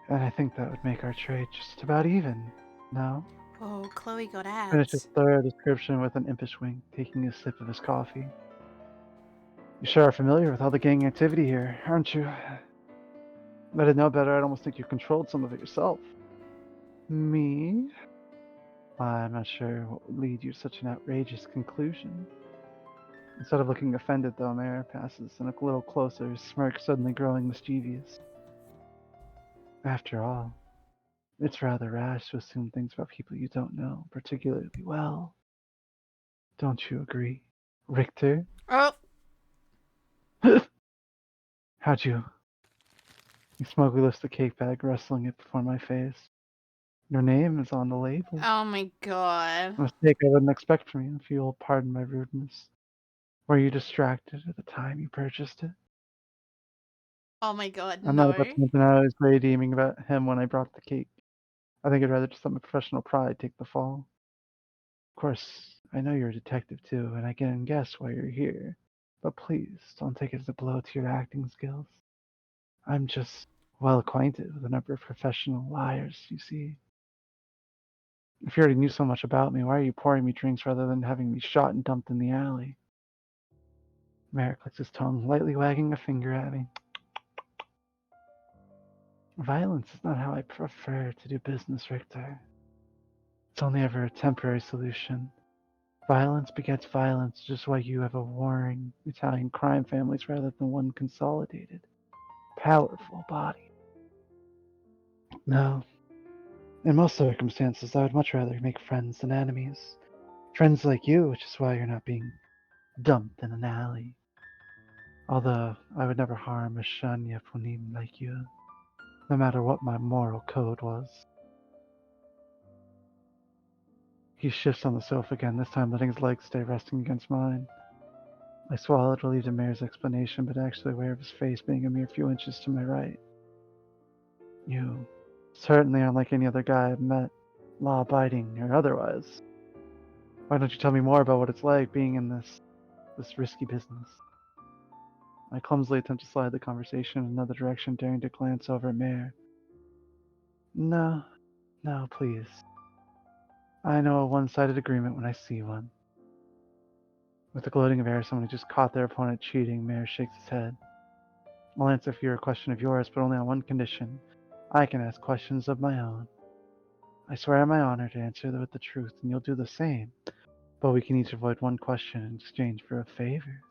Speaker 2: And I think that would make our trade just about even. No?
Speaker 1: Oh, Chloe got
Speaker 2: Finished his
Speaker 1: abs.
Speaker 2: thorough description with an impish wink, taking a sip of his coffee. You sure are familiar with all the gang activity here, aren't you? If I didn't know better, I'd almost think you controlled some of it yourself. Me? I'm not sure what would lead you to such an outrageous conclusion. Instead of looking offended, though, Mayor passes and a little closer, his smirk suddenly growing mischievous. After all, it's rather rash to assume things about people you don't know particularly well. Don't you agree, Richter?
Speaker 1: Oh,
Speaker 2: How'd you? He smugly lifts the cake bag, wrestling it before my face. Your name is on the label.
Speaker 1: oh my god.
Speaker 2: A mistake I wouldn't expect from you, if you'll pardon my rudeness. Were you distracted at the time you purchased it?
Speaker 1: Oh my god,
Speaker 2: I'm not
Speaker 1: no.
Speaker 2: about to mention how I was grey deeming about him when I brought the cake. I think I'd rather just let my professional pride take the fall. Of course, I know you're a detective too, and I can guess why you're here. But please, don't take it as a blow to your acting skills. I'm just well acquainted with a number of professional liars, you see. If you already knew so much about me, why are you pouring me drinks rather than having me shot and dumped in the alley? Merrick licks his tongue, lightly wagging a finger at me. Violence is not how I prefer to do business, Richter. It's only ever a temporary solution. Violence begets violence, just why you have a warring Italian crime families rather than one consolidated, powerful body. No, in most circumstances, I would much rather make friends than enemies. Friends like you, which is why you're not being dumped in an alley. Although I would never harm a Shania Punim like you, no matter what my moral code was. He shifts on the sofa again, this time letting his legs stay resting against mine. I swallowed, relieved at Mayor's explanation, but actually aware of his face being a mere few inches to my right. You certainly aren't like any other guy I've met, law-abiding or otherwise. Why don't you tell me more about what it's like being in this risky business? I clumsily attempt to slide the conversation in another direction, daring to glance over at Mayor. No, no, please. I know a one-sided agreement when I see one. With the gloating of air, someone who just caught their opponent cheating, Mayor shakes his head. I'll answer for your question of yours, but only on one condition. I can ask questions of my own. I swear on my honor to answer with the truth, and you'll do the same. But we can each avoid one question in exchange for a favor.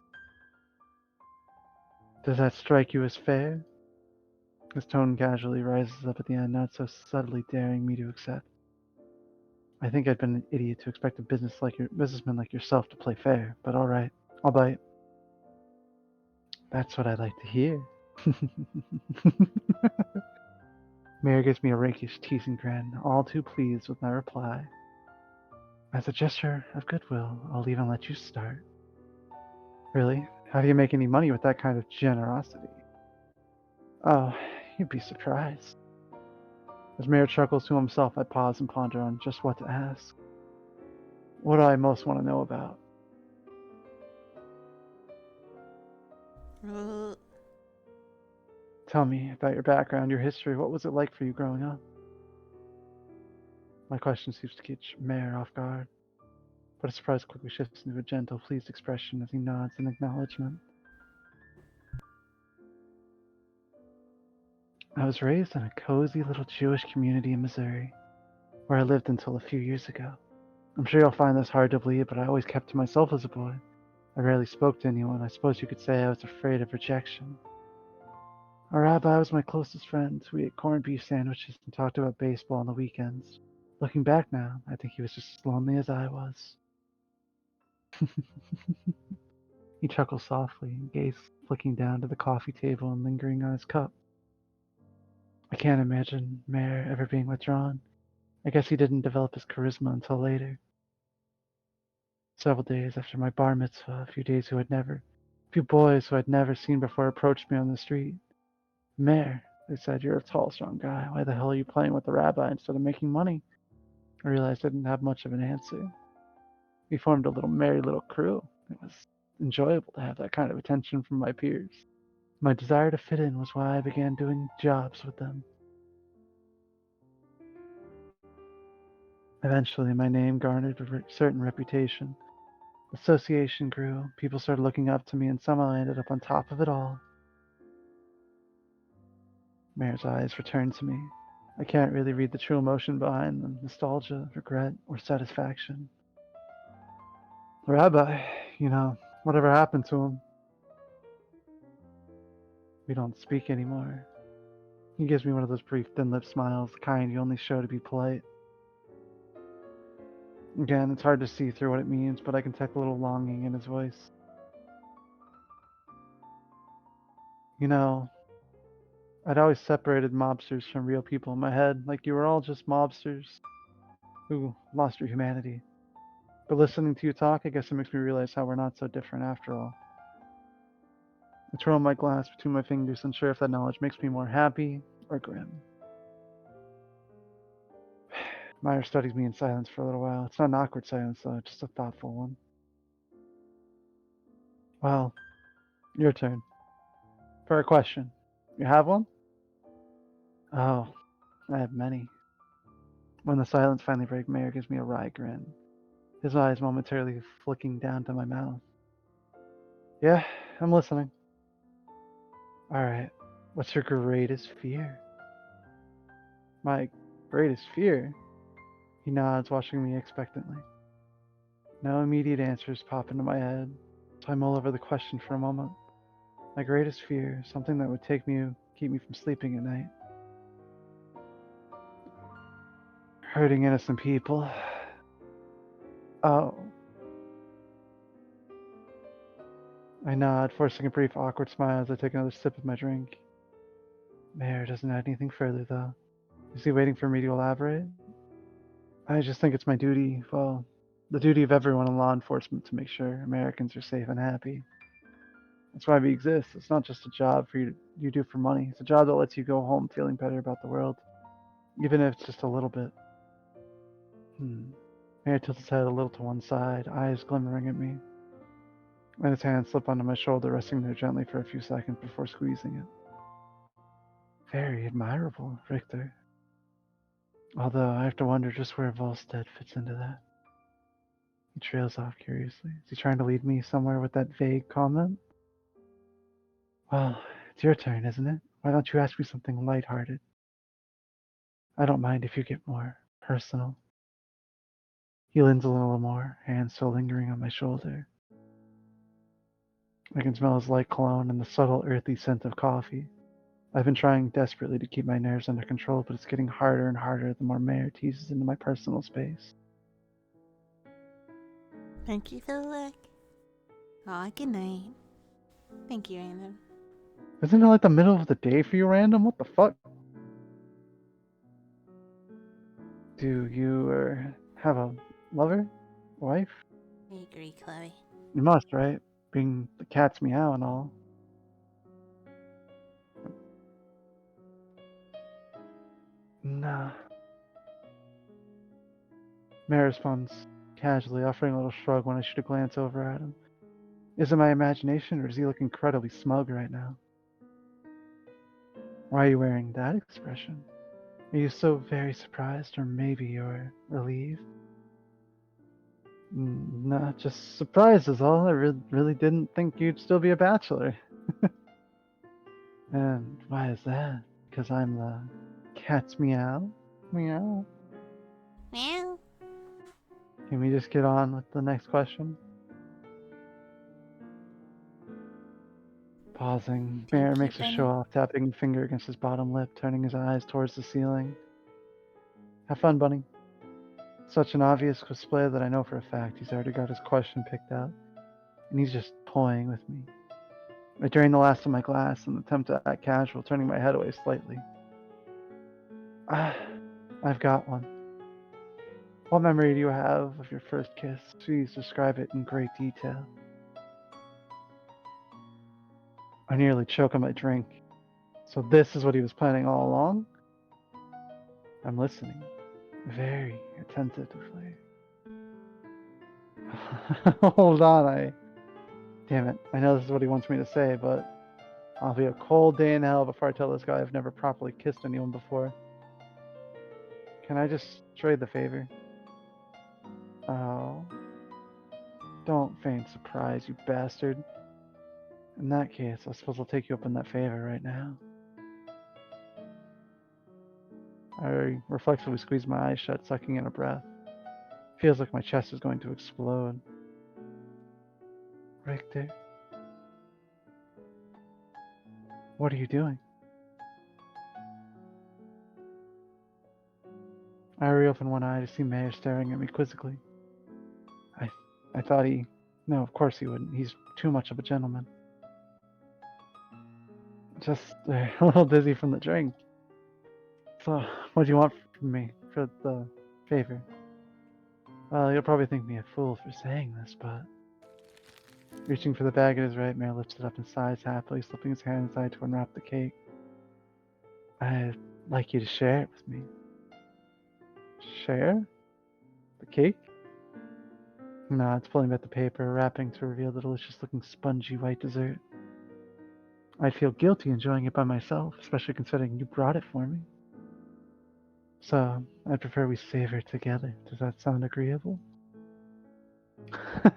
Speaker 2: Does that strike you as fair? His tone casually rises up at the end, not so subtly daring me to accept. I think I'd been an idiot to expect a businessman like yourself to play fair, but all right, I'll bite. That's what I like to hear. Mayor gives me a rakish, teasing grin, all too pleased with my reply. As a gesture of goodwill, I'll even let you start. Really? How do you make any money with that kind of generosity? Oh, you'd be surprised. As Mayor chuckles to himself, I pause and ponder on just what to ask. What do I most want to know about?
Speaker 1: Uh,
Speaker 2: Tell me about your background, your history. What was it like for you growing up? My question seems to catch Mayor off guard, but a surprise quickly shifts into a gentle, pleased expression as he nods in acknowledgement. I was raised in a cozy little Jewish community in Missouri, where I lived until a few years ago. I'm sure you'll find this hard to believe, but I always kept to myself as a boy. I rarely spoke to anyone. I suppose you could say I was afraid of rejection. Our rabbi was my closest friend. We ate corned beef sandwiches and talked about baseball on the weekends. Looking back now, I think he was just as lonely as I was. He chuckled softly, gaze flicking down to the coffee table and lingering on his cup. I can't imagine Mayor ever being withdrawn. I guess he didn't develop his charisma until later. Several days after my bar mitzvah, a few boys who I'd never seen before approached me on the street. Mayor, they said, you're a tall, strong guy. Why the hell are you playing with the rabbi instead of making money? I realized I didn't have much of an answer. We formed a merry little crew. It was enjoyable to have that kind of attention from my peers. My desire to fit in was why I began doing jobs with them. Eventually, my name garnered a certain reputation. Association grew, people started looking up to me, and somehow I ended up on top of it all. Mayor's eyes returned to me. I can't really read the true emotion behind them: nostalgia, regret, or satisfaction. The rabbi, whatever happened to him? We don't speak anymore. He gives me one of those brief thin lipped smiles, the kind you only show to be polite. Again, it's hard to see through what it means, but I can detect a little longing in his voice. You know, I'd always separated mobsters from real people in my head, like you were all just mobsters who lost your humanity. But listening to you talk, I guess it makes me realize how we're not so different after all. I twirl my glass between my fingers, unsure if that knowledge makes me more happy or grim. Meyer studies me in silence for a little while. It's not an awkward silence, though, just a thoughtful one. Well, your turn. For a question. You have one? Oh, I have many. When the silence finally breaks, Mayer gives me a wry grin, his eyes momentarily flicking down to my mouth. Yeah, I'm listening. Alright, what's your greatest fear? My greatest fear? He nods, watching me expectantly. No immediate answers pop into my head, so I mull over the question for a moment. My greatest fear, something that would keep me from sleeping at night. Hurting innocent people. Oh. I nod, forcing a brief awkward smile as I take another sip of my drink. Mayor doesn't add anything further, though. Is he waiting for me to elaborate? I just think it's my duty, well, the duty of everyone in law enforcement to make sure Americans are safe and happy. That's why we exist. It's not just a job you do for money. It's a job that lets you go home feeling better about the world, even if it's just a little bit. Mayor tilts his head a little to one side, eyes glimmering at me. And his hands slip onto my shoulder, resting there gently for a few seconds before squeezing it. Very admirable, Richter. Although I have to wonder just where Volstead fits into that. He trails off curiously. Is he trying to lead me somewhere with that vague comment? Well, it's your turn, isn't it? Why don't you ask me something lighthearted? I don't mind if you get more personal. He leans a little more, hands still lingering on my shoulder. I can smell his light cologne and the subtle earthy scent of coffee. I've been trying desperately to keep my nerves under control, but it's getting harder and harder the more Mayor teases into my personal space.
Speaker 1: Thank you for the look. Aw, good night. Thank you, Random.
Speaker 2: Isn't it like the middle of the day for you, Random? What the fuck? Do you have a lover? Wife?
Speaker 1: I agree, Chloe.
Speaker 2: You must, right? Being the cat's meow and all. Nah. Mayor responds casually, offering a little shrug when I shoot a glance over at him. Is it my imagination, or does he look incredibly smug right now? Why are you wearing that expression? Are you so very surprised, or maybe you're relieved? Nah, just surprised is all. I really didn't think you'd still be a bachelor. And why is that? Because I'm the cat's meow? Meow?
Speaker 1: Meow.
Speaker 2: Can we just get on with the next question? Pausing, Bear
Speaker 1: Thank you,
Speaker 2: makes a show
Speaker 1: Bunny.
Speaker 2: off, tapping a finger against his bottom lip, turning his eyes towards the ceiling. Have fun, Bunny. Such an obvious cosplay that I know for a fact he's already got his question picked out, and he's just toying with me. I drain the last of my glass in an attempt to act casual, turning my head away slightly. I've got one. What memory do you have of your first kiss? Please describe it in great detail. I nearly choke on my drink. So this is what he was planning all along? I'm listening, very attentively. Hold on, Damn it, I know this is what he wants me to say, but I'll be a cold day in hell before I tell this guy I've never properly kissed anyone before. Can I just trade the favor? Oh. Don't feign surprise, you bastard. In that case, I suppose I'll take you up on that favor right now. I reflexively squeeze my eyes shut, sucking in a breath. Feels like my chest is going to explode. Richter, what are you doing? I reopen one eye to see Mayor staring at me quizzically. I thought he... No, of course he wouldn't. He's too much of a gentleman. Just a little dizzy from the drink. So, what do you want from me for the favor? Well, you'll probably think me a fool for saying this, but... Reaching for the bag at his right, Mayor lifts it up and sighs happily, slipping his hand inside to unwrap the cake. I'd like you to share it with me. Share? The cake? No, it's pulling back the paper, wrapping to reveal the delicious-looking spongy white dessert. I'd feel guilty enjoying it by myself, especially considering you brought it for me. So, I'd prefer we savor together. Does that sound agreeable? I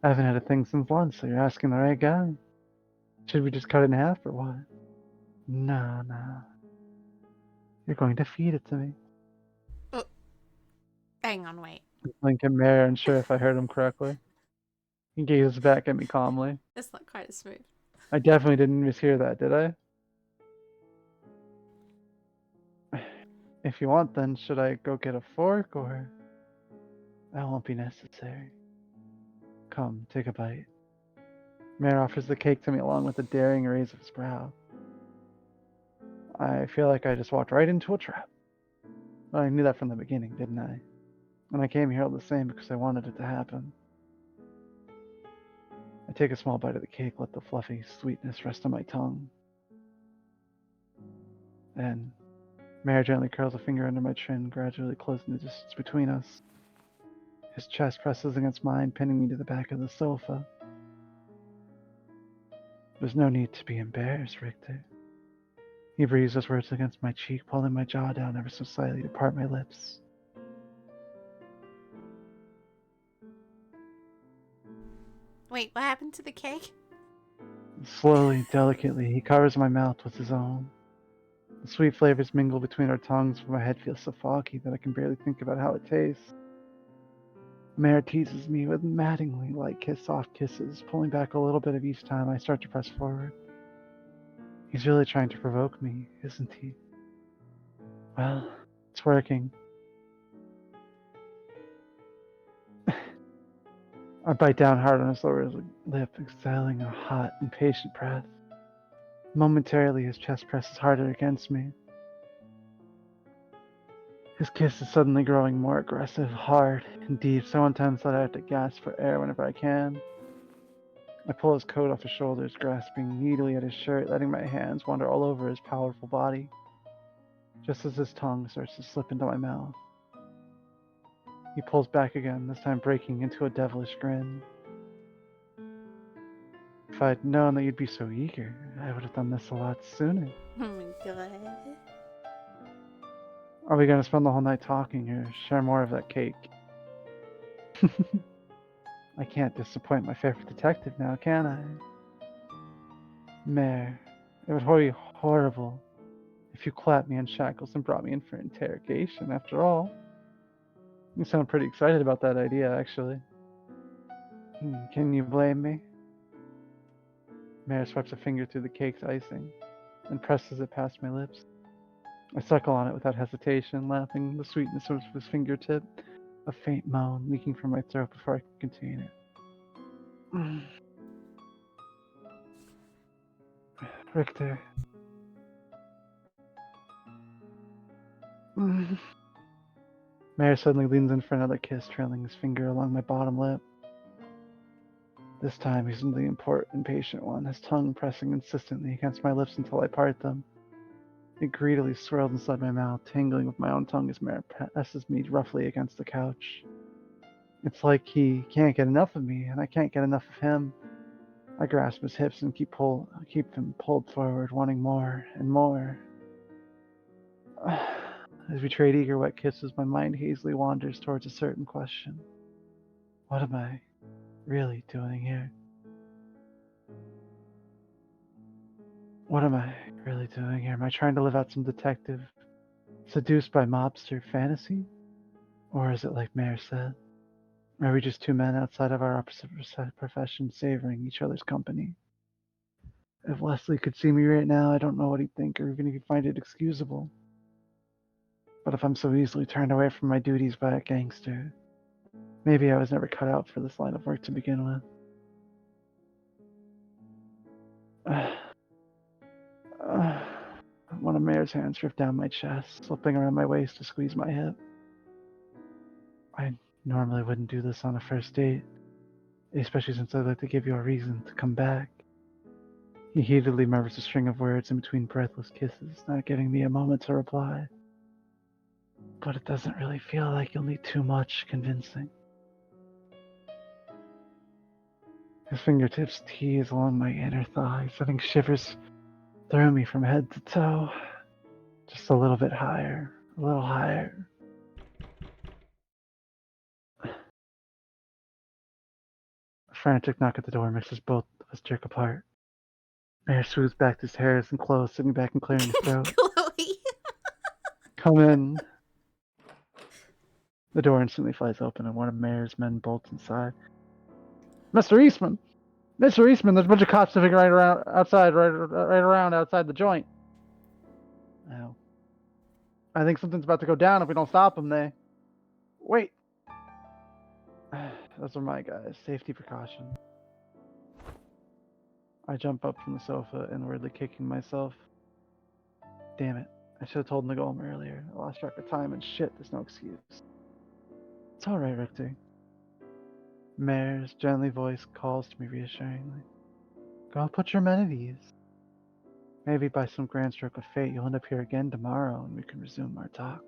Speaker 2: haven't had a thing since lunch, so you're asking the right guy. Should we just cut it in half or what? No. You're going to feed it to me.
Speaker 1: Oh, hang on, wait.
Speaker 2: Lincoln Mayor, unsure if I heard him correctly. He gazes back at me calmly.
Speaker 1: It's not quite as smooth.
Speaker 2: I definitely didn't mishear that, did I? If you want, then should I go get a fork, or... That won't be necessary. Come, take a bite. Mayor offers the cake to me along with a daring raise of his brow. I feel like I just walked right into a trap. Well, I knew that from the beginning, didn't I? And I came here all the same because I wanted it to happen. I take a small bite of the cake, let the fluffy sweetness rest on my tongue. Then, Mayor gently curls a finger under my chin, gradually closing the distance between us. His chest presses against mine, pinning me to the back of the sofa. There's no need to be embarrassed, Richter. He breathes those words against my cheek, pulling my jaw down ever so slightly to part my lips.
Speaker 1: Wait, what happened to the cake?
Speaker 2: Slowly, delicately, he covers my mouth with his own. The sweet flavors mingle between our tongues, but my head feels so foggy that I can barely think about how it tastes. Mare teases me with maddeningly light soft kisses, pulling back a little bit of each time I start to press forward. He's really trying to provoke me, isn't he? Well, it's working. I bite down hard on his lower lip, exhaling a hot, impatient breath. Momentarily, his chest presses harder against me. His kiss is suddenly growing more aggressive, hard, and deep, so intense that I have to gasp for air whenever I can. I pull his coat off his shoulders, grasping needily at his shirt, letting my hands wander all over his powerful body, just as his tongue starts to slip into my mouth. He pulls back again, this time breaking into a devilish grin. If I'd known that you'd be so eager, I would have done this a lot sooner.
Speaker 1: Oh my god.
Speaker 2: Are we gonna spend the whole night talking or share more of that cake? I can't disappoint my favorite detective now, can I? Mare, it would be horrible if you clapped me in shackles and brought me in for interrogation, after all. You sound pretty excited about that idea, actually. Can you blame me? Mare swipes a finger through the cake's icing and presses it past my lips. I suckle on it without hesitation, laughing the sweetness of his fingertip, a faint moan leaking from my throat before I can contain it. Richter. Mare suddenly leans in for another kiss, trailing his finger along my bottom lip. This time he's the important, patient one, his tongue pressing insistently against my lips until I part them. It greedily swirls inside my mouth, tangling with my own tongue as Mare presses me roughly against the couch. It's like he can't get enough of me, and I can't get enough of him. I grasp his hips and keep him pulled forward, wanting more and more. As we trade eager wet kisses, my mind hazily wanders towards a certain question. What am I really doing here? What am I really doing here? Am I trying to live out some detective, seduced by mobster fantasy? Or is it like Mare said? Are we just two men outside of our opposite professions savoring each other's company? If Leslie could see me right now, I don't know what he'd think or even if he'd find it excusable. But if I'm so easily turned away from my duties by a gangster, maybe I was never cut out for this line of work to begin with. One of Mare's hands drift down my chest, slipping around my waist to squeeze my hip. I normally wouldn't do this on a first date, especially since I'd like to give you a reason to come back. He heatedly murmurs a string of words in between breathless kisses, not giving me a moment to reply. But it doesn't really feel like you'll need too much convincing. His fingertips tease along my inner thigh, sending shivers through me from head to toe. Just a little bit higher, a little higher. A frantic knock at the door makes us both of us jerk apart. Mayor smooths back his hairs and clothes, sitting back and clearing his throat.
Speaker 1: Chloe.
Speaker 2: Come in. The door instantly flies open and one of Mayor's men bolts inside. Mr. Eastman! Mr. Eastman, there's a bunch of cops sniffing right around outside the joint. Oh. I think something's about to go down if we don't stop them, they. Wait. Those are my guys. Safety precaution. I jump up from the sofa, inwardly kicking myself. Damn it. I should have told Nagolm earlier. I lost track of time and shit, there's no excuse. It's alright, Richter. Mayor's gently voice calls to me reassuringly. Go put your men at ease. Maybe by some grand stroke of fate you'll end up here again tomorrow and we can resume our talk.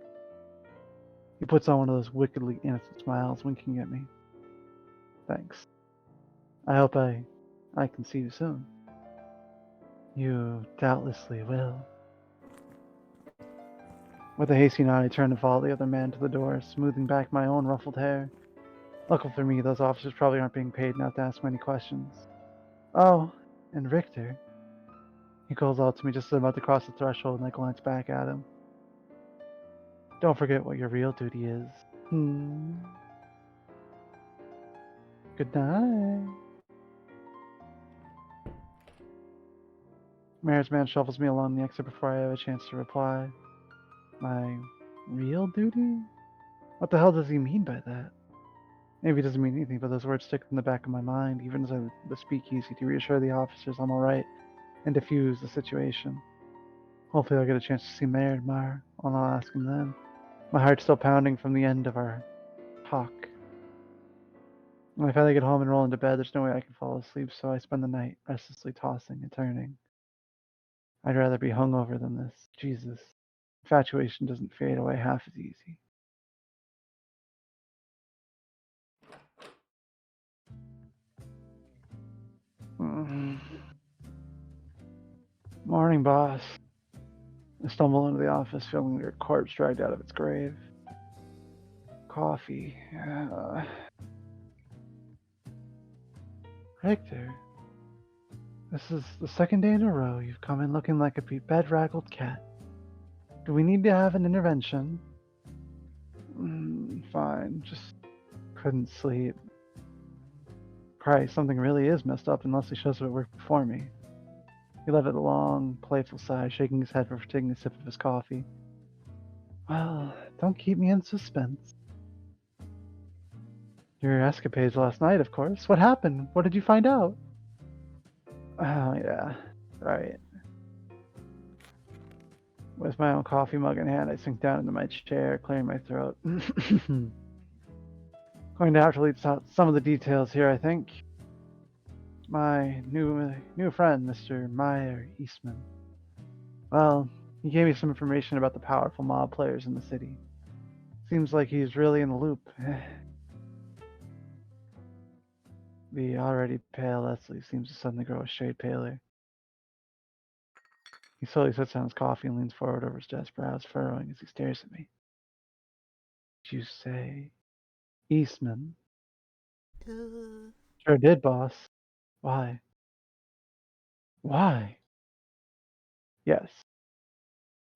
Speaker 2: He puts on one of those wickedly innocent smiles, winking at me. Thanks. I hope I can see you soon. You doubtlessly will. With a hasty nod, I turn to follow the other man to the door, smoothing back my own ruffled hair. Luckily for me, those officers probably aren't being paid enough to ask many questions. Oh, and Richter. He calls out to me just as I'm about to cross the threshold, and I glance back at him. Don't forget what your real duty is. Good night. Mayor's man shuffles me along the exit before I have a chance to reply. My real duty? What the hell does he mean by that? Maybe it doesn't mean anything, but those words stick in the back of my mind, even as I the speakeasy to reassure the officers I'm alright and diffuse the situation. Hopefully I'll get a chance to see Mayor tomorrow, and I'll ask him then. My heart's still pounding from the end of our talk. When I finally get home and roll into bed, there's no way I can fall asleep, so I spend the night restlessly tossing and turning. I'd rather be hungover than this. Jesus. Infatuation doesn't fade away half as easy. Morning, boss. I stumble into the office feeling like a corpse dragged out of its grave. Coffee. Victor, this is the second day in a row you've come in looking like a bedraggled cat. Do we need to have an intervention? Fine, just couldn't sleep. Christ, something really is messed up unless he shows up at work before me. He let out a long, playful sigh, shaking his head before taking a sip of his coffee. Well, don't keep me in suspense. Your escapades last night, of course. What happened? What did you find out? Oh, yeah. Right. With my own coffee mug in hand, I sink down into my chair, clearing my throat. Going to have to leave out some of the details here, I think. My new friend, Mr. Meyer Eastman. Well, he gave me some information about the powerful mob players in the city. Seems like he's really in the loop. The already pale Leslie seems to suddenly grow a shade paler. He slowly sets down his coffee and leans forward over his desk, brows furrowing as he stares at me. Did you say Eastman?
Speaker 1: Uh,
Speaker 2: Sure did, boss. Why? Why? Yes.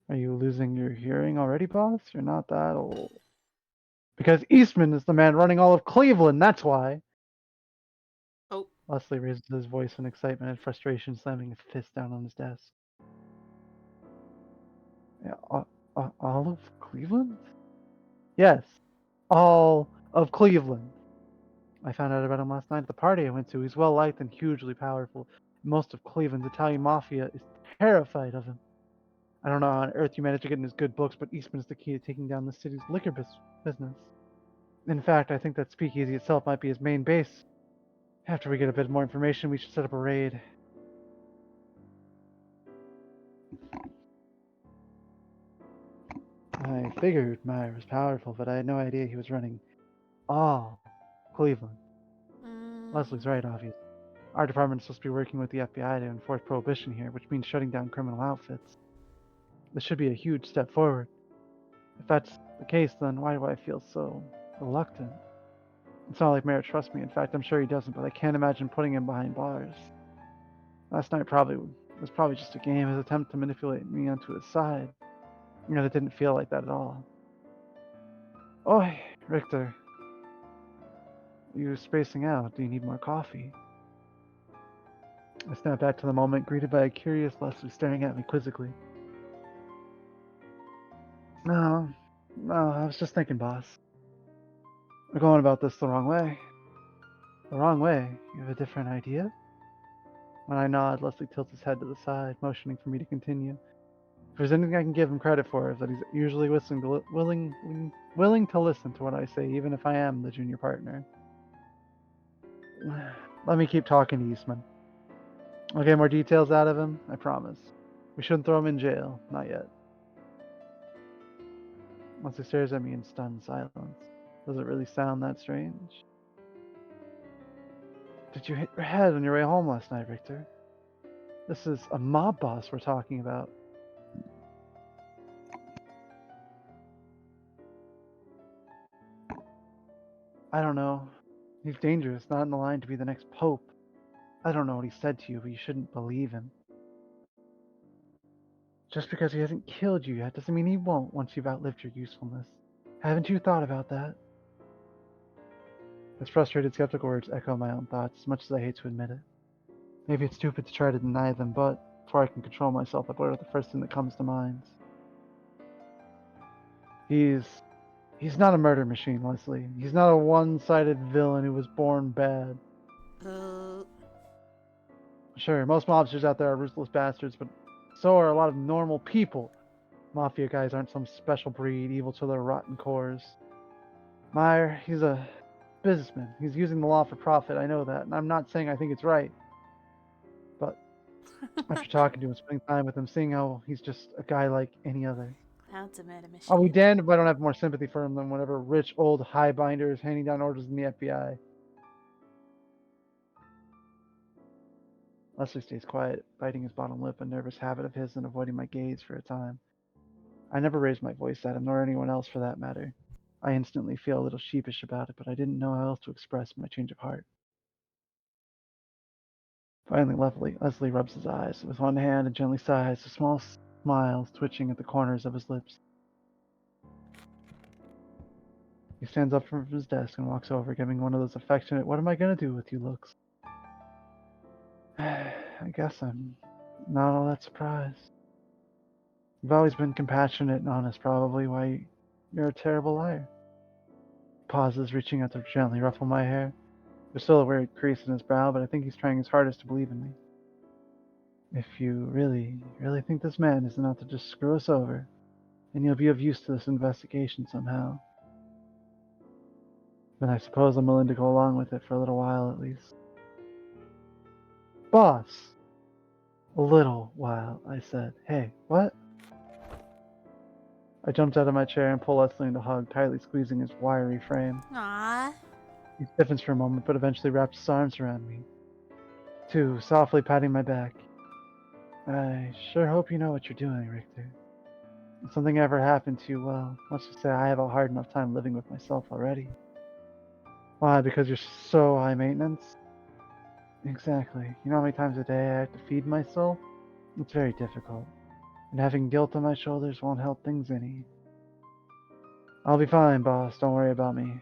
Speaker 2: Are you losing your hearing already, boss? You're not that old. Because Eastman is the man running all of Cleveland, that's why.
Speaker 1: oh,
Speaker 2: Leslie raises his voice in excitement and frustration, slamming his fist down on his desk. Yeah, all of Cleveland? Yes, all of Cleveland. I found out about him last night at the party I went to. He's well liked and hugely powerful. Most of Cleveland's Italian mafia is terrified of him. I don't know how on earth you managed to get in his good books, but Eastman is the key to taking down the city's liquor business. In fact, I think that speakeasy itself might be his main base. After we get a bit more information, we should set up a raid. I figured Meyer was powerful, but I had no idea he was running all Cleveland. Leslie's right, obviously. Our department is supposed to be working with the FBI to enforce prohibition here, which means shutting down criminal outfits. This should be a huge step forward. If that's the case, then why do I feel so reluctant? It's not like Mayor trusts me. In fact, I'm sure he doesn't, but I can't imagine putting him behind bars. Last night was probably just a game, his attempt to manipulate me onto his side. You know, it didn't feel like that at all. Oi, Richter. You spacing out. Do you need more coffee? I snap back to the moment, greeted by a curious Leslie staring at me quizzically. No, I was just thinking, boss. We're going about this the wrong way. The wrong way? You have a different idea? When I nod, Leslie tilts his head to the side, motioning for me to continue. If there's anything I can give him credit for, is that he's usually willing to listen to what I say, even if I am the junior partner. Let me keep talking to Eastman. I'll get more details out of him, I promise. We shouldn't throw him in jail, not yet. Leslie stares at me in stunned silence. Does it really sound that strange? Did you hit your head on your way home last night, Richter? This is a mob boss we're talking about. I don't know. He's dangerous, not in the line to be the next pope. I don't know what he said to you, but you shouldn't believe him. Just because he hasn't killed you yet doesn't mean he won't once you've outlived your usefulness. Haven't you thought about that? His frustrated, skeptical words echo my own thoughts, as much as I hate to admit it. Maybe it's stupid to try to deny them, but before I can control myself, I blurt out the first thing that comes to mind. He's not a murder machine, Leslie. He's not a one-sided villain who was born bad.
Speaker 1: uh,
Speaker 2: Sure, most mobsters out there are ruthless bastards, but so are a lot of normal people. Mafia guys aren't some special breed, evil to their rotten cores. Meyer, he's a businessman. He's using the law for profit, I know that, and I'm not saying I think it's right. But after talking to him, spending time with him, seeing how he's just a guy like any other.
Speaker 1: Cloud's a murder
Speaker 2: I'll be
Speaker 1: machine.
Speaker 2: damned if I don't have more sympathy for him than whatever rich old highbinder is handing down orders in the FBI. Leslie stays quiet, biting his bottom lip, a nervous habit of his and avoiding my gaze for a time. I never raised my voice at him, nor anyone else for that matter. I instantly feel a little sheepish about it, but I didn't know how else to express my change of heart. Finally, Leslie rubs his eyes with one hand and gently sighs, a small smile twitching at the corners of his lips. He stands up from his desk and walks over, giving one of those affectionate, "What am I gonna do with you" looks. I guess I'm not all that surprised. You've always been compassionate and honest, probably why you're a terrible liar. He pauses, reaching out to gently ruffle my hair. There's still a weird crease in his brow, but I think he's trying his hardest to believe in me. If you really think this man isn't out to just screw us over, then you'll be of use to this investigation somehow. Then I suppose I'm willing to go along with it for a little while at least. Boss! A little while, I said. Hey, what? I jumped out of my chair and pulled Leslie into a hug, tightly squeezing his wiry frame.
Speaker 1: Aww.
Speaker 2: He stiffens for a moment, but eventually wraps his arms around me, too, softly patting my back. I sure hope you know what you're doing, Richter. If something ever happened to you, well, let's just say I have a hard enough time living with myself already. Why? Because you're so high maintenance? Exactly. You know how many times a day I have to feed myself? It's very difficult. And having guilt on my shoulders won't help things any. I'll be fine, boss. Don't worry about me.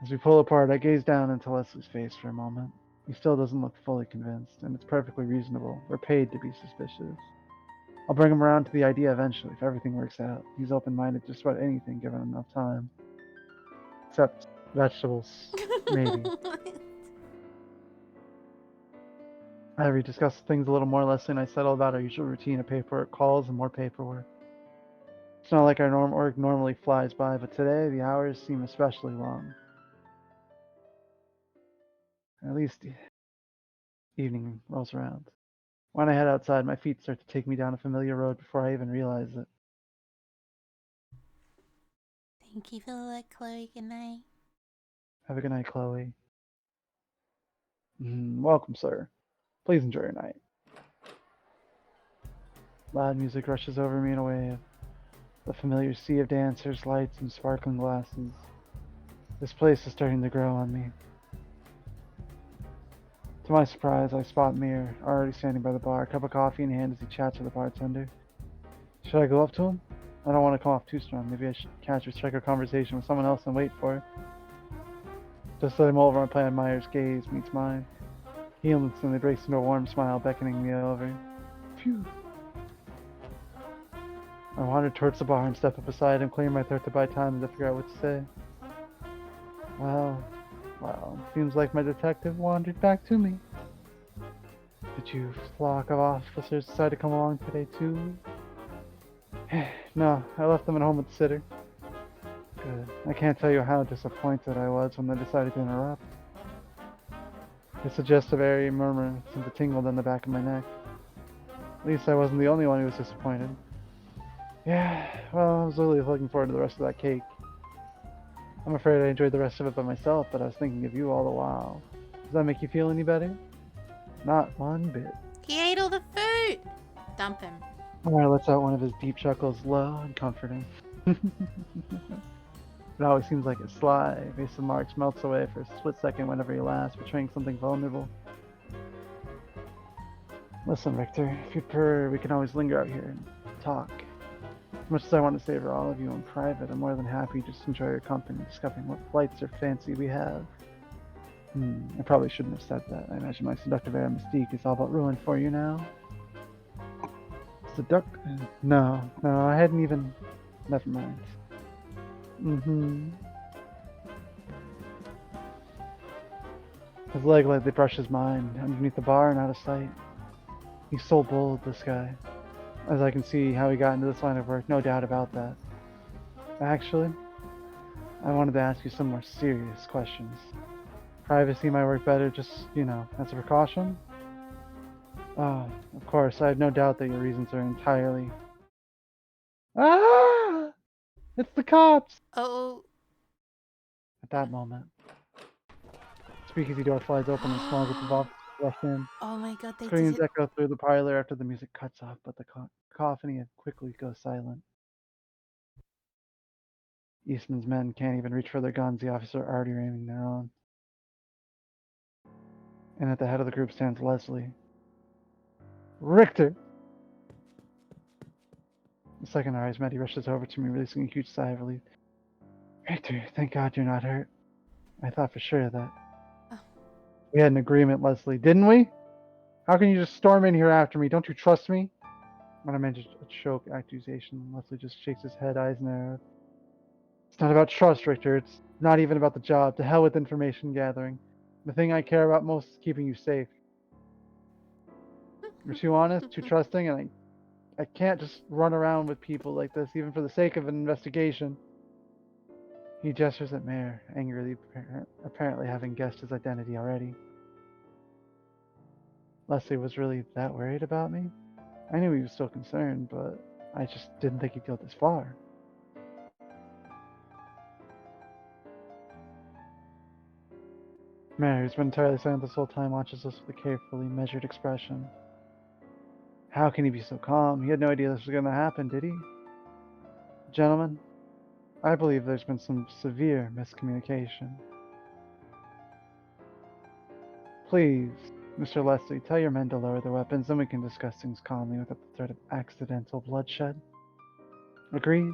Speaker 2: As we pull apart, I gaze down into Leslie's face for a moment. He still doesn't look fully convinced, and it's perfectly reasonable. We're paid to be suspicious. I'll bring him around to the idea eventually, if everything works out. He's open-minded to just about anything given enough time. Except vegetables, maybe. After we discussed things a little more, Leslie and I settled about our usual routine of paperwork calls and more paperwork. It's not like our work normally flies by, but today the hours seem especially long. At least evening rolls around. When I head outside, my feet start to take me down a familiar road before I even realize it.
Speaker 1: Thank you for the look, Chloe. Good night.
Speaker 2: Have a good night, Chloe. Welcome, sir. Please enjoy your night. Loud music rushes over me in a wave. The familiar sea of dancers, lights, and sparkling glasses. This place is starting to grow on me. To my surprise, I spot Mir, already standing by the bar, a cup of coffee in hand as he chats with the bartender. Should I go up to him? I don't want to come off too strong. Maybe I should catch or strike a conversation with someone else and wait for it. Just as I'm over, my plan Meyer's gaze meets mine. He instantly breaks into a warm smile, beckoning me over. Phew. I wandered towards the bar and stepped up beside him, clearing my throat to buy time to figure out what to say. Well, seems like my detective wandered back to me. Did you flock of officers decide to come along today too? No, I left them at home with the sitter. Good. I can't tell you how disappointed I was when they decided to interrupt. It suggests a very murmur sent a tingle down the back of my neck. At least I wasn't the only one who was disappointed. Yeah, well, I was really looking forward to the rest of that cake. I'm afraid I enjoyed the rest of it by myself, but I was thinking of you all the while. Does that make you feel any better? Not one bit.
Speaker 1: He ate all the food. Dump him.
Speaker 2: Omar lets out one of his deep chuckles, low and comforting. It always seems like it's sly. Face of Marks melts away for a split second whenever he laughs, betraying something vulnerable. Listen, Victor, if you'd prefer, we can always linger out here and talk. As much as I want to savor all of you in private, I'm more than happy to just enjoy your company, discovering what flights or fancy we have. I probably shouldn't have said that. I imagine my seductive air and mystique is all but ruined for you now. No, I hadn't even... Never mind. His leg lightly brushes mine, underneath the bar and out of sight. He's so bold, this guy. As I can see how he got into this line of work, no doubt about that. Actually, I wanted to ask you some more serious questions. Privacy might work better, just, as a precaution. Oh, of course, I have no doubt that your reasons are entirely... Ah! It's the cops!
Speaker 1: Oh.
Speaker 2: At that moment, the speakeasy door flies open and a small group of officers rush in.
Speaker 1: Oh my god, they did
Speaker 2: Screams
Speaker 1: it.
Speaker 2: echo through the parlor after the music cuts off, but the cacophony quickly goes silent. Eastman's men can't even reach for their guns, the officer already aiming their own. And at the head of the group stands Leslie. Richter! The second our eyes met, he rushes over to me, releasing a huge sigh of relief. Richter, thank God you're not hurt. I thought for sure that.
Speaker 1: Oh.
Speaker 2: We had an agreement, Leslie, didn't we? How can you just storm in here after me? Don't you trust me? When I mentioned a choke accusation, Leslie just shakes his head, eyes narrowed. It's not about trust, Richter. It's not even about the job. To hell with information gathering. The thing I care about most is keeping you safe. You're too honest, too trusting, and I can't just run around with people like this, even for the sake of an investigation. He gestures at Mayor, angrily, apparently having guessed his identity already. Leslie was really that worried about me? I knew he was still concerned, but I just didn't think he'd go this far. Mayor, who's been entirely silent this whole time, watches us with a carefully measured expression. How can he be so calm? He had no idea this was going to happen, did he? Gentlemen, I believe there's been some severe miscommunication. Please, Mr. Leslie, tell your men to lower their weapons, then we can discuss things calmly without the threat of accidental bloodshed. Agreed?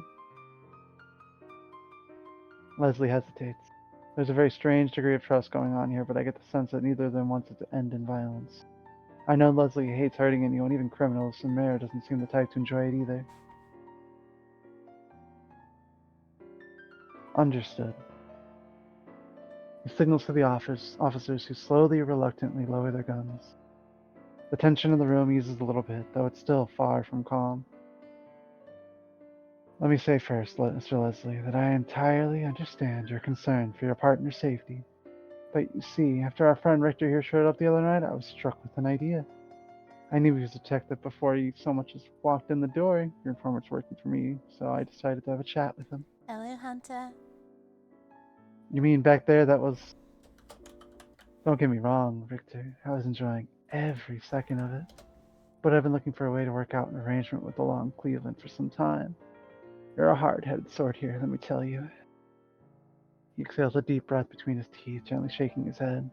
Speaker 2: Leslie hesitates. There's a very strange degree of trust going on here, but I get the sense that neither of them wants it to end in violence. I know Leslie hates hurting anyone, even criminals, and Mayor doesn't seem the type to enjoy it either. Understood. He signals to the officers who slowly, reluctantly lower their guns. The tension in the room eases a little bit, though it's still far from calm. Let me say first, Mr. Leslie, that I entirely understand your concern for your partner's safety. But you see, after our friend Richter here showed up the other night, I was struck with an idea. I knew he was a detective before he so much as walked in the door. Your informant's working for me, so I decided to have a chat with him.
Speaker 1: Hello, Hunter.
Speaker 2: You mean back there that was... Don't get me wrong, Richter. I was enjoying every second of it. But I've been looking for a way to work out an arrangement with the law in Cleveland for some time. You're a hard-headed sort here, let me tell you. He exhales a deep breath between his teeth, gently shaking his head.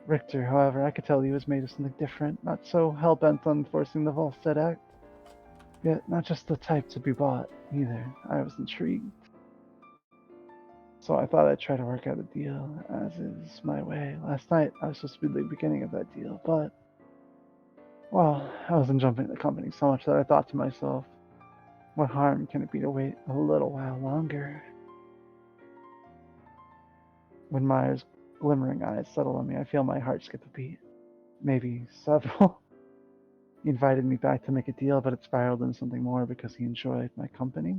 Speaker 2: Richter, however, I could tell he was made of something different, not so hell-bent on enforcing the Volstead Act. Yet not just the type to be bought, either. I was intrigued. So I thought I'd try to work out a deal, as is my way. Last night, I was supposed to be the beginning of that deal, but... Well, I wasn't jumping the company so much that I thought to myself, what harm can it be to wait a little while longer? When Meyer's glimmering eyes settle on me, I feel my heart skip a beat. Maybe several. He invited me back to make a deal, but it spiraled into something more because he enjoyed my company.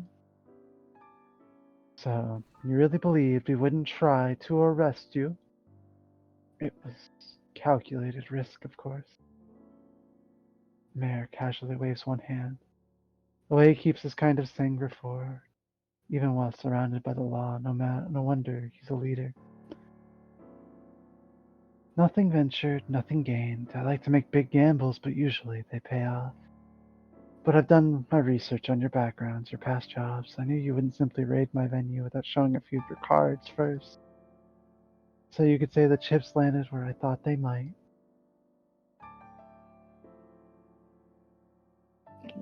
Speaker 2: So, you really believed we wouldn't try to arrest you? It was calculated risk, of course. Mayor casually waves one hand. The way he keeps this kind of thing forward, even while surrounded by the law, no wonder he's a leader. Nothing ventured, nothing gained. I like to make big gambles, but usually they pay off. But I've done my research on your backgrounds, your past jobs. I knew you wouldn't simply raid my venue without showing a few of your cards first. So you could say the chips landed where I thought they might.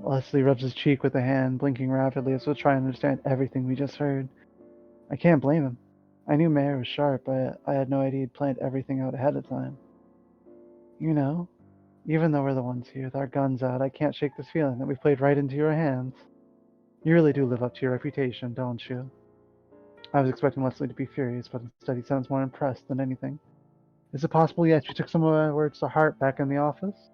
Speaker 2: Leslie rubs his cheek with a hand, blinking rapidly as though trying to understand everything we just heard. I can't blame him. I knew Mayor was sharp, but I had no idea he'd planned everything out ahead of time. You know, even though we're the ones here with our guns out, I can't shake this feeling that we've played right into your hands. You really do live up to your reputation, don't you? I was expecting Leslie to be furious, but instead he sounds more impressed than anything. Is it possible yet you took some of my words to heart back in the office?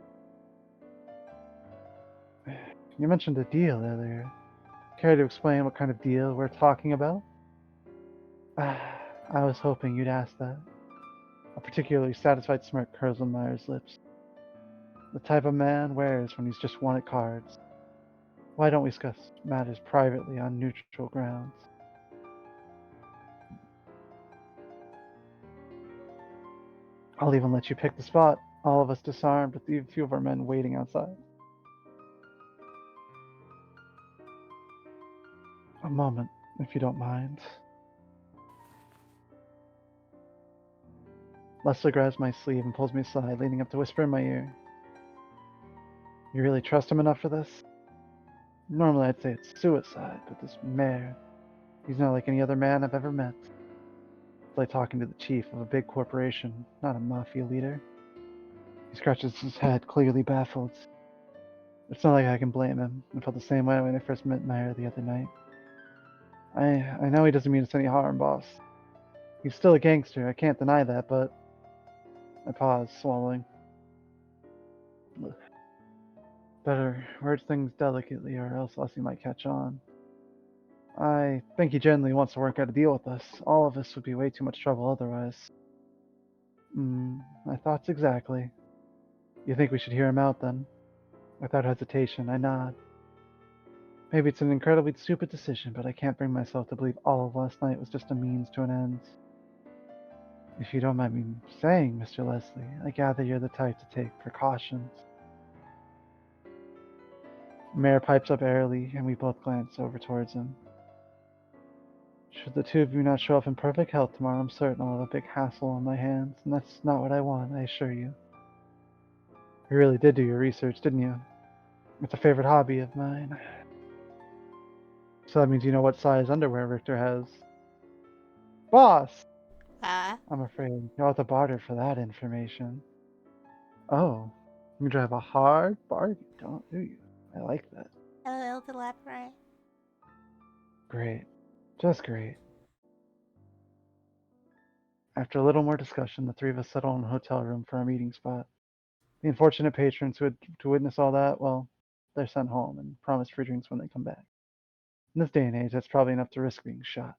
Speaker 2: You mentioned a deal earlier. Care to explain what kind of deal we're talking about? I was hoping you'd ask that. A particularly satisfied smirk curls on Meyer's lips. The type of man wears when he's just won at cards. Why don't we discuss matters privately on neutral grounds? I'll even let you pick the spot. All of us disarmed, with a few of our men waiting outside. A moment, if you don't mind. Lester grabs my sleeve and pulls me aside, leaning up to whisper in my ear. You really trust him enough for this? Normally I'd say it's suicide, but this mayor, he's not like any other man I've ever met. It's like talking to the chief of a big corporation, not a mafia leader. He scratches his head, clearly baffled. It's not like I can blame him. I felt the same way when I first met Mayor the other night. I know he doesn't mean us any harm, boss. He's still a gangster, I can't deny that, but... I paused, swallowing. Better word things delicately, or else Leslie might catch on. I think he genuinely wants to work out a deal with us. All of us would be way too much trouble otherwise. My thoughts exactly. You think we should hear him out, then? Without hesitation, I nod. Maybe it's an incredibly stupid decision, but I can't bring myself to believe all of last night was just a means to an end. If you don't mind me saying, Mr. Leslie, I gather you're the type to take precautions. Mayor pipes up airily, and we both glance over towards him. Should the two of you not show up in perfect health tomorrow, I'm certain I'll have a big hassle on my hands, and that's not what I want, I assure you. You really did do your research, didn't you? It's a favorite hobby of mine. So that means you know what size underwear Richter has. Boss! I'm afraid you'll have to barter for that information. Oh, you drive a hard bargain, don't you? I like that.
Speaker 1: Elaborate.
Speaker 2: Great. Just great. After a little more discussion, the three of us settle in a hotel room for our meeting spot. The unfortunate patrons who had to witness all that, well, they're sent home and promised free drinks when they come back. In this day and age, that's probably enough to risk being shot.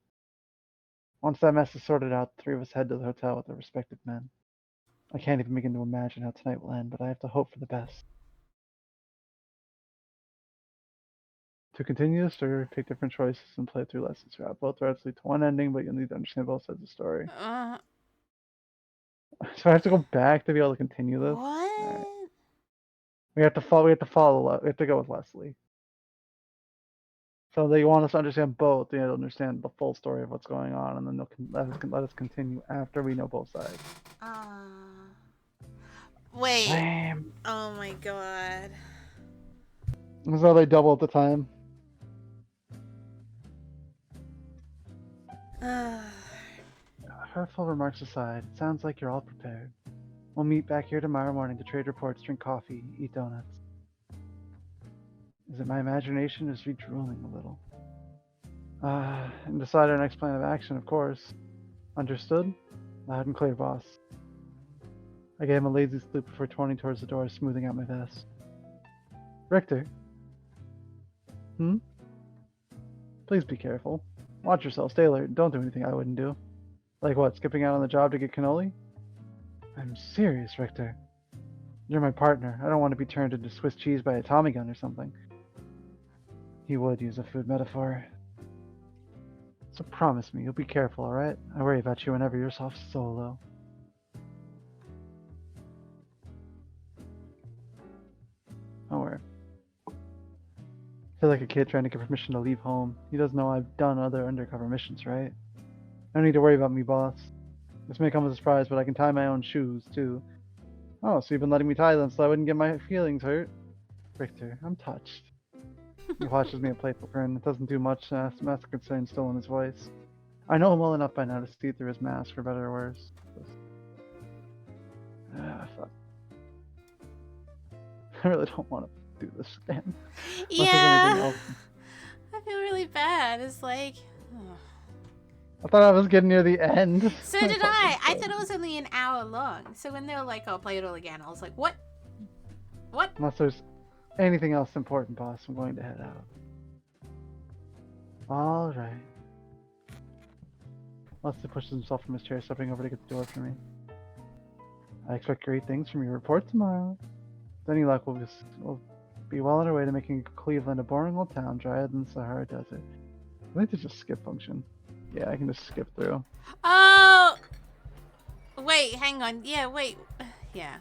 Speaker 2: Once that mess is sorted out, the three of us head to the hotel with their respective men. I can't even begin to imagine how tonight will end, but I have to hope for the best. To continue the story, pick different choices and play through lessons throughout. Both routes lead to one ending, but you'll need to understand both sides of the story. So I have to go back to be able to continue this.
Speaker 1: What?
Speaker 2: All right. We have to follow. We have to go with Leslie. So they want us to understand both. They have to understand the full story of what's going on, and then they'll let us continue after we know both sides.
Speaker 1: Wait.
Speaker 2: Lame.
Speaker 1: Oh my god.
Speaker 2: So they doubled the time. Hurtful remarks aside, it sounds like you're all prepared. We'll meet back here tomorrow morning to trade reports, drink coffee, eat donuts. Is it my imagination, or is we drooling a little? And decide our next plan of action, of course. Understood? Loud and clear, boss. I gave him a lazy salute before turning towards the door, smoothing out my vest. Richter? Please be careful. Watch yourself, stay alert, don't do anything I wouldn't do. Like what, skipping out on the job to get cannoli? I'm serious, Richter. You're my partner. I don't want to be turned into Swiss cheese by a Tommy gun or something. He would use a food metaphor. So promise me, you'll be careful, alright? I worry about you whenever you're off solo. Don't worry. I feel like a kid trying to get permission to leave home. He doesn't know I've done other undercover missions, right? No need to worry about me, boss. This may come as a surprise, but I can tie my own shoes, too. Oh, so you've been letting me tie them so I wouldn't get my feelings hurt? Richter, I'm touched. He watches me a playful grin. It doesn't do much, mask concern still in his voice. I know him well enough by now to see through his mask, for better or worse. Fuck. I really don't want to do this again.
Speaker 1: Yeah. I feel really bad. It's like...
Speaker 2: I thought I was getting near the end.
Speaker 1: So did I. I thought it was only an hour long. So when they were like, "Oh, play it all again," I was like, "What? What?"
Speaker 2: Unless there's anything else important, boss, I'm going to head out. All right. Lester pushes himself from his chair, stepping over to get the door for me. I expect great things from your report tomorrow. With any luck, we'll be well on our way to making Cleveland a boring old town drier than the Sahara Desert. I think there's a skip function. Yeah, I can just skip through.
Speaker 1: Oh! Wait, hang on. Yeah, wait. Yeah.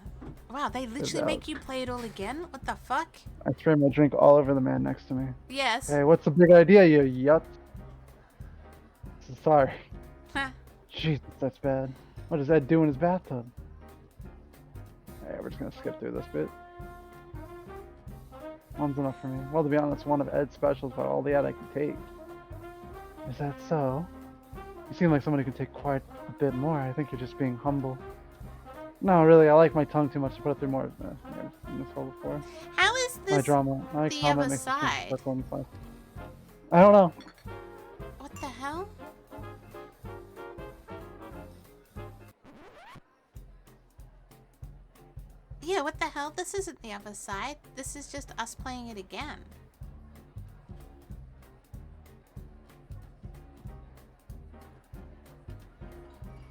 Speaker 1: Wow, they literally make you play it all again? What the fuck?
Speaker 2: I spray my drink all over the man next to me.
Speaker 1: Yes.
Speaker 2: Hey, what's the big idea, you yutz? Sorry.
Speaker 1: Huh.
Speaker 2: Jesus, that's bad. What does Ed do in his bathtub? Hey, we're just gonna skip through this bit. One's enough for me. Well, to be honest, one of Ed's specials about all the Ed I can take. Is that so? You seem like someone who can take quite a bit more. I think you're just being humble. No, really, I like my tongue too much to put it through more. I've seen this whole before.
Speaker 1: How is
Speaker 2: My
Speaker 1: this
Speaker 2: drama, my
Speaker 1: the
Speaker 2: comment
Speaker 1: other
Speaker 2: makes
Speaker 1: side?
Speaker 2: me circle inside. I don't know.
Speaker 1: What the hell? Yeah, what the hell? This isn't the other side. This is just us playing it again.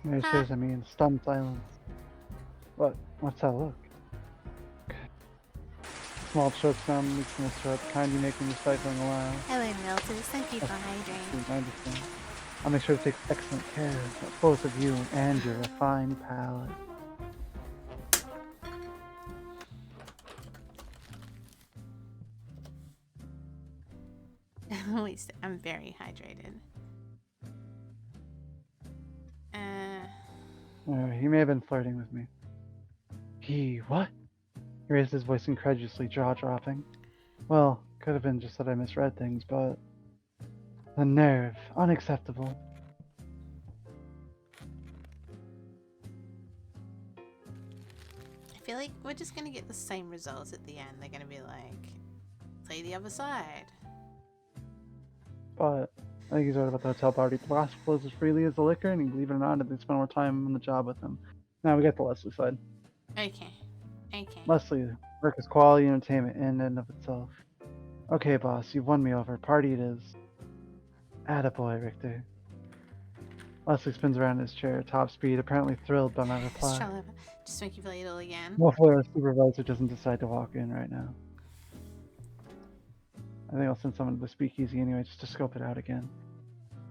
Speaker 2: Mary says, I mean, stunned silence. What? What's that look? Small choke sound leaks from his throat, kindly making the stifling allow.
Speaker 1: Hello, Miltus. Thank you for hydrating.
Speaker 2: I understand. I'll make sure to take excellent care of both of you and your refined palate.
Speaker 1: At least I'm very hydrated.
Speaker 2: He may have been flirting with me. He what? He raised his voice incredulously, jaw dropping. Well, could have been just that I misread things, but the nerve, unacceptable.
Speaker 1: I feel like we're just gonna get the same results at the end. They're gonna be like, play the other side.
Speaker 2: But I think he's right about the hotel party. The boss flows as freely as the liquor, and believe it or not, they spend more time on the job with him. Now we get the Leslie side.
Speaker 1: Okay. Okay.
Speaker 2: Leslie, work is quality entertainment in and of itself. Okay, boss, you've won me over. Party it is. Attaboy, Richter. Leslie spins around in his chair, top speed, apparently thrilled by my reply.
Speaker 1: Just make you play it all again.
Speaker 2: Hopefully our supervisor doesn't decide to walk in right now. I think I'll send someone to the speakeasy anyway, just to scope it out again.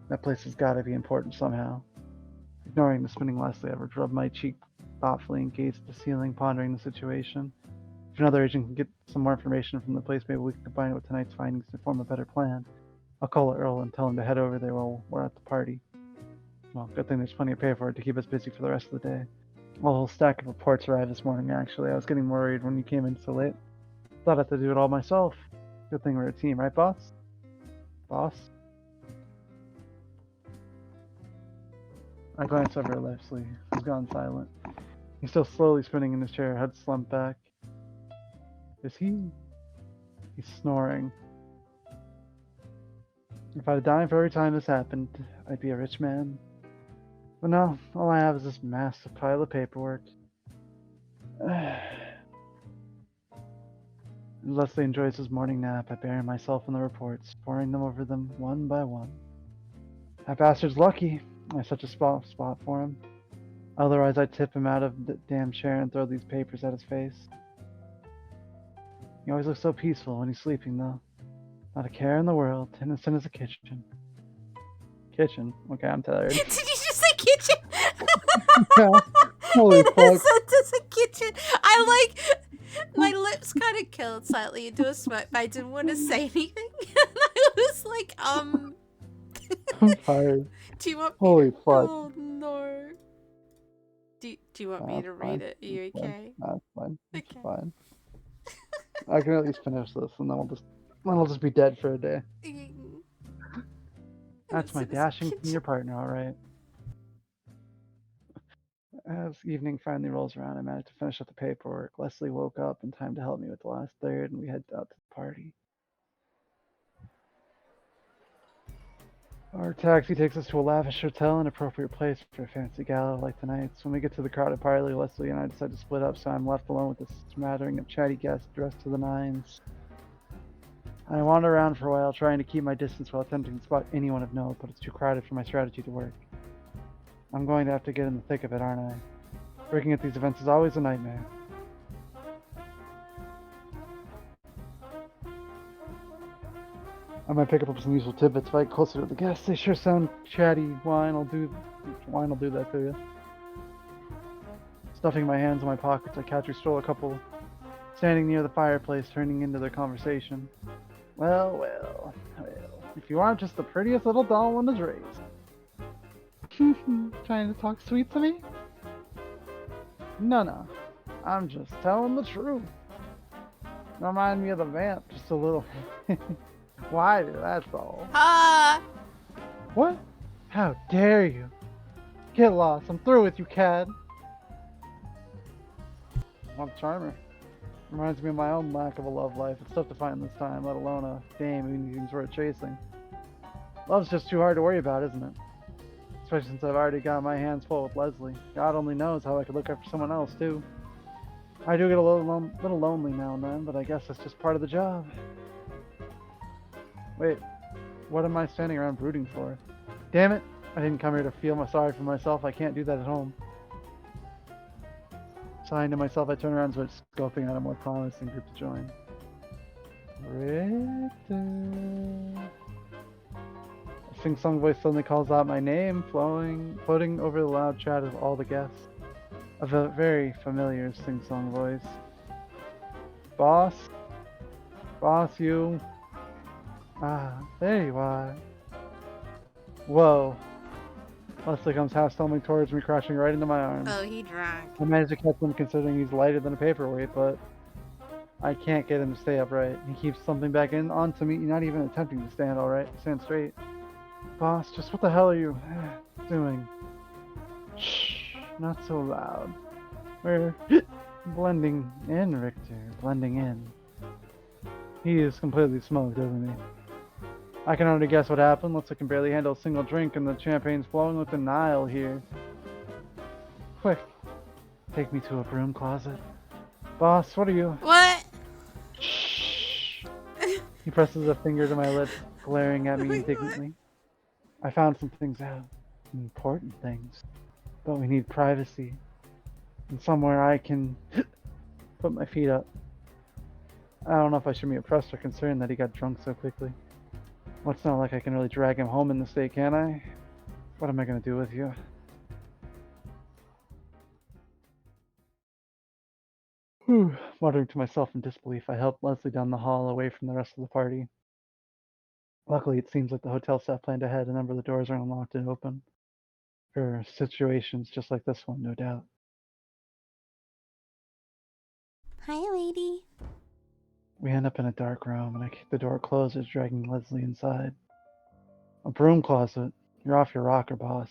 Speaker 2: That place has got to be important somehow. Ignoring the spinning Leslie, I rubbed my cheek thoughtfully and gazed at the ceiling, pondering the situation. If another agent can get some more information from the place, maybe we can combine it with tonight's findings to form a better plan. I'll call Earl and tell him to head over there while we're at the party. Well, good thing there's plenty of paperwork to keep us busy for the rest of the day. Well, a whole stack of reports arrived this morning, actually. I was getting worried when you came in so late. Thought I had to do it all myself. Good thing we're a team, right, boss? Boss? I glanced over at Leslie, who's gone silent. He's still slowly spinning in his chair, head slumped back. Is he? He's snoring. If I had a dime for every time this happened, I'd be a rich man. But no, all I have is this massive pile of paperwork. Leslie enjoys his morning nap. I bury myself in the reports, poring them over them one by one. That bastard's lucky. I have such a spot for him. Otherwise, I'd tip him out of the damn chair and throw these papers at his face. He always looks so peaceful when he's sleeping, though. Not a care in the world, innocent as a kitchen. Kitchen? Okay, I'm tired.
Speaker 1: Did you just say kitchen?
Speaker 2: Yeah. Holy fuck.
Speaker 1: Innocent as a kitchen. I like, my lips kind of curled slightly into a smirk, but I didn't want to say anything. I was like,
Speaker 2: I'm tired.
Speaker 1: Do you want me
Speaker 2: Holy
Speaker 1: to...
Speaker 2: fuck.
Speaker 1: Oh, no. Do you want me to read it? Are you okay?
Speaker 2: That's fine. It's
Speaker 1: Okay.
Speaker 2: fine. I can at least finish this, and then I'll just be dead for a day. That's my dashing senior partner, alright. As evening finally rolls around, I managed to finish up the paperwork. Leslie woke up in time to help me with the last third, and we head out to the party. Our taxi takes us to a lavish hotel, an appropriate place for a fancy gala like tonight's. When we get to the crowded party, Leslie and I decide to split up, so I'm left alone with this smattering of chatty guests dressed to the nines. I wander around for a while, trying to keep my distance while attempting to spot anyone of note, but it's too crowded for my strategy to work. I'm going to have to get in the thick of it, aren't I? Working at these events is always a nightmare. I might pick up some useful tidbits if I get closer to the guests. They sure sound chatty. Wine will do that to you. Stuffing my hands in my pockets, I casually stroll a couple standing near the fireplace, turning into their conversation. Well, well, well. If you aren't just the prettiest little doll one is raised. Trying to talk sweet to me? No. I'm just telling the truth. Remind me of the vamp just a little. Why? That's all.
Speaker 1: Ah!
Speaker 2: What? How dare you? Get lost. I'm through with you, Cad. I'm a charmer. Reminds me of my own lack of a love life. It's tough to find this time, let alone a dame who needs worth chasing. Love's just too hard to worry about, isn't it? Especially since I've already got my hands full with Leslie. God only knows how I could look after someone else, too. I do get a little lonely now and then, but I guess that's just part of the job. Wait, what am I standing around brooding for? Damn it! I didn't come here to feel sorry for myself. I can't do that at home. Sighing to myself, I turn around and start scoping out a more promising group to join. Richter. A sing-song voice suddenly calls out my name, floating over the loud chat of all the guests. A very familiar sing-song voice. Boss? Boss, you? Ah, there you are. Whoa. Leslie comes half stumbling towards me, crashing right into my arms.
Speaker 1: Oh, he drank.
Speaker 2: I managed to catch him considering he's lighter than a paperweight, but I can't get him to stay upright. He keeps something back in onto me, not even attempting to stand straight. Boss, just what the hell are you doing? Shh, not so loud. We're blending in, Richter, blending in. He is completely smoked, isn't he? I can already guess what happened. Looks like I can barely handle a single drink and the champagne's flowing with the Nile here. Quick, take me to a broom closet. Boss, what are you?
Speaker 1: What?
Speaker 2: Shh. He presses a finger to my lips, glaring at me indignantly. I found some things out. Important things. But we need privacy. And somewhere I can put my feet up. I don't know if I should be impressed or concerned that he got drunk so quickly. Well, it's not like I can really drag him home in the state, can I? What am I gonna do with you? Whew. Muttering to myself in disbelief, I helped Leslie down the hall away from the rest of the party. Luckily, it seems like the hotel staff planned ahead. A number of the doors are unlocked and open. For situations just like this one, no doubt.
Speaker 1: Hi, lady.
Speaker 2: We end up in a dark room, and I kick the door closed as dragging Leslie inside. A broom closet. You're off your rocker, boss.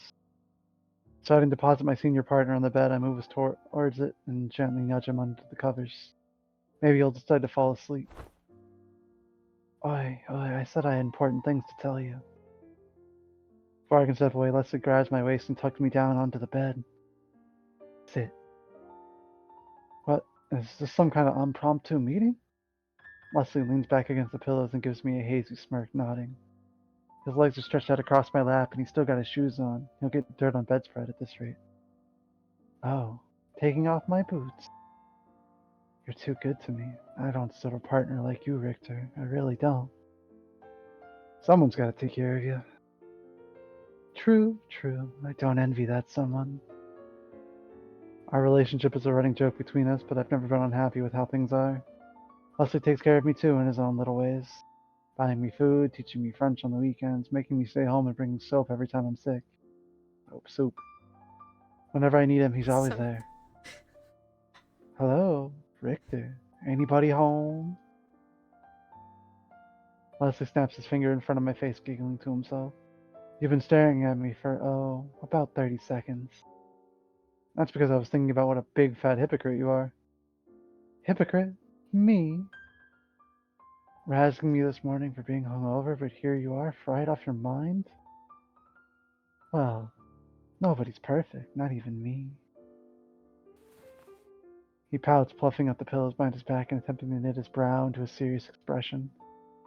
Speaker 2: Starting to deposit my senior partner on the bed, I move us towards it and gently nudge him under the covers. Maybe he'll decide to fall asleep. Oi, I said I had important things to tell you. Before I can step away, Leslie grabs my waist and tucks me down onto the bed. Sit. What? Is this some kind of impromptu meeting? Leslie leans back against the pillows and gives me a hazy smirk, nodding. His legs are stretched out across my lap, and he's still got his shoes on. He'll get dirt on bedspread at this rate. Oh, taking off my boots. You're too good to me. I don't deserve a partner like you, Richter. I really don't. Someone's got to take care of you. True. I don't envy that someone. Our relationship is a running joke between us, but I've never been unhappy with how things are. Leslie takes care of me too in his own little ways. Buying me food, teaching me French on the weekends, making me stay home and bringing soap every time I'm sick. Soup. Whenever I need him, he's always there. Hello, Richter. Anybody home? Leslie snaps his finger in front of my face, giggling to himself. You've been staring at me for, about 30 seconds. That's because I was thinking about what a big fat hypocrite you are. Hypocrite? Me? Razzing me this morning for being hungover, but here you are, fried off your mind? Well, nobody's perfect, not even me. He pouts, puffing up the pillows behind his back and attempting to knit his brow into a serious expression.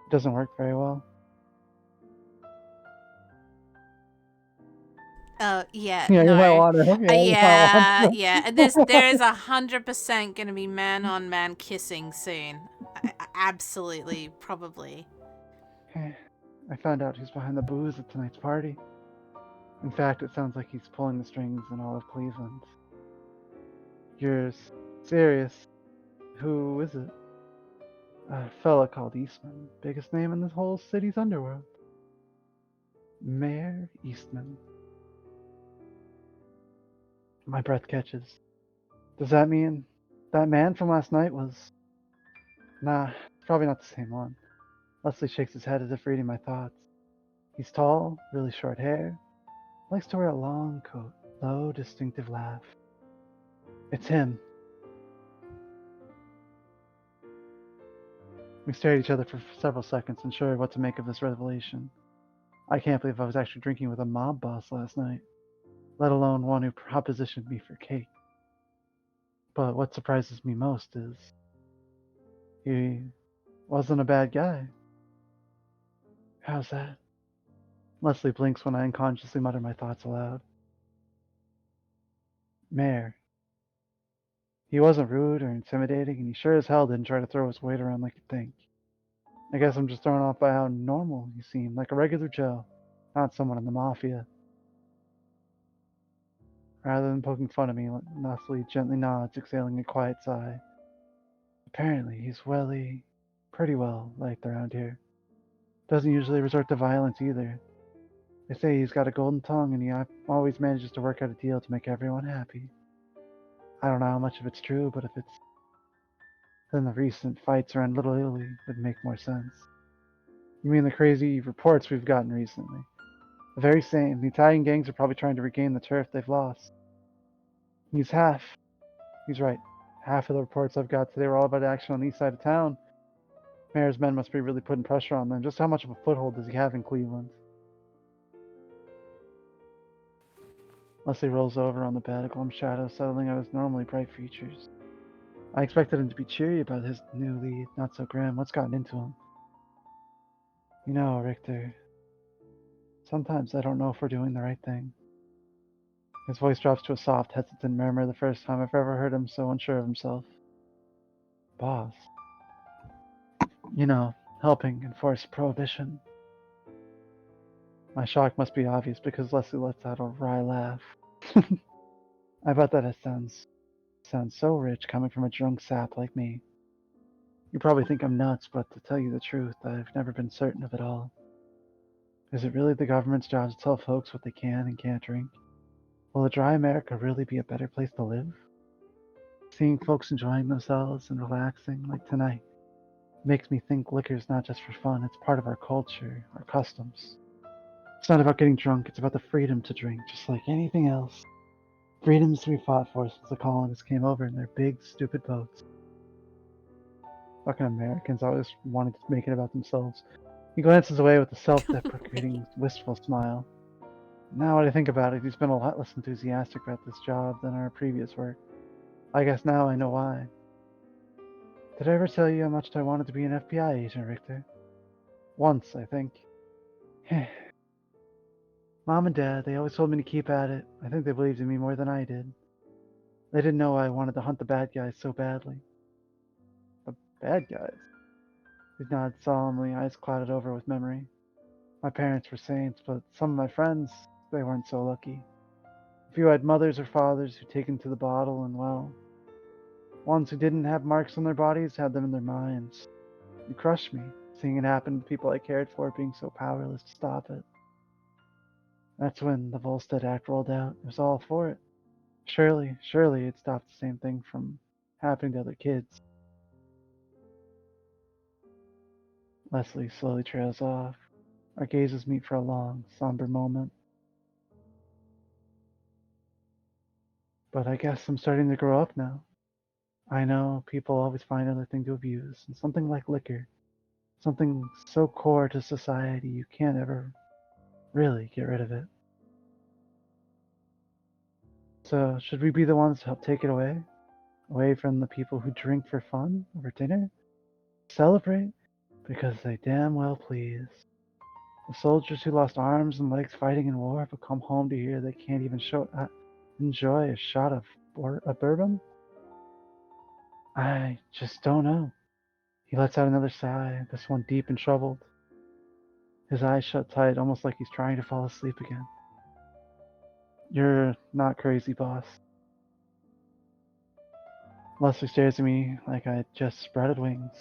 Speaker 2: It doesn't work very well.
Speaker 1: Oh, yeah,
Speaker 2: Yeah, you might
Speaker 1: no.
Speaker 2: want to. Yeah, you might
Speaker 1: Yeah,
Speaker 2: want
Speaker 1: yeah. There is 100% gonna be man-on-man kissing soon. Absolutely, probably.
Speaker 2: to. I found out who's behind the booze at tonight's party. In fact, it sounds like he's pulling the strings in all of Cleveland. You're serious? Who is it? A fella called Eastman. Biggest name in this whole city's underworld. Mayor Eastman. My breath catches. Does that mean that man from last night was... Nah, probably not the same one. Leslie shakes his head as if reading my thoughts. He's tall, really short hair, likes to wear a long coat, low, distinctive laugh. It's him. We stare at each other for several seconds, unsure what to make of this revelation. I can't believe I was actually drinking with a mob boss last night, let alone one who propositioned me for cake. But what surprises me most is he wasn't a bad guy. How's that? Leslie blinks when I unconsciously mutter my thoughts aloud. Mayor. He wasn't rude or intimidating, and he sure as hell didn't try to throw his weight around like you'd think. I guess I'm just thrown off by how normal he seemed, like a regular Joe, not someone in the mafia. Rather than poking fun at me, Leslie gently nods, exhaling a quiet sigh. Apparently, he's pretty well liked around here. Doesn't usually resort to violence either. They say he's got a golden tongue and he always manages to work out a deal to make everyone happy. I don't know how much of it's true, but if it's then the recent fights around Little Italy would make more sense. You mean the crazy reports we've gotten recently? The very same. The Italian gangs are probably trying to regain the turf they've lost. He's half. He's right. Half of the reports I've got today were all about action on the east side of town. Mayor's men must be really putting pressure on them. Just how much of a foothold does he have in Cleveland? Leslie rolls over on the bed, a glum shadow settling on his normally bright features. I expected him to be cheery about his new lead, not so grim. What's gotten into him? You know, Richter, sometimes I don't know if we're doing the right thing. His voice drops to a soft, hesitant murmur, the first time I've ever heard him so unsure of himself. Boss. You know, helping enforce prohibition. My shock must be obvious because Leslie lets out a wry laugh. I bet that it sounds so rich coming from a drunk sap like me. You probably think I'm nuts, but to tell you the truth, I've never been certain of it all. Is it really the government's job to tell folks what they can and can't drink? Will a dry America really be a better place to live? Seeing folks enjoying themselves and relaxing, like tonight, makes me think liquor's not just for fun, it's part of our culture, our customs. It's not about getting drunk, it's about the freedom to drink, just like anything else. Freedoms we fought for since the colonists came over in their big, stupid boats. Fucking Americans always wanted to make it about themselves. He glances away with a self-deprecating, wistful smile. Now that I think about it, he's been a lot less enthusiastic about this job than our previous work. I guess now I know why. Did I ever tell you how much I wanted to be an FBI agent, Richter? Once, I think. Mom and Dad, they always told me to keep at it. I think they believed in me more than I did. They didn't know I wanted to hunt the bad guys so badly. The bad guys? He nodded solemnly, eyes clouded over with memory. My parents were saints, but some of my friends, they weren't so lucky. A few had mothers or fathers who'd taken to the bottle, and well, ones who didn't have marks on their bodies had them in their minds. It crushed me, seeing it happen to people I cared for being so powerless to stop it. That's when the Volstead Act rolled out. It was all for it. Surely it stopped the same thing from happening to other kids. Leslie slowly trails off. Our gazes meet for a long, somber moment. But I guess I'm starting to grow up now. I know people always find another thing to abuse, and something like liquor, something so core to society you can't ever really get rid of it. So, should we be the ones to help take it away? Away from the people who drink for fun over dinner? Celebrate? Because they damn well please. The soldiers who lost arms and legs fighting in war but come home to hear they can't even enjoy a shot of bourbon? I just don't know. He lets out another sigh, this one deep and troubled. His eyes shut tight, almost like he's trying to fall asleep again. You're not crazy, boss. Leslie stares at me like I just spreaded wings.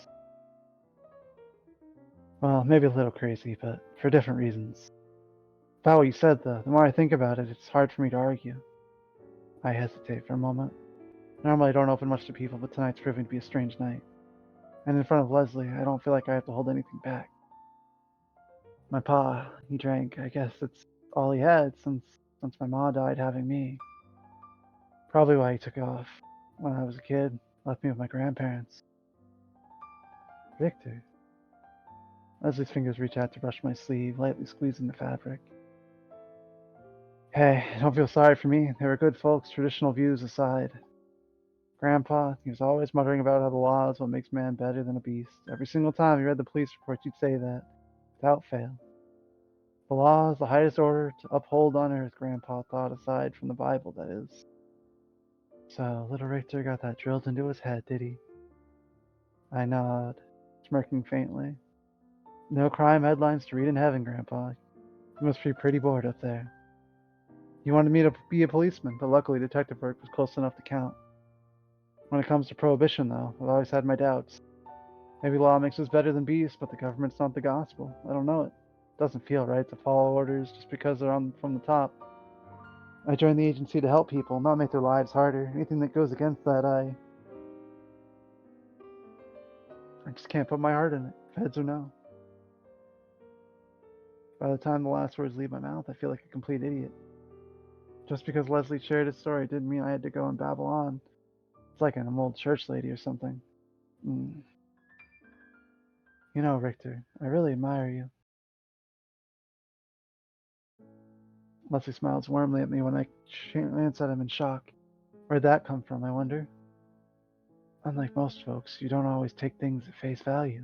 Speaker 2: Well, maybe a little crazy, but for different reasons. About what you said, though, the more I think about it, it's hard for me to argue. I hesitate for a moment. Normally, I don't open much to people, but tonight's proving to be a strange night. And in front of Leslie, I don't feel like I have to hold anything back. My pa, he drank. I guess it's all he had since my ma died having me. Probably why he took off when I was a kid, left me with my grandparents. Victor. Leslie's fingers reach out to brush my sleeve, lightly squeezing the fabric. Hey, don't feel sorry for me. They were good folks, traditional views aside. Grandpa, he was always muttering about how the law is what makes man better than a beast. Every single time he read the police report, he'd say that, without fail. The law is the highest order to uphold on earth, Grandpa thought, aside from the Bible, that is. So, little Richter got that drilled into his head, did he? I nod, smirking faintly. No crime headlines to read in heaven, Grandpa. You must be pretty bored up there. He wanted me to be a policeman, but luckily detective work was close enough to count. When it comes to prohibition, though, I've always had my doubts. Maybe law makes us better than beasts, but the government's not the gospel. I don't know it. It doesn't feel right to follow orders just because they're on from the top. I joined the agency to help people, not make their lives harder. Anything that goes against that, I just can't put my heart in it, heads or no. By the time the last words leave my mouth, I feel like a complete idiot. Just because Leslie shared his story didn't mean I had to go and babble on. It's like an old church lady or something. Mm. You know, Richter, I really admire you. Leslie smiles warmly at me when I glance at him in shock. Where'd that come from, I wonder? Unlike most folks, you don't always take things at face value.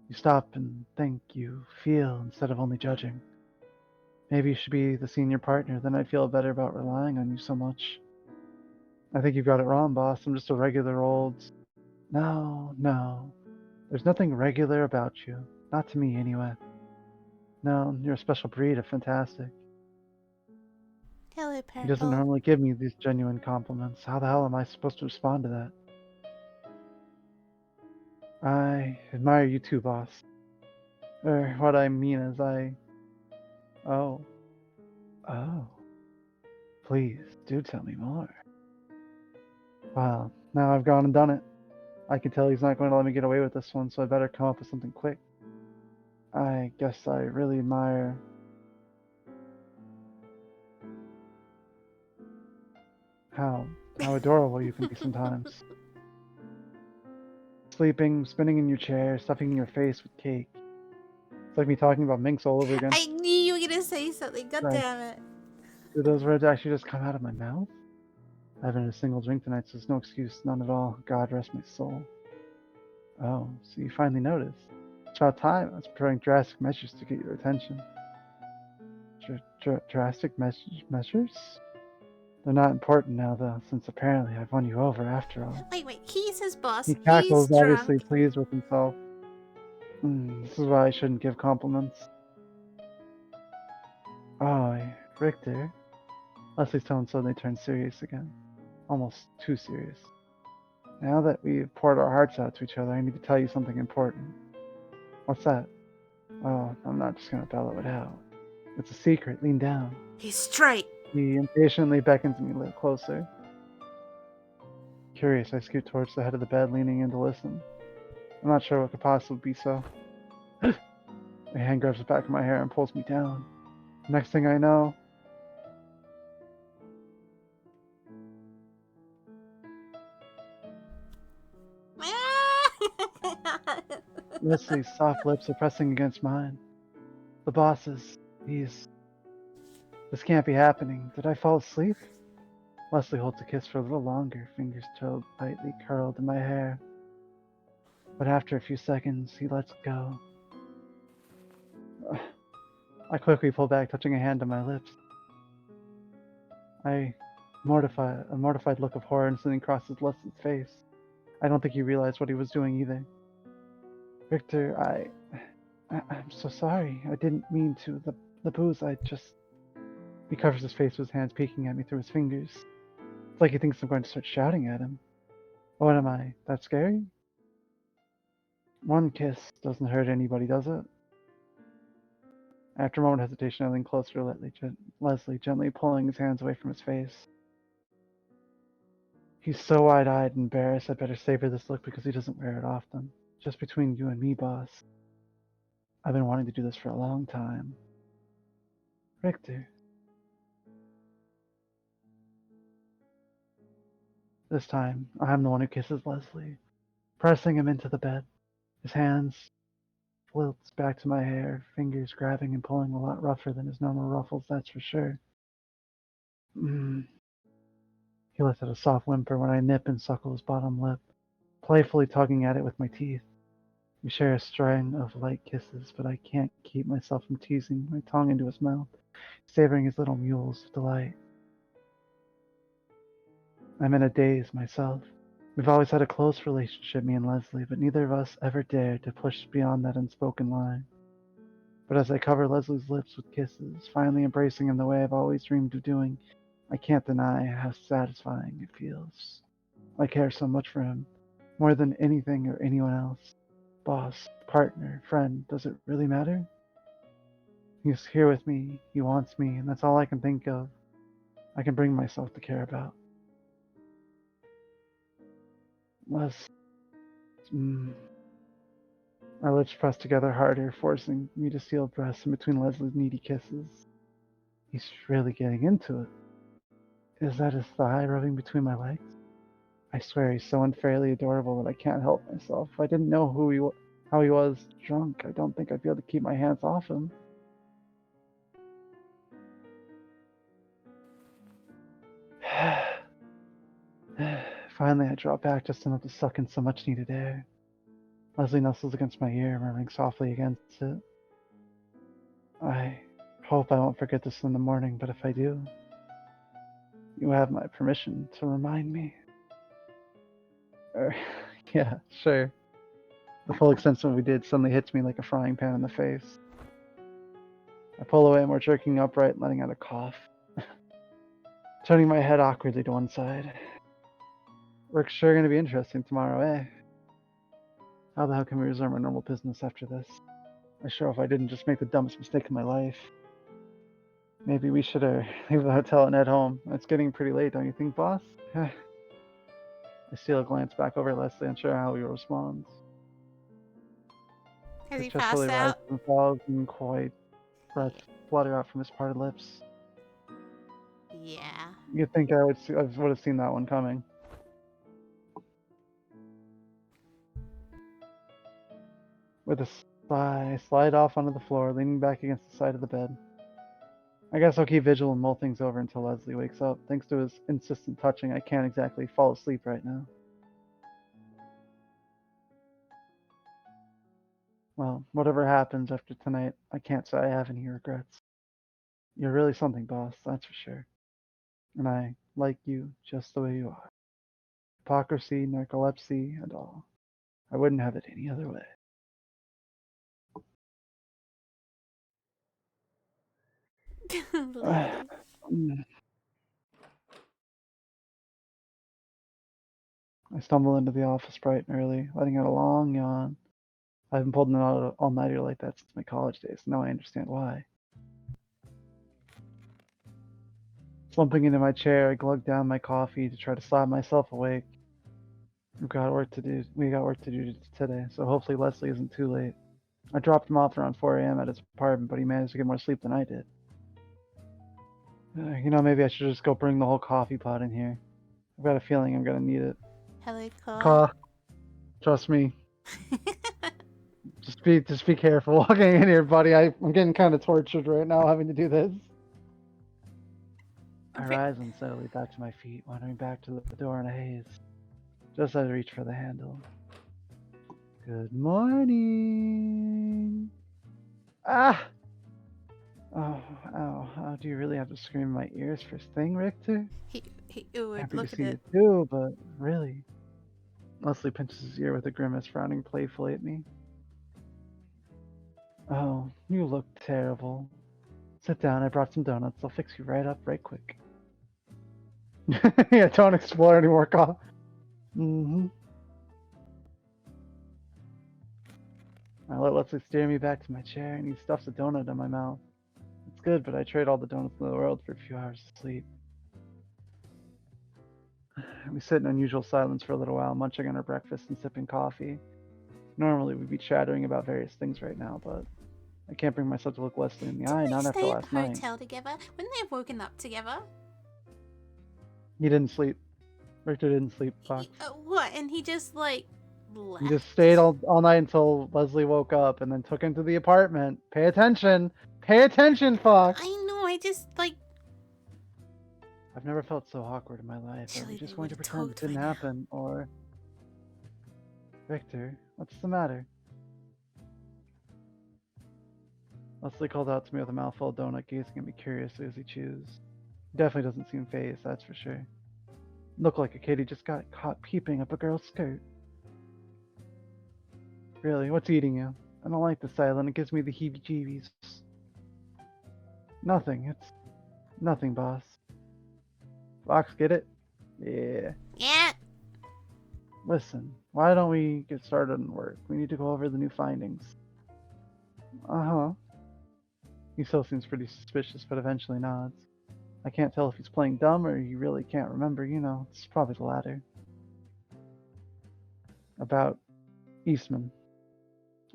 Speaker 2: You stop and think, you feel, instead of only judging. Maybe you should be the senior partner, then I'd feel better about relying on you so much. I think you've got it wrong, boss. I'm just a regular old. No, no. There's nothing regular about you. Not to me, anyway. No, you're a special breed of fantastic.
Speaker 1: Hello,
Speaker 2: He doesn't
Speaker 1: Purple.
Speaker 2: normally give me these genuine compliments. How the hell am I supposed to respond to that? I admire you too, boss. Or what I mean is Oh. Oh. Please, do tell me more. Wow, now I've gone and done it. I can tell he's not going to let me get away with this one, so I better come up with something quick. I guess I really admire how adorable you can be sometimes. Sleeping, spinning in your chair, stuffing your face with cake. It's like me talking about minks all over again.
Speaker 1: I knew you were gonna say something. God
Speaker 2: Right.
Speaker 1: damn it.
Speaker 2: Did those words actually just come out of my mouth? I haven't had a single drink tonight, so there's no excuse, none at all. God rest my soul. Oh, so you finally noticed. It's about time. I was preparing drastic measures to get your attention. Drastic measures? They're not important now, though, since apparently I've won you over after all.
Speaker 1: Wait. He's his boss.
Speaker 2: He
Speaker 1: He's
Speaker 2: cackles, obviously
Speaker 1: drunk.
Speaker 2: pleased with himself. This is why I shouldn't give compliments. Oh, Richter. Leslie's tone suddenly turned serious again. Almost too serious. Now that we've poured our hearts out to each other, I need to tell you something important. What's that? Oh, I'm not just gonna bellow it out. It's a secret. Lean down.
Speaker 1: He's straight.
Speaker 2: He impatiently beckons me a little closer. Curious, I scoot towards the head of the bed, leaning in to listen. I'm not sure what could possibly be so. My hand grabs the back of my hair and pulls me down. Next thing I know, Leslie's soft lips are pressing against mine. The boss's. He's. This can't be happening. Did I fall asleep? Leslie holds a kiss for a little longer, fingers tightly curled in my hair. But after a few seconds, he lets go. I quickly pull back, touching a hand to my lips. A mortified look of horror instantly crosses Leslie's face. I don't think he realized what he was doing either. Victor, I'm so sorry. I didn't mean to. The booze, I just. He covers his face with his hands, peeking at me through his fingers. It's like he thinks I'm going to start shouting at him. What am I? That scary? One kiss doesn't hurt anybody, does it? After a moment of hesitation, I leaned closer to Leslie, gently pulling his hands away from his face. He's so wide-eyed and embarrassed, I'd better savor this look because he doesn't wear it often. Just between you and me, boss. I've been wanting to do this for a long time. Richter. This time, I'm the one who kisses Leslie, pressing him into the bed. His hands floats back to my hair, fingers grabbing and pulling a lot rougher than his normal ruffles, that's for sure. He lets out a soft whimper when I nip and suckle his bottom lip, playfully tugging at it with my teeth. We share a string of light kisses, but I can't keep myself from teasing my tongue into his mouth, savoring his little mules of delight. I'm in a daze myself. We've always had a close relationship, me and Leslie, but neither of us ever dared to push beyond that unspoken line. But as I cover Leslie's lips with kisses, finally embracing him the way I've always dreamed of doing, I can't deny how satisfying it feels. I care so much for him, more than anything or anyone else. Boss, partner, friend, does it really matter? He's here with me, he wants me, and that's all I can think of. I can bring myself to care about. Les. Our lips pressed together harder, forcing me to steal breaths in between Leslie's needy kisses. He's really getting into it. Is that his thigh rubbing between my legs? I swear he's so unfairly adorable that I can't help myself. If I didn't know how he was drunk, I don't think I'd be able to keep my hands off him. Finally, I drop back just enough to suck in some much needed air. Leslie nestles against my ear, murmuring softly against it. I hope I won't forget this in the morning, but if I do, you have my permission to remind me. Yeah, sure. The full extent of what we did suddenly hits me like a frying pan in the face. I pull away and we're jerking upright, letting out a cough. Turning my head awkwardly to one side. Work's sure gonna be interesting tomorrow, eh? How the hell can we resume our normal business after this? I sure hope I didn't just make the dumbest mistake of my life. Maybe we should leave the hotel and head home. It's getting pretty late, don't you think, boss? I steal a glance back over at Leslie, unsure how he responds.
Speaker 1: Has
Speaker 2: His
Speaker 1: he
Speaker 2: chest slowly
Speaker 1: passed
Speaker 2: rises
Speaker 1: out?
Speaker 2: and falls, and quiet breath flutter out from his parted lips.
Speaker 1: Yeah.
Speaker 2: You'd think I would have seen that one coming. With a sigh, I slide off onto the floor, leaning back against the side of the bed. I guess I'll keep vigil and mull things over until Leslie wakes up. Thanks to his insistent touching, I can't exactly fall asleep right now. Well, whatever happens after tonight, I can't say I have any regrets. You're really something, boss, that's for sure. And I like you just the way you are. Hypocrisy, narcolepsy, and all. I wouldn't have it any other way.
Speaker 1: Literally.
Speaker 2: I stumble into the office bright and early, letting out a long yawn. I haven't pulled an all-nighter like that since my college days. Now I understand why. Slumping into my chair, I glug down my coffee to try to slap myself awake. We got work to do today, so hopefully Leslie isn't too late. I dropped him off around 4 a.m. at his apartment, but he managed to get more sleep than I did. Maybe I should just go bring the whole coffee pot in here. I've got a feeling I'm gonna need it.
Speaker 1: Helltaker.
Speaker 2: Trust me. Just be careful walking in here, buddy. I'm getting kind of tortured right now having to do this. I rise unsteadily back to my feet, wandering back to the door in a haze. Just as I reach for the handle. Good morning. Ah! Oh, ow. Oh, do you really have to scream in my ears first thing, Richter?
Speaker 1: He would
Speaker 2: Happy to
Speaker 1: look at
Speaker 2: see you
Speaker 1: it.
Speaker 2: too, but really? Leslie pinches his ear with a grimace, frowning playfully at me. Oh, you look terrible. Sit down, I brought some donuts. I'll fix you right up right quick. Yeah, don't explore any more Mm-hmm. I let Leslie steer me back to my chair, and he stuffs a donut in my mouth. It's good, but I trade all the donuts in the world for a few hours of sleep. We sit in unusual silence for a little while, munching on our breakfast and sipping coffee. Normally, we'd be chattering about various things right now, but I can't bring myself to look Leslie in the
Speaker 1: Didn't
Speaker 2: eye,
Speaker 1: they
Speaker 2: not after
Speaker 1: stay at the
Speaker 2: last night.
Speaker 1: hotel together? Wouldn't they have woken up together?
Speaker 2: He didn't sleep. Richter didn't sleep, Fox.
Speaker 1: What? And he just like
Speaker 2: He
Speaker 1: left?
Speaker 2: just stayed all night until Leslie woke up and then took him to the apartment. Pay attention! Pay attention, Fox!
Speaker 1: I know. I just like.
Speaker 2: I've never felt so awkward in my life. Are we
Speaker 1: Surely they
Speaker 2: just
Speaker 1: would
Speaker 2: going to
Speaker 1: have
Speaker 2: pretend it
Speaker 1: talked by
Speaker 2: didn't
Speaker 1: now.
Speaker 2: happen? Or. Richter, what's the matter? Leslie called out to me with a mouthful of donut, gazing at me curiously as he chews. He definitely doesn't seem fazed, that's for sure. Looked like a kid who just got caught peeping up a girl's skirt. Really, what's eating you? I don't like the silent, it gives me the heebie-jeebies. Nothing, it's nothing, boss. Fox, get it? Yeah.
Speaker 1: Yeah.
Speaker 2: Listen, why don't we get started on work? We need to go over the new findings. Uh-huh. He still seems pretty suspicious, but eventually nods. I can't tell if he's playing dumb or he really can't remember, it's probably the latter. About Eastman.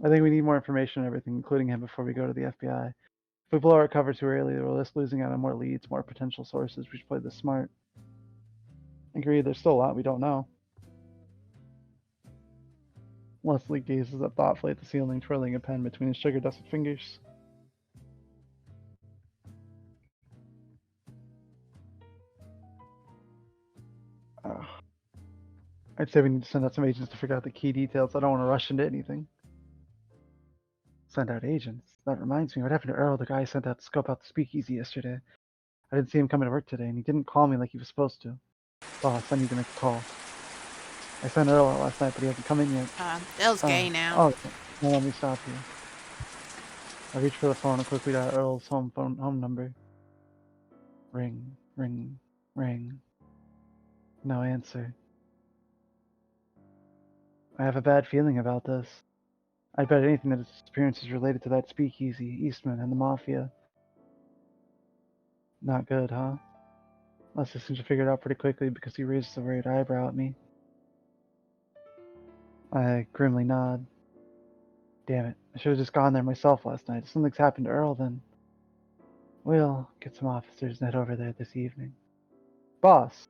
Speaker 2: I think we need more information on everything, including him, before we go to the FBI. If we blow our cover too early, we'll risk losing out on more leads, more potential sources. We should play this smart. I agree, there's still a lot we don't know. Leslie gazes up thoughtfully at the ceiling, twirling a pen between his sugar-dusted fingers. I'd say we need to send out some agents to figure out the key details. I don't want to rush into anything. Send out agents? That reminds me, what happened to Earl, the guy I sent out to scope out the speakeasy yesterday? I didn't see him coming to work today, and he didn't call me like he was supposed to. Boss, I need to make a call. I sent Earl out last night, but he hasn't come in yet.
Speaker 1: L.gAe now.
Speaker 2: Oh, now let me stop you. I reached for the phone and quickly dialed Earl's home number. Ring, ring, ring. No answer. I have a bad feeling about this. I'd bet anything that his disappearance is related to that speakeasy, Eastman, and the Mafia. Not good, huh? Leslie seems to figure it out pretty quickly because he raises a worried eyebrow at me. I grimly nod. Damn it, I should have just gone there myself last night. If something's happened to Earl, then we'll get some officers and head over there this evening. Boss,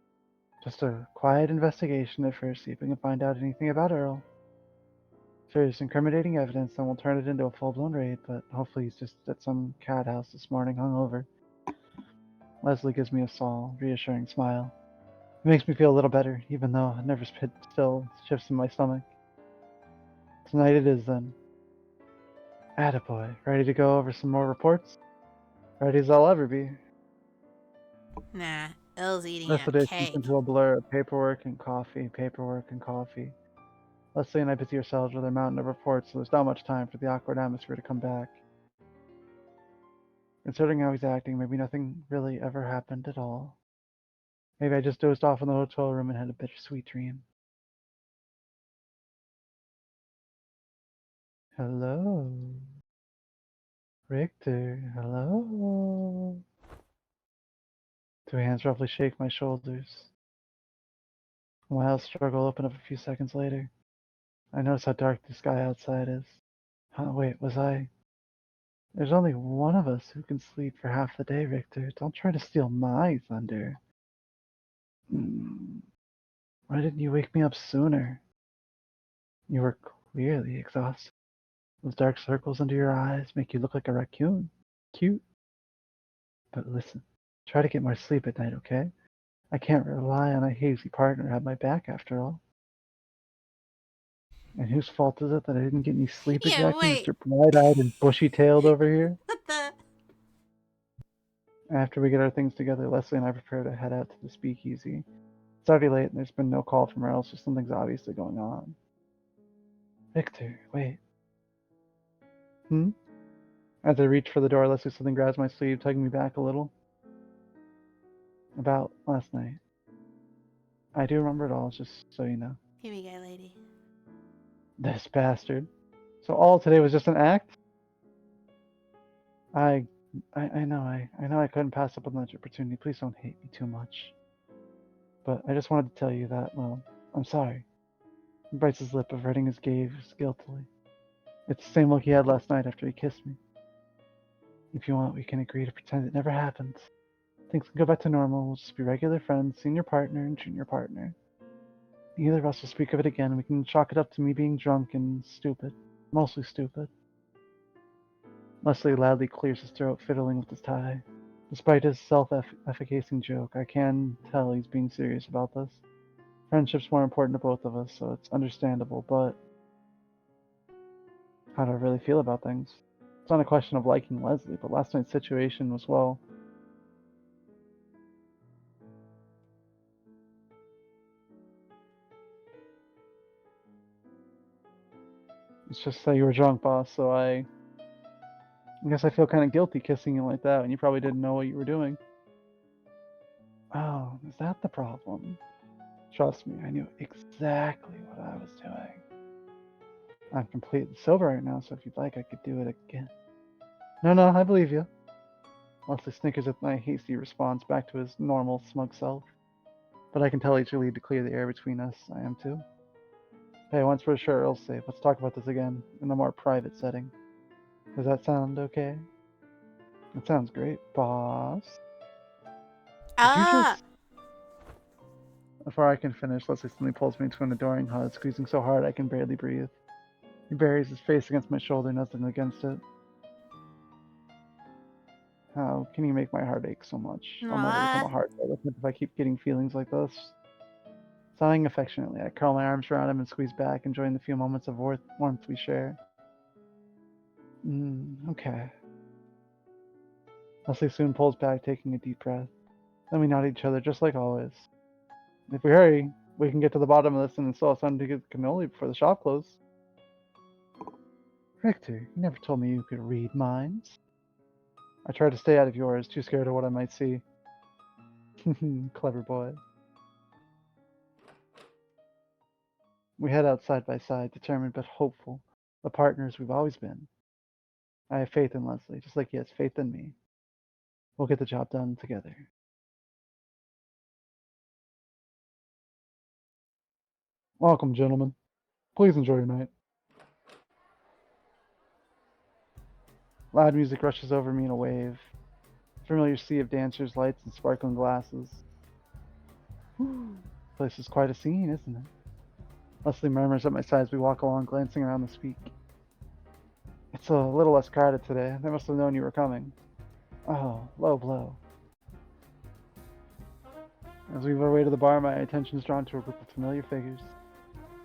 Speaker 2: just a quiet investigation at first, see if we can find out anything about Earl. If there's incriminating evidence, then we'll turn it into a full-blown raid, but hopefully he's just at some cat house this morning hungover. Leslie gives me a small, reassuring smile. It makes me feel a little better, even though a nervous pit still shifts in my stomach. Tonight it is, then. Attaboy, ready to go over some more reports? Ready as I'll ever be.
Speaker 1: Nah. L's eating
Speaker 2: The rest
Speaker 1: a
Speaker 2: of the day seems
Speaker 1: cake.
Speaker 2: into a blur of paperwork and coffee, paperwork and coffee. Leslie and I busy ourselves with our mountain of reports, so there's not much time for the awkward atmosphere to come back. Considering how he's acting, maybe nothing really ever happened at all. Maybe I just dozed off in the hotel room and had a bittersweet dream. Hello. Richter, hello. Two hands roughly shake my shoulders. A mild struggle open up a few seconds later. I notice how dark the sky outside is. Wait, was I? There's only one of us who can sleep for half the day, Richter. Don't try to steal my thunder. Why didn't you wake me up sooner? You were clearly exhausted. Those dark circles under your eyes make you look like a raccoon. Cute. But listen, try to get more sleep at night, okay? I can't rely on a hazy partner at my back after all. And whose fault is it that I didn't get any sleep
Speaker 1: Yeah,
Speaker 2: exactly,
Speaker 1: wait.
Speaker 2: Mr. Bright-eyed and bushy-tailed over here?
Speaker 1: What the?
Speaker 2: After we get our things together, Leslie and I prepare to head out to the speakeasy. It's already late and there's been no call from her, so something's obviously going on. Victor, wait. As I reach for the door, Leslie suddenly grabs my sleeve, tugging me back a little. About last night. I do remember it all, just so you know.
Speaker 1: Here we go, lady.
Speaker 2: This bastard. So all today was just an act? I know I couldn't pass up on that opportunity. Please don't hate me too much. But I just wanted to tell you that, well, I'm sorry. He bites his lip, averting his gaze guiltily. It's the same look he had last night after he kissed me. If you want, we can agree to pretend it never happened. Things can go back to normal. We'll just be regular friends, senior partner and junior partner. Neither of us will speak of it again. We can chalk it up to me being drunk and stupid. Mostly stupid. Leslie loudly clears his throat, fiddling with his tie. Despite his self-efficacious joke, I can tell he's being serious about this. Friendship's more important to both of us, so it's understandable, but how do I really feel about things? It's not a question of liking Leslie, but last night's situation was, well, it's just that you were drunk, boss, so I guess I feel kind of guilty kissing you like that, and you probably didn't know what you were doing. Oh, is that the problem? Trust me, I knew exactly what I was doing. I'm completely sober right now, so if you'd like, I could do it again. No, I believe you. Leslie snickers at my hasty response back to his normal, smug self. But I can tell he's relieved to clear the air between us. I am too. Hey, once we're sure Earl's safe, let's talk about this again, in a more private setting. Does that sound okay? That sounds great, boss. Did you
Speaker 1: Ah!
Speaker 2: just... Before I can finish, Leslie suddenly pulls me into an adoring hug, squeezing so hard I can barely breathe. He buries his face against my shoulder, nuzzling against it. How can you make my heart ache so much? I'll never become a
Speaker 1: What?
Speaker 2: heart relative if I keep getting feelings like this. Sighing affectionately, I curl my arms around him and squeeze back, enjoying the few moments of warmth we share. Okay. Leslie soon pulls back, taking a deep breath. Then we nod at each other, just like always. If we hurry, we can get to the bottom of this and install something to get cannoli before the shop closes. Richter, you never told me you could read minds. I tried to stay out of yours, too scared of what I might see. Clever boy. We head out side by side, determined but hopeful, the partners we've always been. I have faith in Leslie, just like he has faith in me. We'll get the job done together. Welcome, gentlemen. Please enjoy your night. Loud music rushes over me in a wave. Familiar sea of dancers, lights, and sparkling glasses. This place is quite a scene, isn't it? Leslie murmurs at my side as we walk along, glancing around the speak. It's a little less crowded today. They must have known you were coming. Oh, low blow. As we move our way to the bar, my attention is drawn to a group of familiar figures.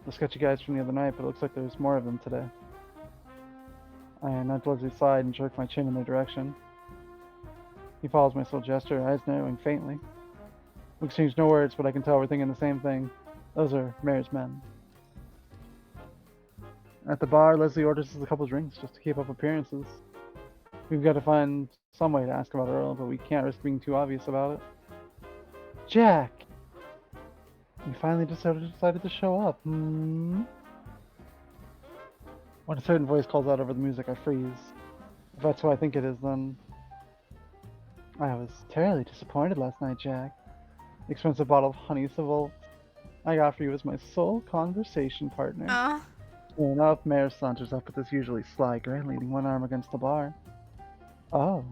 Speaker 2: The sketchy guys from the other night, but it looks like there's more of them today. I nudge Leslie's side and jerk my chin in their direction. He follows my slow gesture, eyes narrowing faintly. We exchange no words, but I can tell we're thinking the same thing. Those are Mayor's men. At the bar, Leslie orders us a couple drinks just to keep up appearances. We've got to find some way to ask about Earl, but we can't risk being too obvious about it. Jack! You finally decided to show up, When a certain voice calls out over the music, I freeze. If that's who I think it is, then... I was terribly disappointed last night, Jack. The expensive bottle of honey Savolt I got for you as my sole conversation partner. Sure enough, Mayor saunters up with his usually sly grin, leaning one arm against the bar. Oh,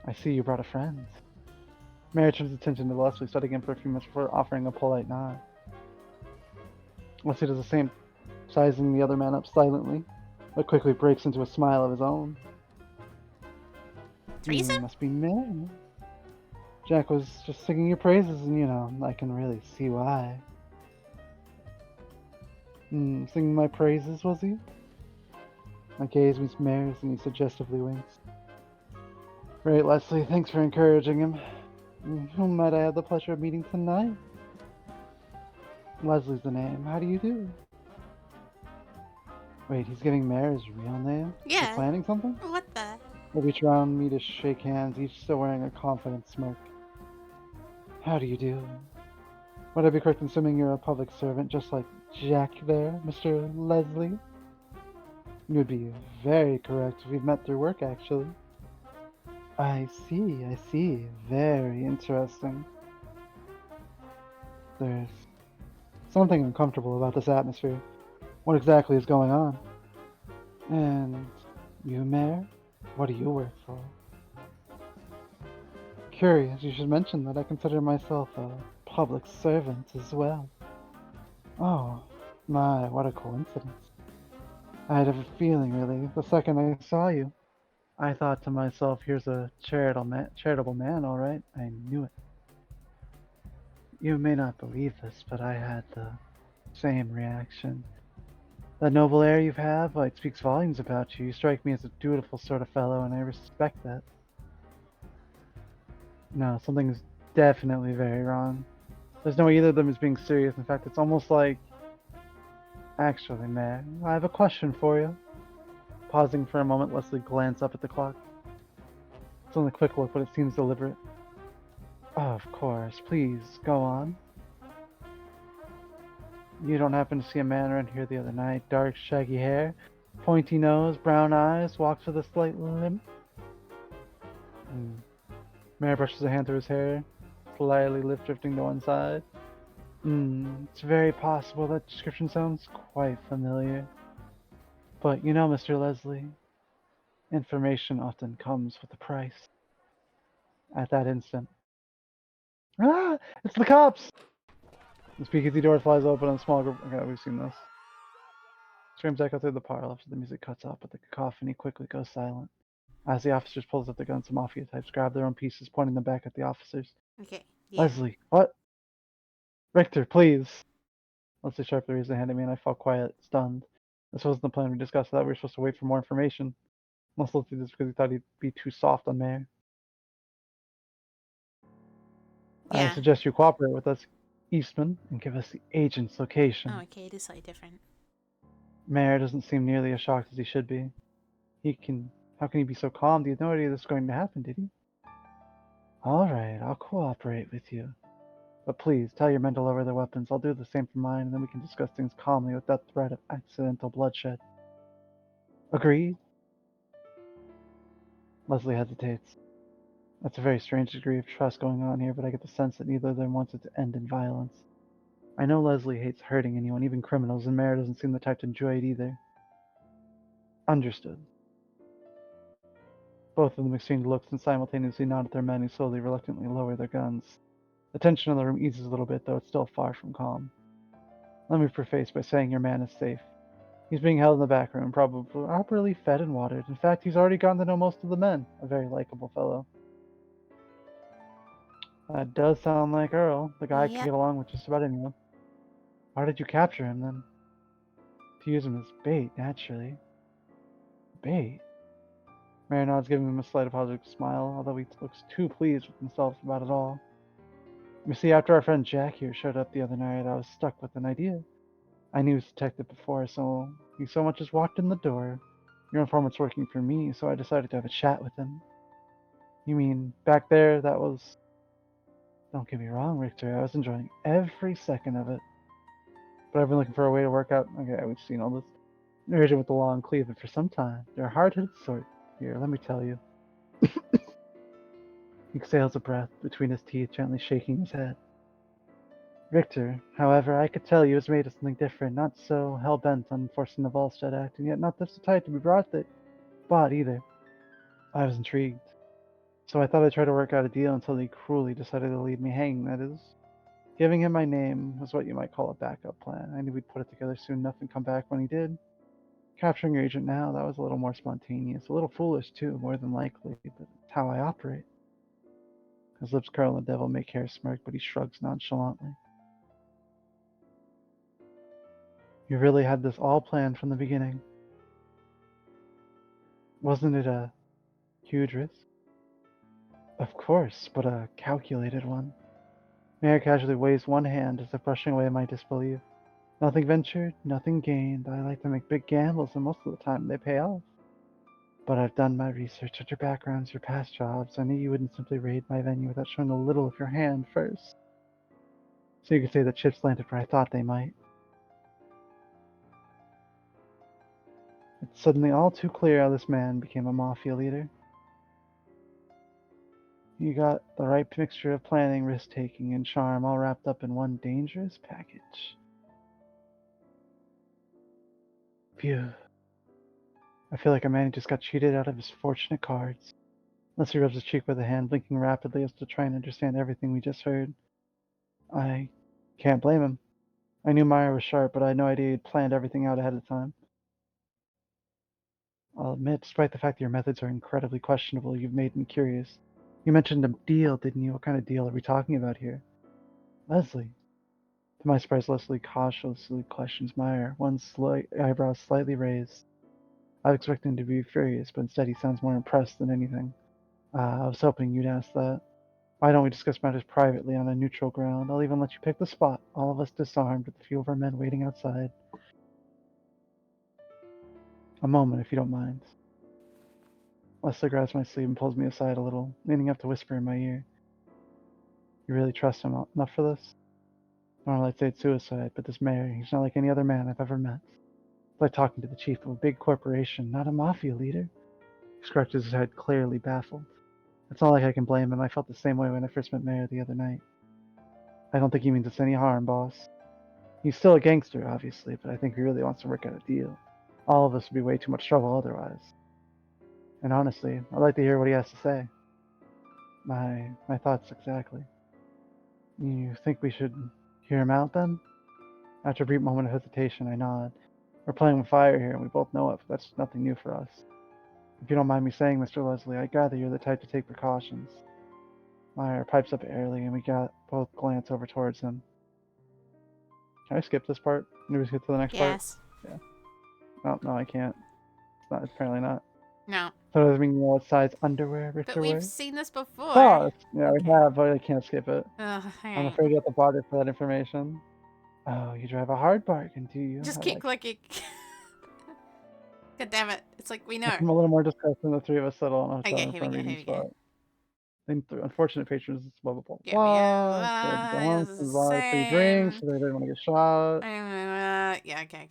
Speaker 2: I see you brought a friend. Mayor turns attention to Leslie, studying him for a few minutes before offering a polite nod. Leslie does the same, sizing the other man up silently, but quickly breaks into a smile of his own.
Speaker 1: Threesome?
Speaker 2: You must be Mayor. Jack was just singing your praises, and I can really see why. Singing my praises, was he? My gaze meets Mayor's, and he suggestively winks. Great, Leslie, thanks for encouraging him. Whom might I have the pleasure of meeting tonight? Leslie's the name. How do you do? Wait, he's giving Mayor's real name?
Speaker 1: Yeah.
Speaker 2: You're planning something?
Speaker 1: What the?
Speaker 2: They reach around me to shake hands, each still wearing a confident smirk. How do you do? Would I be correct in assuming you're a public servant just like Jack there, Mr. Leslie? You would be very correct. We've met through work, actually. I see, I see. Very interesting. There's something uncomfortable about this atmosphere. What exactly is going on? And you, Mayor? What do you work for? Curious, you should mention that I consider myself a public servant as well. Oh, my, what a coincidence. I had a feeling, really, the second I saw you. I thought to myself, here's a charitable man, all right. I knew it. You may not believe this, but I had the same reaction. That noble air you have, well, it speaks volumes about you. You strike me as a dutiful sort of fellow, and I respect that. No, something's definitely very wrong. There's no way either of them is being serious. In fact, it's almost like... Actually, man, I have a question for you. Pausing for a moment, Leslie glanced up at the clock. It's only a quick look, but it seems deliberate. Of course, please, go on. You don't happen to see a man around here the other night, dark, shaggy hair, pointy nose, brown eyes, walks with a slight limp? Mayor brushes a hand through his hair, slightly lip drifting to one side. It's very possible that description sounds quite familiar. But you know, Mr. Leslie, information often comes with a price. At that instant, ah! It's the cops! The speakeasy door flies open and a small group... Okay, we've seen this. Screams echo through the parlor after the music cuts off, but the cacophony quickly goes silent. As the officers pull up their guns, the mafia types grab their own pieces, pointing them back at the officers.
Speaker 1: Okay. Yeah.
Speaker 2: Leslie, what? Richter, please! Leslie sharply raised a hand at me, and I fell quiet, stunned. This wasn't the plan we discussed. I thought we were supposed to wait for more information. Must Leslie did this because he thought he'd be too soft on Mayor. I
Speaker 1: Yeah.
Speaker 2: suggest you cooperate with us, Eastman, and give us the agent's location.
Speaker 1: Oh, okay. It is slightly different.
Speaker 2: Mayor doesn't seem nearly as shocked as he should be. How can he be so calm? He had no idea this was going to happen, did he? All right, I'll cooperate with you. But please, tell your men to lower their weapons. I'll do the same for mine, and then we can discuss things calmly without threat of accidental bloodshed. Agreed? Leslie hesitates. That's a very strange degree of trust going on here, but I get the sense that neither of them wants it to end in violence. I know Leslie hates hurting anyone, even criminals, and Mara doesn't seem the type to enjoy it either. Understood. Both of them exchange looks and simultaneously nod at their men who slowly, reluctantly lower their guns. The tension in the room eases a little bit, though it's still far from calm. Let me preface by saying your man is safe. He's being held in the back room, probably properly fed and watered. In fact, he's already gotten to know most of the men. A very likable fellow. That does sound like Earl. The guy can
Speaker 1: Yep.
Speaker 2: get along with just about anyone. Why did you capture him, then? To use him as bait, naturally. Bait? Marinad's giving him a slight positive smile, although he looks too pleased with himself about it all. You see, after our friend Jack here showed up the other night, I was stuck with an idea. I knew he was detected before, so he so much as walked in the door. Your informant's working for me, so I decided to have a chat with him. You mean, back there, that was... Don't get me wrong, Richter, I was enjoying every second of it. But I've been looking for a way to work out... Okay, we've seen all this. Urgent with the law and Cleveland for some time. They're a hard-headed sort. Here, let me tell you. He exhales a breath between his teeth, gently shaking his head. Richter, however, I could tell you was made of something different, not so hell-bent on enforcing the Volstead Act, and yet not so tight to be bought either. I was intrigued. So I thought I'd try to work out a deal until he cruelly decided to leave me hanging, that is. Giving him my name was what you might call a backup plan. I knew we'd put it together soon enough and come back when he did. Capturing your agent now, that was a little more spontaneous. A little foolish, too, more than likely, but it's how I operate. His lips curl and the devil may care smirk, but he shrugs nonchalantly. You really had this all planned from the beginning. Wasn't it a huge risk? Of course, but a calculated one. Mayor casually waves one hand as if brushing away my disbelief. Nothing ventured, nothing gained. I like to make big gambles, and most of the time they pay off. But I've done my research at your backgrounds, your past jobs. I knew you wouldn't simply raid my venue without showing a little of your hand first. So you could say the chips landed where I thought they might. It's suddenly all too clear how this man became a mafia leader. You got the right mixture of planning, risk-taking, and charm all wrapped up in one dangerous package. Phew. I feel like a man who just got cheated out of his fortunate cards. Leslie rubs his cheek with a hand, blinking rapidly as to try and understand everything we just heard. I can't blame him. I knew Meyer was sharp, but I had no idea he'd planned everything out ahead of time. I'll admit, despite the fact that your methods are incredibly questionable, you've made me curious. You mentioned a deal, didn't you? What kind of deal are we talking about here? Leslie. To my surprise, Leslie cautiously questions Meyer, one slight eyebrow slightly raised. I was expecting him to be furious, but instead he sounds more impressed than anything. I was hoping you'd ask that. Why don't we discuss matters privately on a neutral ground? I'll even let you pick the spot, all of us disarmed with a few of our men waiting outside. A moment, if you don't mind. Leslie grabs my sleeve and pulls me aside a little, leaning up to whisper in my ear. You really trust him enough for this? Normally I'd say it's suicide, but this mayor, he's not like any other man I've ever met. It's like talking to the chief of a big corporation, not a mafia leader. He scratches his head, clearly baffled. It's not like I can blame him. I felt the same way when I first met Mayor the other night. I don't think he means us any harm, boss. He's still a gangster, obviously, but I think he really wants to work out a deal. All of us would be way too much trouble otherwise. And honestly, I'd like to hear what he has to say. My thoughts exactly. You think we should hear him out then? After a brief moment of hesitation, I nod. We're playing with fire here, and we both know it, but that's nothing new for us. If you don't mind me saying, Mr. Leslie, I gather you're the type to take precautions. Meyer pipes up airily, and we both glance over towards him. Can I skip this part? Can we just get to the next part?
Speaker 1: Yes.
Speaker 2: Yeah. No, I can't. It's not. Apparently not.
Speaker 1: No.
Speaker 2: So does it mean you know what size underwear
Speaker 1: But
Speaker 2: Richter
Speaker 1: we've
Speaker 2: wears?
Speaker 1: seen this before.
Speaker 2: Oh, yeah,
Speaker 1: Okay.
Speaker 2: we have, but I can't skip it. I'm
Speaker 1: Alright.
Speaker 2: afraid you have to barter for that information. Oh, you drive a hard bargain, do you?
Speaker 1: Just
Speaker 2: I
Speaker 1: keep
Speaker 2: like
Speaker 1: clicking. God damn it. It's like we know.
Speaker 2: I'm a little more disgusting the three of us settle on a hotel
Speaker 1: Okay,
Speaker 2: in
Speaker 1: here we
Speaker 2: front
Speaker 1: go,
Speaker 2: of
Speaker 1: here
Speaker 2: reading
Speaker 1: we go.
Speaker 2: spot. Then through unfortunate patrons, blah blah blah
Speaker 1: Yeah, we
Speaker 2: blah. So they go
Speaker 1: go.
Speaker 2: home,
Speaker 1: This is the
Speaker 2: buy free drinks,
Speaker 1: same.
Speaker 2: so they didn't want to get shot.
Speaker 1: Yeah, okay.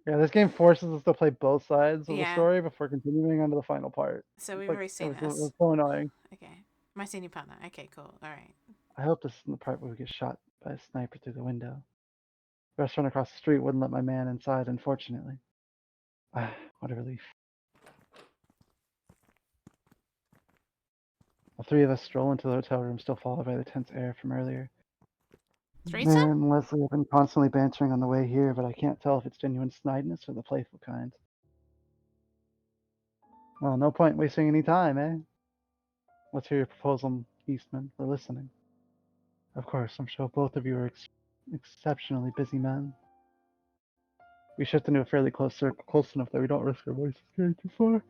Speaker 2: Yeah, this game forces us to play both sides of the
Speaker 1: Yeah.
Speaker 2: story before continuing on to the final part.
Speaker 1: So
Speaker 2: It's
Speaker 1: we've
Speaker 2: like
Speaker 1: already seen
Speaker 2: it
Speaker 1: this.
Speaker 2: was so annoying.
Speaker 1: Okay. My senior partner. Okay, cool. Alright.
Speaker 2: I hope this isn't the part where we get shot by a sniper through the window. The restaurant across the street wouldn't let my man inside, unfortunately. Ah, what a relief. The three of us stroll into the hotel room, still followed by the tense air from earlier.
Speaker 1: Threesome?
Speaker 2: Mayor and Leslie have been constantly bantering on the way here, but I can't tell if it's genuine snideness or the playful kind. Well, no point wasting any time, eh? Let's hear your proposal, Eastman. We're listening. Of course, I'm sure both of you are exceptionally busy men. We shift into a fairly close circle, close enough that we don't risk our voices getting too far.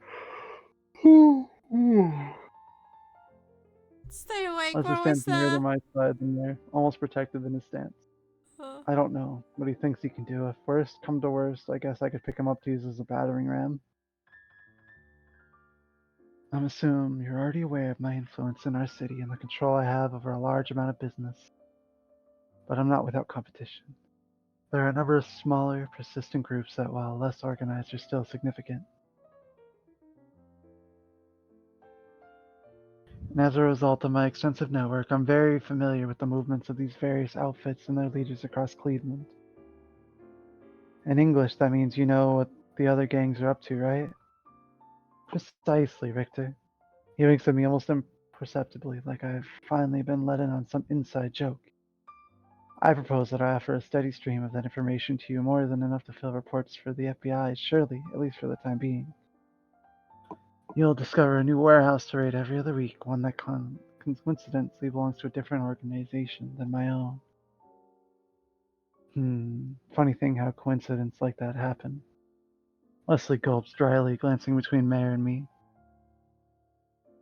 Speaker 1: Stay awake,
Speaker 2: Leslie
Speaker 1: we're always
Speaker 2: stands nearer to
Speaker 1: there.
Speaker 2: my side than there, almost protected in his stance.
Speaker 1: Uh,
Speaker 2: I don't know what he thinks he can do. If worst come to worst, I guess I could pick him up to use as a battering ram. I'm assuming you're already aware of my influence in our city and the control I have over a large amount of business. But I'm not without competition. There are a number of smaller, persistent groups that, while less organized, are still significant. And as a result of my extensive network, I'm very familiar with the movements of these various outfits and their leaders across Cleveland. In English, that means you know what the other gangs are up to, right? Precisely, Richter. He winks at me almost imperceptibly, like I've finally been let in on some inside joke. I propose that I offer a steady stream of that information to you, more than enough to fill reports for the FBI, surely, at least for the time being. You'll discover a new warehouse to raid every other week, one that coincidentally belongs to a different organization than my own. Funny thing how coincidence like that happen. Leslie gulps dryly, glancing between Mayor and me.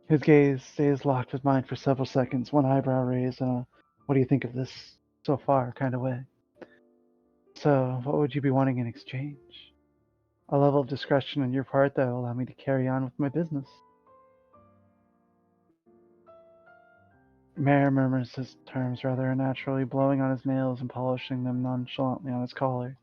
Speaker 2: His gaze stays locked with mine for several seconds, one eyebrow raised in a "what do you think of this so far" kind of way. So, what would you be wanting in exchange? A level of discretion on your part that will allow me to carry on with my business. Mayor murmurs his terms rather unnaturally, blowing on his nails and polishing them nonchalantly on his collar.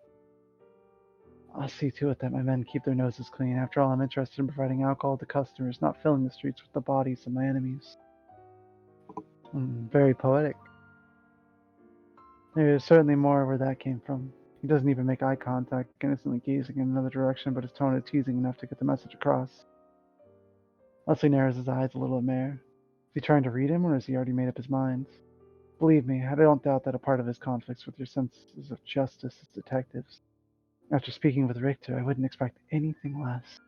Speaker 2: I'll see to it that my men keep their noses clean. After all, I'm interested in providing alcohol to customers, not filling the streets with the bodies of my enemies. Very poetic. There is certainly more where that came from. He doesn't even make eye contact, innocently gazing in another direction, but his tone is teasing enough to get the message across. Leslie narrows his eyes a little at Mayor. Is he trying to read him, or has he already made up his mind? Believe me, I don't doubt that a part of his conflicts with your senses of justice as detectives. After speaking with Richter, I wouldn't expect anything less.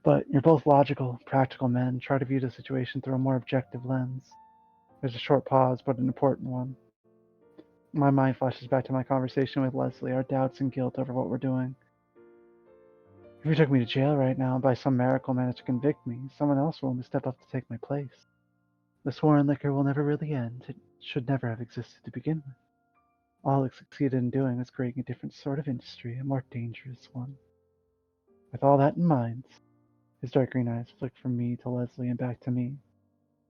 Speaker 2: But you're both logical, practical men. Try to view the situation through a more objective lens. There's a short pause, but an important one. My mind flashes back to my conversation with Leslie, our doubts and guilt over what we're doing. If you took me to jail right now and by some miracle managed to convict me, someone else will step up to take my place. This war on liquor will never really end. It should never have existed to begin with. All it succeeded in doing was creating a different sort of industry, a more dangerous one. With all that in mind, his dark green eyes flicked from me to Leslie and back to me.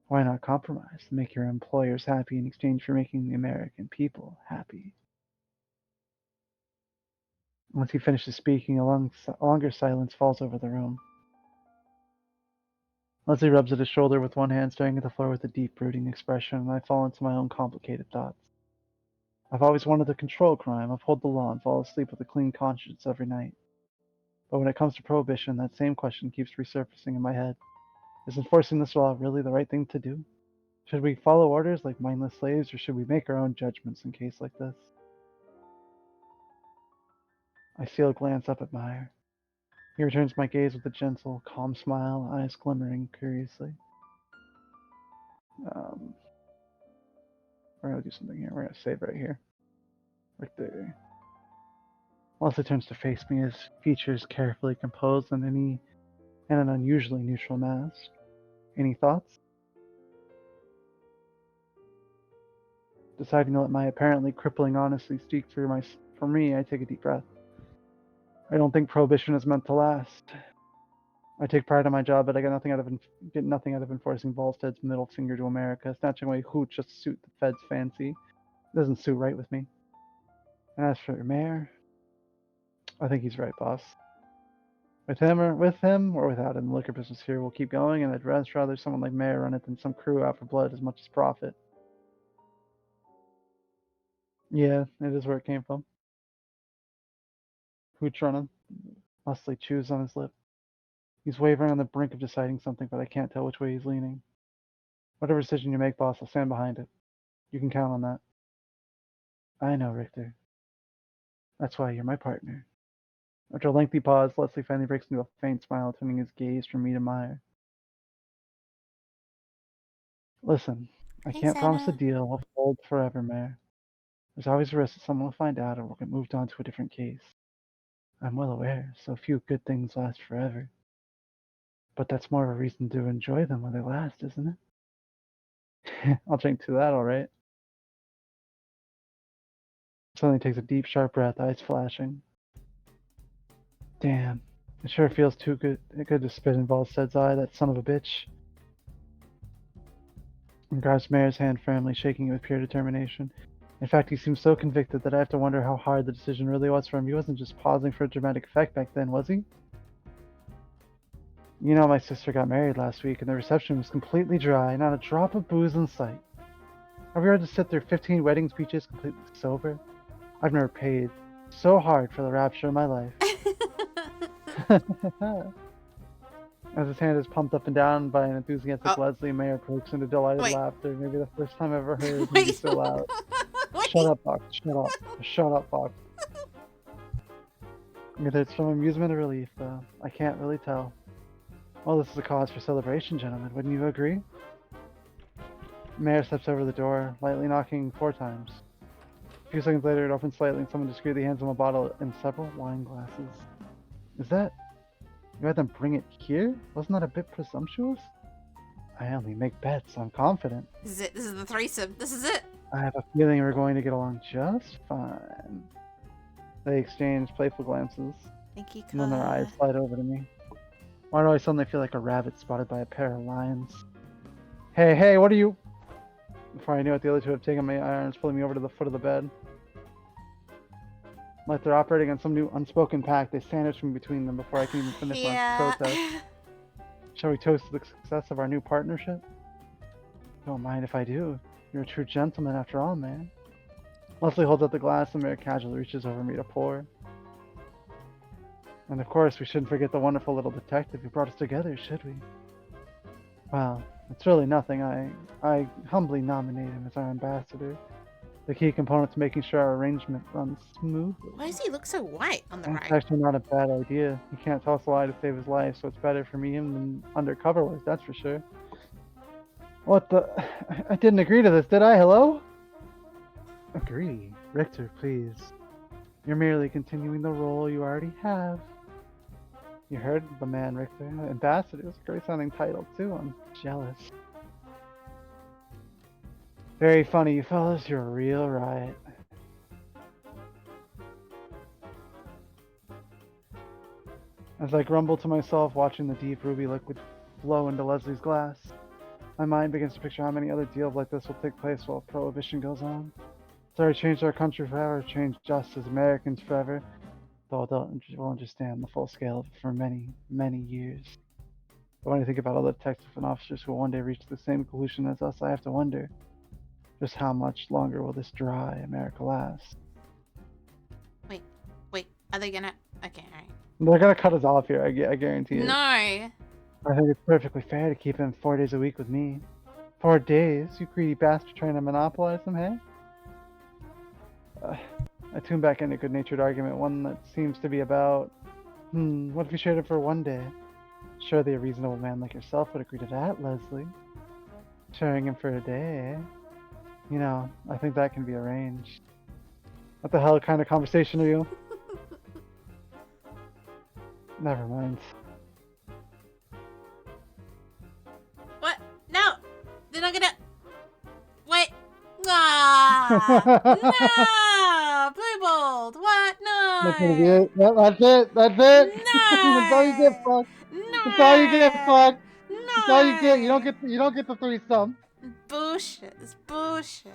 Speaker 2: Why not compromise and make your employers happy in exchange for making the American people happy? Once he finishes speaking, a longer silence falls over the room. Leslie rubs at his shoulder with one hand, staring at the floor with a deep, brooding expression, and I fall into my own complicated thoughts. I've always wanted to control crime, uphold the law, and fall asleep with a clean conscience every night. But when it comes to prohibition, that same question keeps resurfacing in my head. Is enforcing this law really the right thing to do? Should we follow orders like mindless slaves, or should we make our own judgments in cases like this? I steal a glance up at Meyer. He returns my gaze with a gentle, calm smile, eyes glimmering curiously. We're going to do something here. We're going to save right here. Right there. Leslie turns to face me, his features carefully composed and an unusually neutral mask. Any thoughts? Deciding to let my apparently crippling honesty speak for me, I take a deep breath. I don't think prohibition is meant to last. I take pride in my job, but I get nothing out of enforcing Volstead's middle finger to America, snatching away hooch just to suit the Fed's fancy. It doesn't suit right with me. And as for Mayor, I think he's right, boss. With him or without him, the liquor business here will keep going, and I'd rather someone like Mayor run it than some crew out for blood as much as profit. Yeah, it is where it came from. Hooch running. Leslie chews on his lip. He's wavering on the brink of deciding something, but I can't tell which way he's leaning. Whatever decision you make, boss, I'll stand behind it. You can count on that. I know, Richter. That's why you're my partner. After a lengthy pause, Leslie finally breaks into a faint smile, turning his gaze from me to Meyer. Listen, I
Speaker 1: Hey,
Speaker 2: can't promise a
Speaker 1: Santa.
Speaker 2: deal will hold forever, Mayor. There's always a risk that someone will find out or we'll get moved on to a different case. I'm well aware, so few good things last forever. But that's more of a reason to enjoy them while they last, isn't it? I'll drink to that, alright. Suddenly takes a deep, sharp breath, eyes flashing. Damn, it sure feels too good to spit in Volstead's eye, that son of a bitch. And grabs Mayor's hand firmly, shaking it with pure determination. In fact, he seems so convicted that I have to wonder how hard the decision really was for him. He wasn't just pausing for a dramatic effect back then, was he? You know, my sister got married last week, and the reception was completely dry, not a drop of booze in sight. Have we had to sit through 15 wedding speeches completely sober? I've never paid so hard for the rapture of my life. As his hand is pumped up and down by an enthusiastic Leslie, Mayor breaks into delighted laughter. Maybe the first time I've ever heard him be so loud. Shut up, Fox. Shut up. Shut up, Fox. Either it's from amusement or relief, though. I can't really tell. Well, this is a cause for celebration, gentlemen. Wouldn't you agree? Mayor steps over the door, lightly knocking 4 times. A few seconds later, it opens slightly and someone discreetly hands him a bottle and several wine glasses. Is that... You had them bring it here? Wasn't that a bit presumptuous? I only make bets. I'm confident.
Speaker 1: This is the threesome. This is it.
Speaker 2: I have a feeling we're going to get along just fine. They exchange playful glances.
Speaker 1: Thank you,
Speaker 2: And then their eyes slide over to me. Why do I suddenly feel like a rabbit spotted by a pair of lions? Hey, what are you? Before I knew it, the other two had taken my irons, pulling me over to the foot of the bed. Like they're operating on some new unspoken pact, they sandwiched me between them before I can even finish my
Speaker 1: Yeah.
Speaker 2: protest. Shall we toast the success of our new partnership? Don't mind if I do. You're a true gentleman after all, man. Leslie holds up the glass and Mary casually reaches over me to pour. And of course, we shouldn't forget the wonderful little detective who brought us together, should we? Well, it's really nothing. I humbly nominate him as our ambassador. The key component to making sure our arrangement runs smoothly.
Speaker 1: Why does he look so white on the
Speaker 2: That's
Speaker 1: right?
Speaker 2: actually not a bad idea. He can't tell us a lie to save his life, so it's better for me him than undercover work, that's for sure. What the? I didn't agree to this, did I? Hello? Agree. Richter, please. You're merely continuing the role you already have. You heard the man, Richter. Ambassador is a great sounding title, too. I'm jealous. Very funny, you fellas. You're a real riot. As I grumble to myself, watching the deep ruby liquid flow into Leslie's glass, my mind begins to picture how many other deals like this will take place while prohibition goes on. Sorry, changed our country forever, changed us as Americans forever, though I will understand the full scale of it for many, many years. But when I think about other detectives and officers who will one day reach the same conclusion as us, I have to wonder, just how much longer will this dry America last?
Speaker 1: Wait, are they gonna? Okay, alright.
Speaker 2: They're gonna cut us off here, I guarantee it.
Speaker 1: No.
Speaker 2: I think it's perfectly fair to keep him 4 days a week with me. 4 days? You greedy bastard trying to monopolize them, hey? I tune back into good-natured argument, one that seems to be about, what if you shared it for 1 day? Surely a reasonable man like yourself would agree to that, Leslie. Sharing him for a day, eh? You know, I think that can be arranged. What the hell kind of conversation are you? Never mind.
Speaker 1: What? No! They're not gonna. Wait! Ah! No! Blue balled! What? No!
Speaker 2: That's gonna be it. That's it. That's it.
Speaker 1: No!
Speaker 2: That's all you get, fuck.
Speaker 1: No!
Speaker 2: That's all you get, fuck. That's all you get. You
Speaker 1: No!
Speaker 2: don't get the threesome.
Speaker 1: Bullshit. It's bullshit.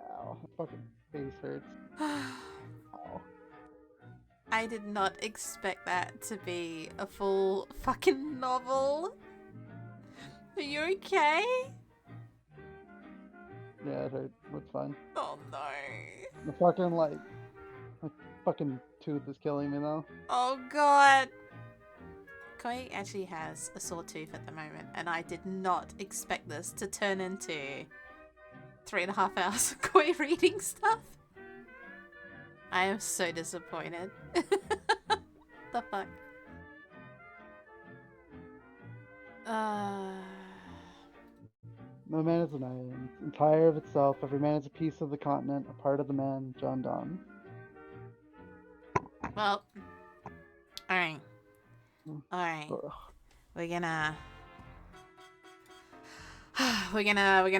Speaker 2: Ow, my fucking face hurts. Ow.
Speaker 1: I did not expect that to be a full fucking novel. Are you okay?
Speaker 2: Yeah, it hurt. It's fine.
Speaker 1: Oh no.
Speaker 2: The fucking my fucking tooth is killing me though.
Speaker 1: Oh god. Koi actually has a sore tooth at the moment, and I did not expect this to turn into 3.5 hours of Koi reading stuff. I am so disappointed. The fuck?
Speaker 2: No man is an island, entire of itself. Every man is a piece of the continent, a part of the man, John Donne.
Speaker 1: Well, alright. Alright.
Speaker 2: Ugh.
Speaker 1: We're gonna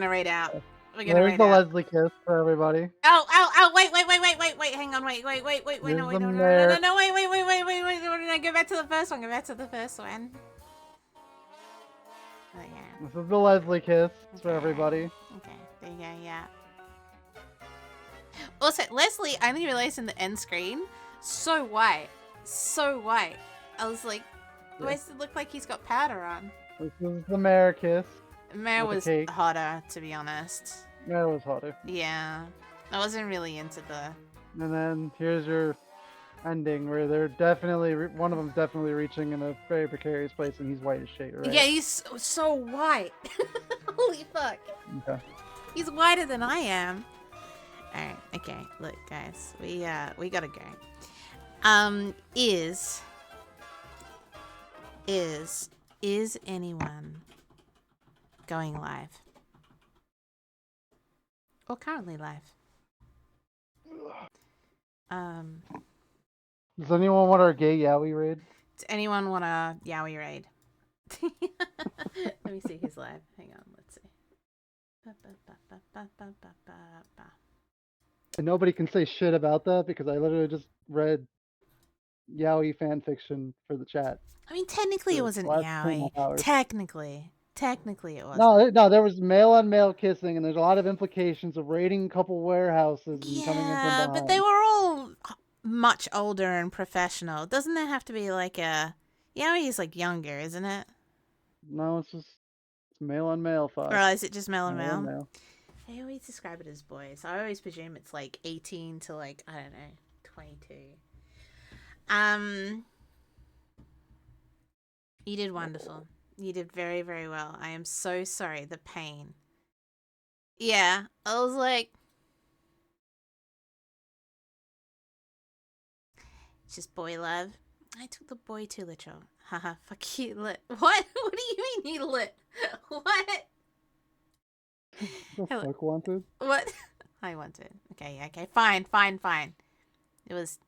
Speaker 1: read out. We're gonna
Speaker 2: There's
Speaker 1: read
Speaker 2: the
Speaker 1: out.
Speaker 2: Leslie kiss for everybody.
Speaker 1: Oh, wait, hang on, wait, no,
Speaker 2: There's
Speaker 1: no,
Speaker 2: the
Speaker 1: no,
Speaker 2: mayor.
Speaker 1: no, wait, go back to the first one, Oh, yeah.
Speaker 2: This is the Leslie kiss for
Speaker 1: Okay.
Speaker 2: everybody.
Speaker 1: Okay, there you go, yeah. Also, Leslie, I only realized in the end screen, so white. I was like, why does it look like he's got powder on?
Speaker 2: This is the mayor kiss.
Speaker 1: Mare
Speaker 2: With
Speaker 1: was
Speaker 2: a cake.
Speaker 1: hotter, to be honest.
Speaker 2: Mayor was hotter.
Speaker 1: Yeah. I wasn't really into the...
Speaker 2: And then here's your ending where they're definitely, one of them's definitely reaching in a very precarious place and he's white as shit, right?
Speaker 1: Yeah, he's so white. Holy fuck.
Speaker 2: Okay.
Speaker 1: He's whiter than I am. Alright, okay. Look, guys. We gotta go. Is anyone going live? Or currently live?
Speaker 2: Does anyone want our gay yaoi raid?
Speaker 1: Does anyone want a yaoi raid? Let me see who's live. Hang on, let's see.
Speaker 2: And nobody can say shit about that because I literally just read yaoi fan fiction for the chat.
Speaker 1: I mean, technically it
Speaker 2: For
Speaker 1: wasn't
Speaker 2: the last
Speaker 1: yaoi.
Speaker 2: 2.5 hours.
Speaker 1: Technically Technically, it wasn't.
Speaker 2: No, there was male on male kissing, and there's a lot of implications of raiding couple warehouses and coming in from
Speaker 1: Yeah, but they
Speaker 2: behind.
Speaker 1: were all much older and professional. Doesn't it have to be like a... Yeah, he's like younger, isn't it?
Speaker 2: No, it's male on male,
Speaker 1: Or
Speaker 2: Fox.
Speaker 1: is it just male and
Speaker 2: Male on
Speaker 1: male?
Speaker 2: male.
Speaker 1: I always describe it as boys. I always presume it's like 18 to like, I don't know, 22. Um, you did wonderful. You did very, very well. I am so sorry. The pain. Yeah, I was like, it's just boy love. I took the boy too literal. Haha, fuck you, lit. What? What do you mean he lit? What?
Speaker 2: The
Speaker 1: Hello.
Speaker 2: fuck wanted?
Speaker 1: What? I wanted. Okay, okay, fine, fine, fine. It was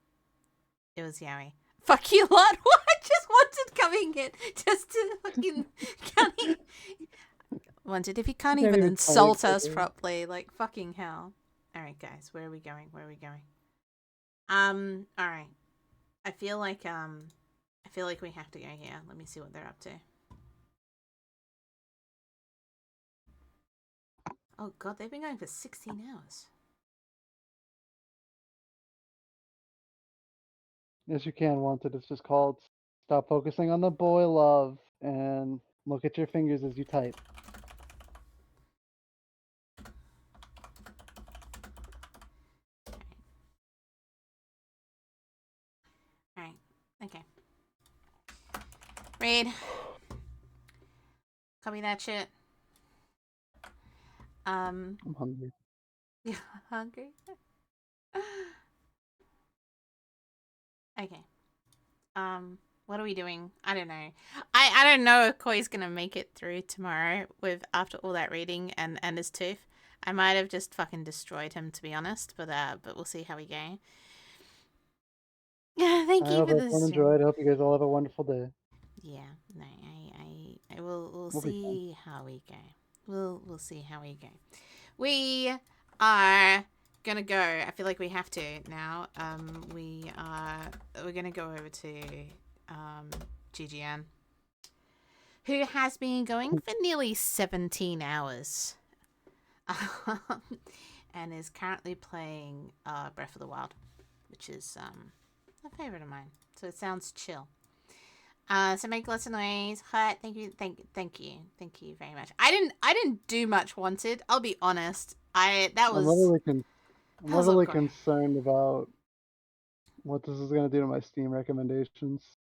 Speaker 1: Yowie. Fuck you, lot. What? Just wanted coming in just to fucking can't wanted if you can't
Speaker 2: You can't
Speaker 1: even
Speaker 2: even
Speaker 1: insult
Speaker 2: type
Speaker 1: us
Speaker 2: it.
Speaker 1: properly, like fucking hell. All right, guys, where are we going? Where are we going? All right. I feel like we have to go here. Let me see what they're up to. Oh god, they've been going for 16 hours.
Speaker 2: Yes, you can wanted. It's just called stop focusing on the boy love and look at your fingers as you type.
Speaker 1: All right. Okay. Read. Copy that shit.
Speaker 2: I'm hungry.
Speaker 1: You hungry? Okay. What are we doing? I don't know. I don't know if Koi's gonna make it through tomorrow with after all that reading and his tooth. I might have just fucking destroyed him to be honest, but we'll see how we go. Yeah, thank
Speaker 2: I
Speaker 1: you
Speaker 2: hope
Speaker 1: for
Speaker 2: everyone
Speaker 1: this stream.
Speaker 2: enjoyed. I hope you guys all have a wonderful day.
Speaker 1: Yeah, no, I will we'll
Speaker 2: We'll be fine.
Speaker 1: see how we go. We'll see how we go. We are gonna go. I feel like we have to now. We're gonna go over to GGN, who has been going for nearly 17 hours, and is currently playing Breath of the Wild, which is a favorite of mine. So it sounds chill. So make lots of noise. Hut. Thank you very much. I didn't do much wanted. I'll be honest. That
Speaker 2: I'm
Speaker 1: was
Speaker 2: literally
Speaker 1: okay.
Speaker 2: concerned about what this is gonna do to my Steam recommendations.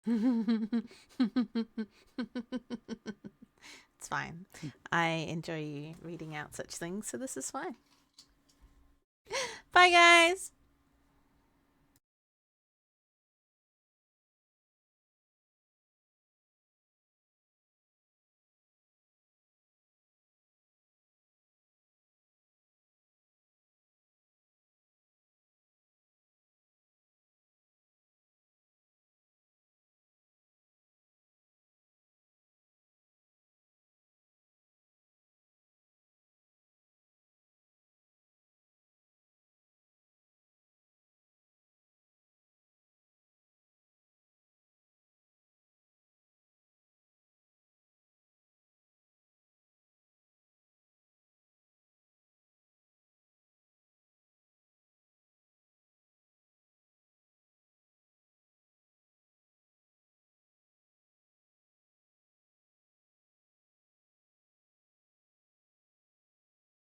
Speaker 1: It's fine. I enjoy you reading out such things, so this is fine. Bye, guys.